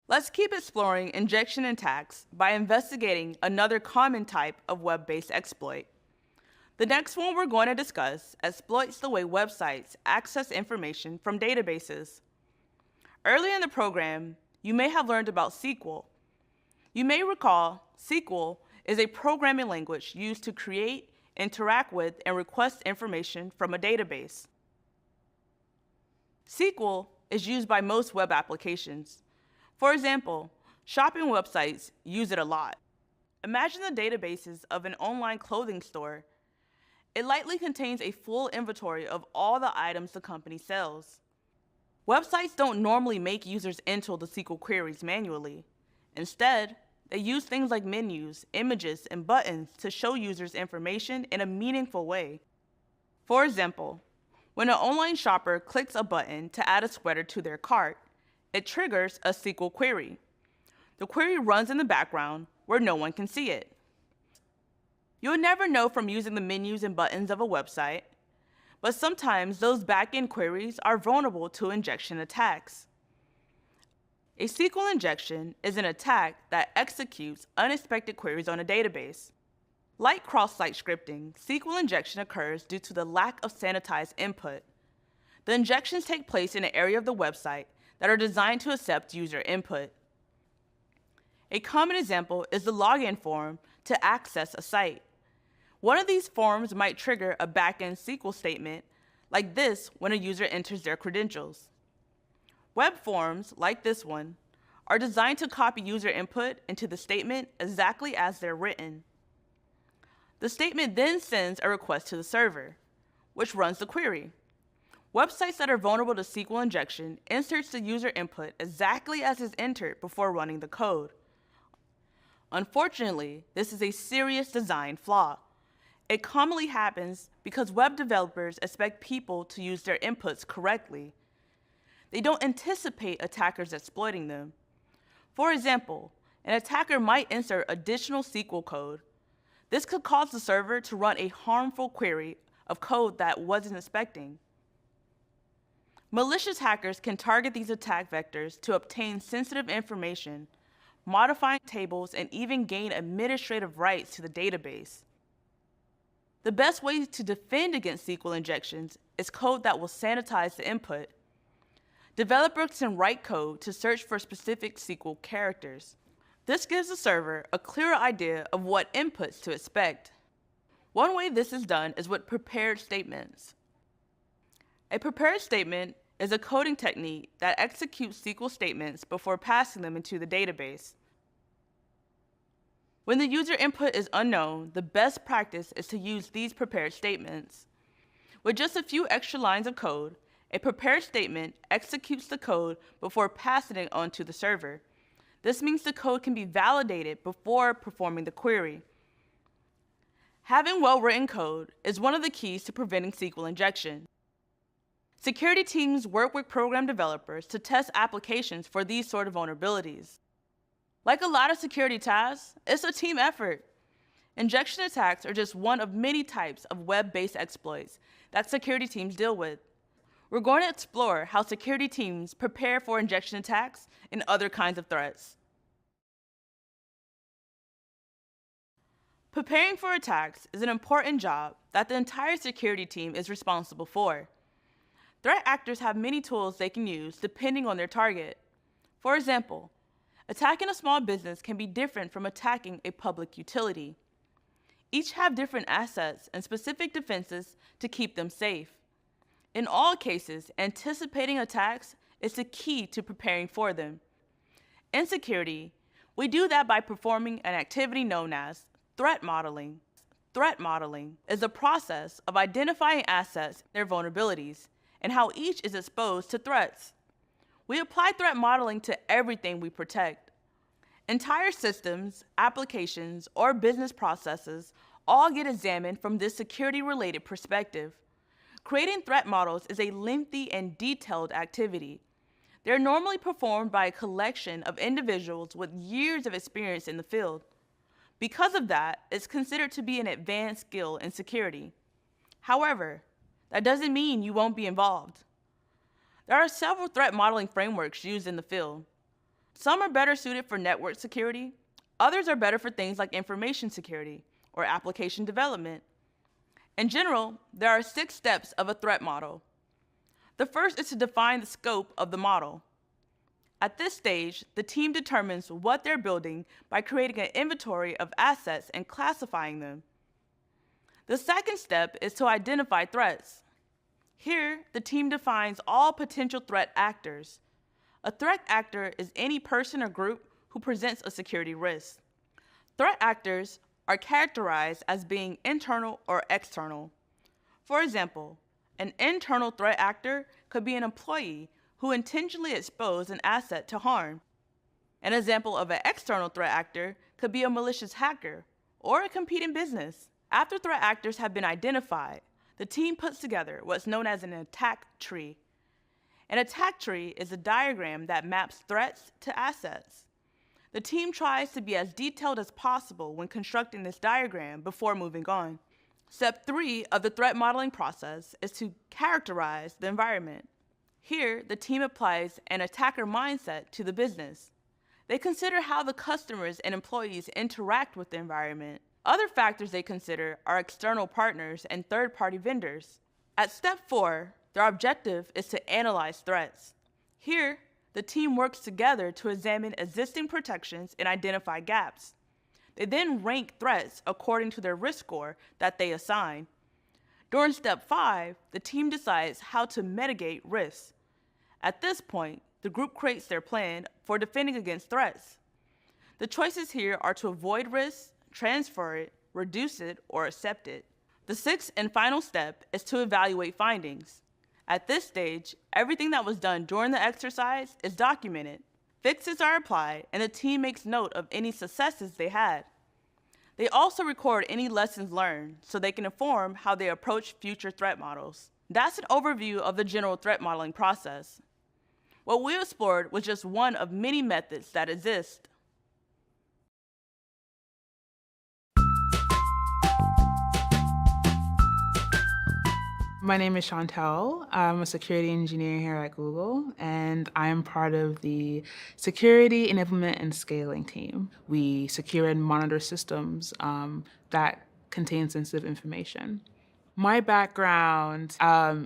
Let's keep exploring injection attacks by investigating another common type of web-based exploit. The next one we're going to discuss exploits the way websites access information from databases. Early in the program, you may have learned about SQL. You may recall SQL is a programming language used to create, interact with, and request information from a database. SQL is used by most web applications. For example, shopping websites use it a lot. Imagine the databases of an online clothing store. It likely contains a full inventory of all the items the company sells. Websites don't normally make users enter the SQL queries manually. Instead, they use things like menus, images, and buttons to show users information in a meaningful way. For example, when an online shopper clicks a button to add a sweater to their cart, it triggers a SQL query. The query runs in the background where no one can see it. You'll never know from using the menus and buttons of a website, but sometimes those back-end queries are vulnerable to injection attacks. A SQL injection is an attack that executes unexpected queries on a database. Like cross-site scripting, SQL injection occurs due to the lack of sanitized input. The injections take place in an area of the website that are designed to accept user input. A common example is the login form to access a site. One of these forms might trigger a back-end SQL statement like this when a user enters their credentials. Web forms, like this one, are designed to copy user input into the statement exactly as they're written. The statement then sends a request to the server, which runs the query. Websites that are vulnerable to SQL injection inserts the user input exactly as is entered before running the code. Unfortunately, this is a serious design flaw. It commonly happens because web developers expect people to use their inputs correctly. They don't anticipate attackers exploiting them. For example, an attacker might insert additional SQL code. This could cause the server to run a harmful query of code that wasn't expecting. Malicious hackers can target these attack vectors to obtain sensitive information, modifying tables, and even gain administrative rights to the database. The best way to defend against SQL injections is code that will sanitize the input. Developers can write code to search for specific SQL characters. This gives the server a clearer idea of what inputs to expect. One way this is done is with prepared statements. A prepared statement is a coding technique that executes SQL statements before passing them into the database. When the user input is unknown, the best practice is to use these prepared statements. With just a few extra lines of code, a prepared statement executes the code before passing it on to the server. This means the code can be validated before performing the query. Having well-written code is one of the keys to preventing SQL injection. Security teams work with program developers to test applications for these sort of vulnerabilities. Like a lot of security tasks, it's a team effort. Injection attacks are just one of many types of web-based exploits that security teams deal with. We're going to explore how security teams prepare for injection attacks and other kinds of threats. Preparing for attacks is an important job that the entire security team is responsible for. Threat actors have many tools they can use depending on their target. For example, attacking a small business can be different from attacking a public utility. Each have different assets and specific defenses to keep them safe. In all cases, anticipating attacks is the key to preparing for them. In security, we do that by performing an activity known as Threat modeling. Threat modeling is the process of identifying assets, their vulnerabilities, and how each is exposed to threats. We apply threat modeling to everything we protect. Entire systems, applications, or business processes all get examined from this security-related perspective. Creating threat models is a lengthy and detailed activity. They're normally performed by a collection of individuals with years of experience in the field. Because of that, it's considered to be an advanced skill in security. However, that doesn't mean you won't be involved. There are several threat modeling frameworks used in the field. Some are better suited for network security, others are better for things like information security or application development. In general, there are 6 steps of a threat model. The first is to define the scope of the model. At this stage, the team determines what they're building by creating an inventory of assets and classifying them. The second step is to identify threats. Here, the team defines all potential threat actors. A threat actor is any person or group who presents a security risk. Threat actors are characterized as being internal or external. For example, an internal threat actor could be an employee who intentionally exposed an asset to harm. An example of an external threat actor could be a malicious hacker or a competing business. After threat actors have been identified, the team puts together what's known as an attack tree. An attack tree is a diagram that maps threats to assets. The team tries to be as detailed as possible when constructing this diagram before moving on. Step 3 of the threat modeling process is to characterize the environment. Here, the team applies an attacker mindset to the business. They consider how the customers and employees interact with the environment. Other factors they consider are external partners and third-party vendors. At step 4, their objective is to analyze threats. Here, the team works together to examine existing protections and identify gaps. They then rank threats according to their risk score that they assign. During step 5, the team decides how to mitigate risks. At this point, the group creates their plan for defending against threats. The choices here are to avoid risks, transfer it, reduce it, or accept it. The 6th and final step is to evaluate findings. At this stage, everything that was done during the exercise is documented. Fixes are applied, and the team makes note of any successes they had. They also record any lessons learned so they can inform how they approach future threat models. That's an overview of the general threat modeling process. What we explored was just one of many methods that exist. My name is Chantel. I'm a security engineer here at Google, and I am part of the security enablement and scaling team. We secure and monitor systems that contain sensitive information. My background,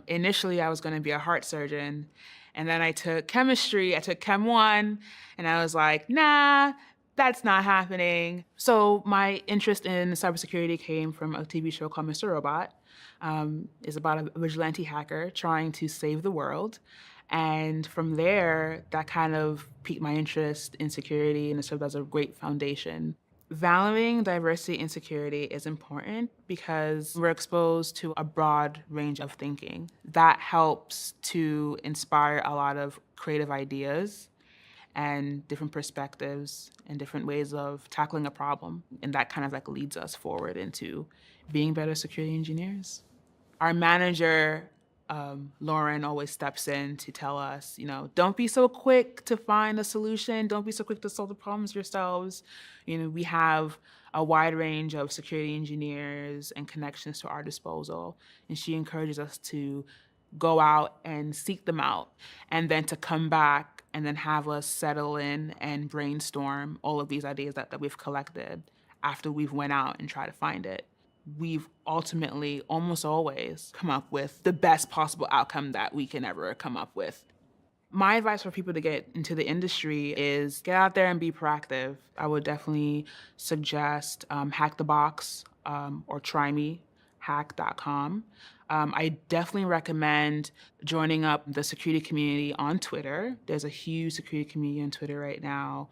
initially I was going to be a heart surgeon, and then I took chemistry, I took Chem 1, and I was like, nah, that's not happening. So my interest in cybersecurity came from a TV show called Mr. Robot. It's about a vigilante hacker trying to save the world. And from there, that kind of piqued my interest in security, and it served as a great foundation. Valuing diversity and security is important because we're exposed to a broad range of thinking. That helps to inspire a lot of creative ideas and different perspectives and different ways of tackling a problem. And that kind of like leads us forward into being better security engineers. Our manager, Lauren, always steps in to tell us, don't be so quick to find a solution. Don't be so quick to solve the problems yourselves. We have a wide range of security engineers and connections to our disposal. And she encourages us to go out and seek them out, and then to come back and then have us settle in and brainstorm all of these ideas that we've collected after we've went out and tried to find it. We've ultimately almost always come up with the best possible outcome that we can ever come up with. My advice for people to get into the industry is get out there and be proactive. I would definitely suggest Hack the Box or try me, hack.com. I definitely recommend joining up the security community on Twitter. There's a huge security community on Twitter right now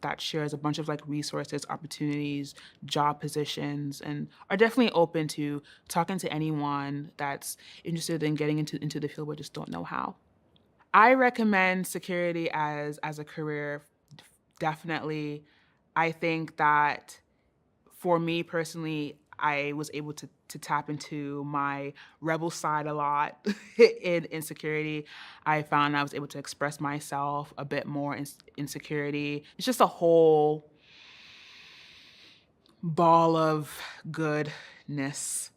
that shares a bunch of like resources, opportunities, job positions, and are definitely open to talking to anyone that's interested in getting into the field but just don't know how. I recommend security as a career, definitely. I think that for me personally, I was able to tap into my rebel side a lot in security. I found I was able to express myself a bit more in security. It's just a whole ball of goodness.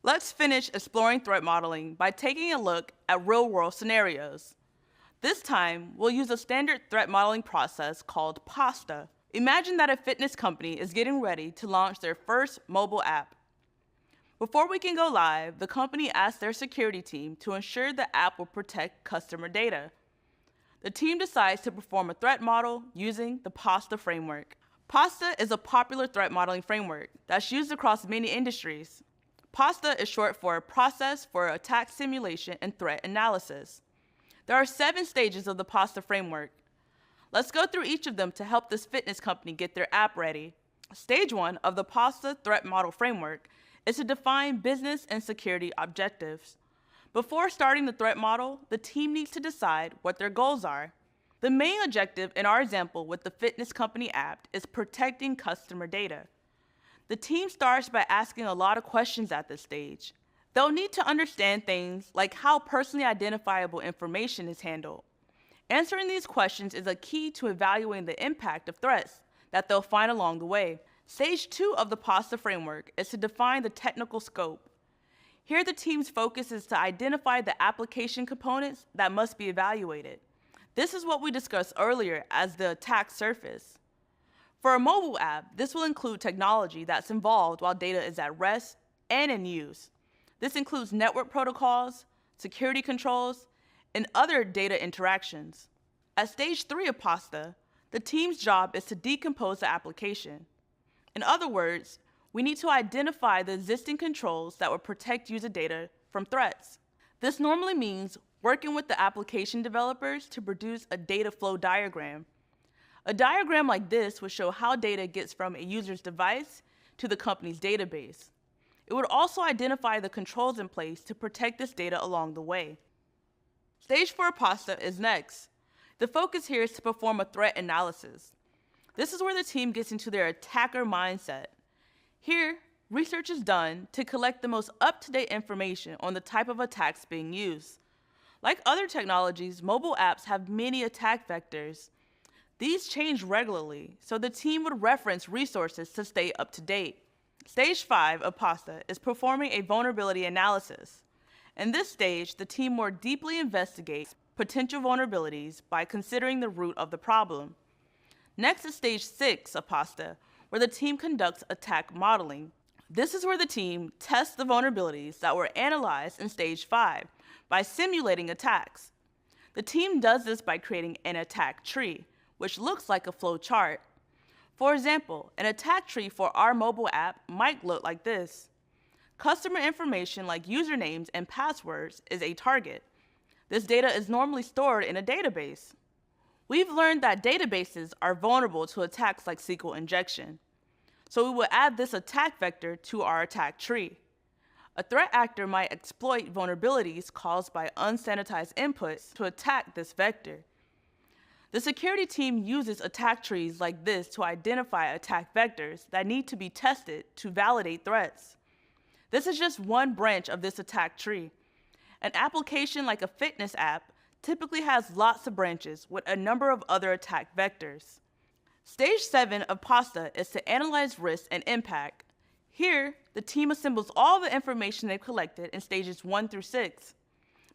Let's finish exploring threat modeling by taking a look at real-world scenarios. This time, we'll use a standard threat modeling process called PASTA. Imagine that a fitness company is getting ready to launch their first mobile app. Before we can go live, the company asks their security team to ensure the app will protect customer data. The team decides to perform a threat model using the PASTA framework. PASTA is a popular threat modeling framework that's used across many industries. PASTA is short for Process for Attack Simulation and Threat Analysis. There are 7 stages of the PASTA framework. Let's go through each of them to help this fitness company get their app ready. Stage 1 of the PASTA threat model framework is to define business and security objectives. Before starting the threat model, the team needs to decide what their goals are. The main objective in our example with the fitness company app is protecting customer data. The team starts by asking a lot of questions at this stage. They'll need to understand things like how personally identifiable information is handled. Answering these questions is a key to evaluating the impact of threats that they'll find along the way. Stage 2 of the PASTA framework is to define the technical scope. Here, the team's focus is to identify the application components that must be evaluated. This is what we discussed earlier as the attack surface. For a mobile app, this will include technology that's involved while data is at rest and in use. This includes network protocols, security controls, and other data interactions. At stage 3 of PASTA, the team's job is to decompose the application. In other words, we need to identify the existing controls that will protect user data from threats. This normally means working with the application developers to produce a data flow diagram. A diagram like this would show how data gets from a user's device to the company's database. It would also identify the controls in place to protect this data along the way. Stage 4 PASTA is next. The focus here is to perform a threat analysis. This is where the team gets into their attacker mindset. Here, research is done to collect the most up-to-date information on the type of attacks being used. Like other technologies, mobile apps have many attack vectors. These change regularly, so the team would reference resources to stay up to date. Stage 5 of PASTA is performing a vulnerability analysis. In this stage, the team more deeply investigates potential vulnerabilities by considering the root of the problem. Next is stage 6 of PASTA, where the team conducts attack modeling. This is where the team tests the vulnerabilities that were analyzed in stage 5 by simulating attacks. The team does this by creating an attack tree, which looks like a flow chart. For example, an attack tree for our mobile app might look like this. Customer information like usernames and passwords is a target. This data is normally stored in a database. We've learned that databases are vulnerable to attacks like SQL injection. So we will add this attack vector to our attack tree. A threat actor might exploit vulnerabilities caused by unsanitized inputs to attack this vector. The security team uses attack trees like this to identify attack vectors that need to be tested to validate threats. This is just one branch of this attack tree. An application like a fitness app typically has lots of branches with a number of other attack vectors. Stage 7 of PASTA is to analyze risk and impact. Here, the team assembles all the information they've collected in stages 1 through 6.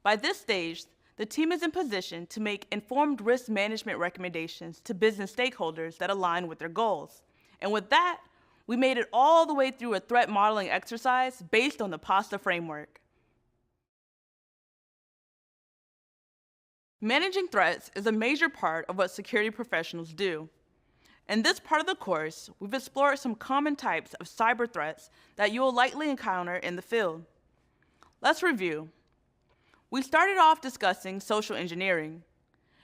By this stage, the team is in position to make informed risk management recommendations to business stakeholders that align with their goals. And with that, we made it all the way through a threat modeling exercise based on the PASTA framework. Managing threats is a major part of what security professionals do. In this part of the course, we've explored some common types of cyber threats that you will likely encounter in the field. Let's review. We started off discussing social engineering.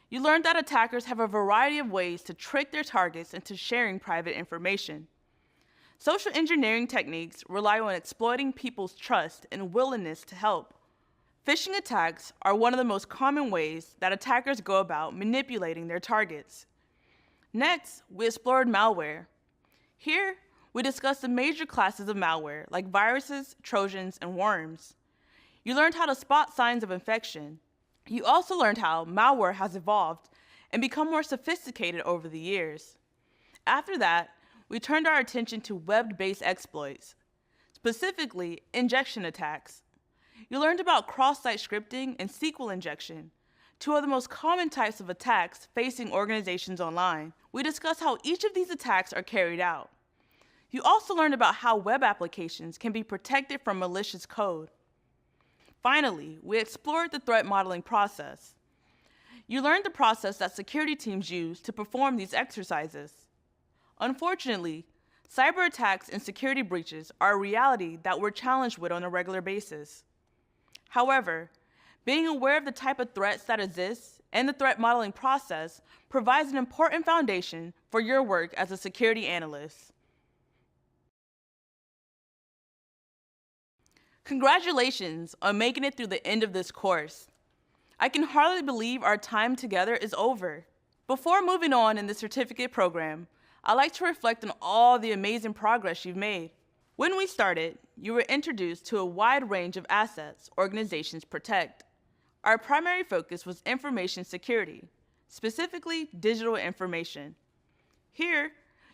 You learned that attackers have a variety of ways to trick their targets into sharing private information. Social engineering techniques rely on exploiting people's trust and willingness to help. Phishing attacks are one of the most common ways that attackers go about manipulating their targets. Next, we explored malware. Here, we discussed the major classes of malware like viruses, trojans, and worms. You learned how to spot signs of infection. You also learned how malware has evolved and become more sophisticated over the years. After that, we turned our attention to web-based exploits, specifically injection attacks. You learned about cross-site scripting and SQL injection, two of the most common types of attacks facing organizations online. We discussed how each of these attacks are carried out. You also learned about how web applications can be protected from malicious code. Finally, we explored the threat modeling process. You learned the process that security teams use to perform these exercises. Unfortunately, cyber attacks and security breaches are a reality that we're challenged with on a regular basis. However, being aware of the type of threats that exist and the threat modeling process provides an important foundation for your work as a security analyst. Congratulations on making it through the end of this course. I can hardly believe our time together is over. Before moving on in the certificate program, I'd like to reflect on all the amazing progress you've made. When we started, you were introduced to a wide range of assets organizations protect. Our primary focus was information security, specifically digital information. Here,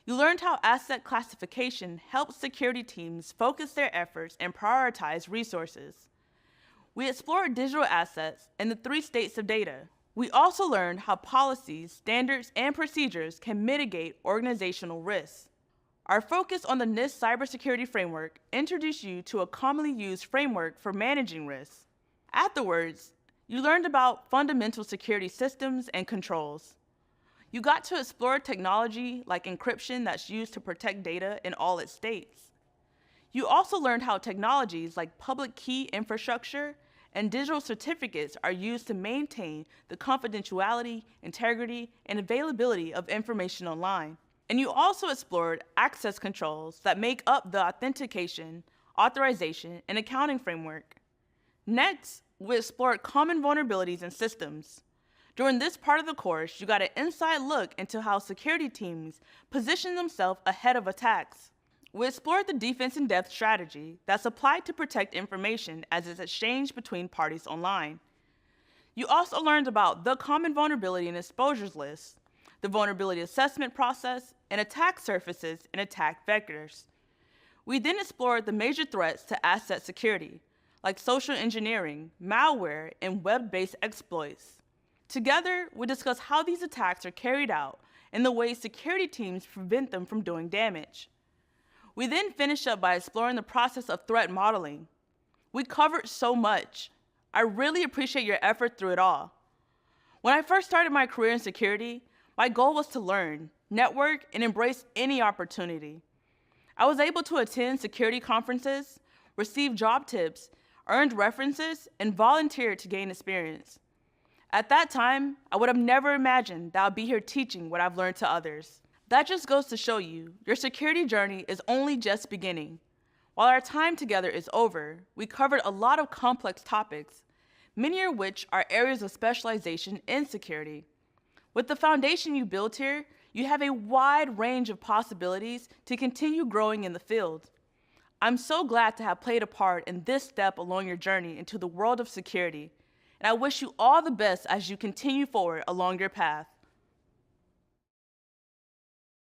you learned how asset classification helps security teams focus their efforts and prioritize resources. We explored digital assets and the 3 states of data. We also learned how policies, standards, and procedures can mitigate organizational risks. Our focus on the NIST cybersecurity framework introduced you to a commonly used framework for managing risks. Afterwards, you learned about fundamental security systems and controls. You got to explore technology like encryption that's used to protect data in all its states. You also learned how technologies like public key infrastructure and digital certificates are used to maintain the confidentiality, integrity, and availability of information online. And you also explored access controls that make up the authentication, authorization, and accounting framework. Next, we explored common vulnerabilities in systems. During this part of the course, you got an inside look into how security teams position themselves ahead of attacks. We explored the defense in depth strategy that's applied to protect information as it's exchanged between parties online. You also learned about the common vulnerability and exposures list, the vulnerability assessment process, and attack surfaces and attack vectors. We then explored the major threats to asset security, like social engineering, malware, and web-based exploits. Together, we discussed how these attacks are carried out and the ways security teams prevent them from doing damage. We then finished up by exploring the process of threat modeling. We covered so much. I really appreciate your effort through it all. When I first started my career in security, my goal was to learn, network, and embrace any opportunity. I was able to attend security conferences, receive job tips, earned references, and volunteered to gain experience. At that time, I would have never imagined that I'd be here teaching what I've learned to others. That just goes to show you, your security journey is only just beginning. While our time together is over, we covered a lot of complex topics, many of which are areas of specialization in security. With the foundation you built here, you have a wide range of possibilities to continue growing in the field. I'm so glad to have played a part in this step along your journey into the world of security, and I wish you all the best as you continue forward along your path.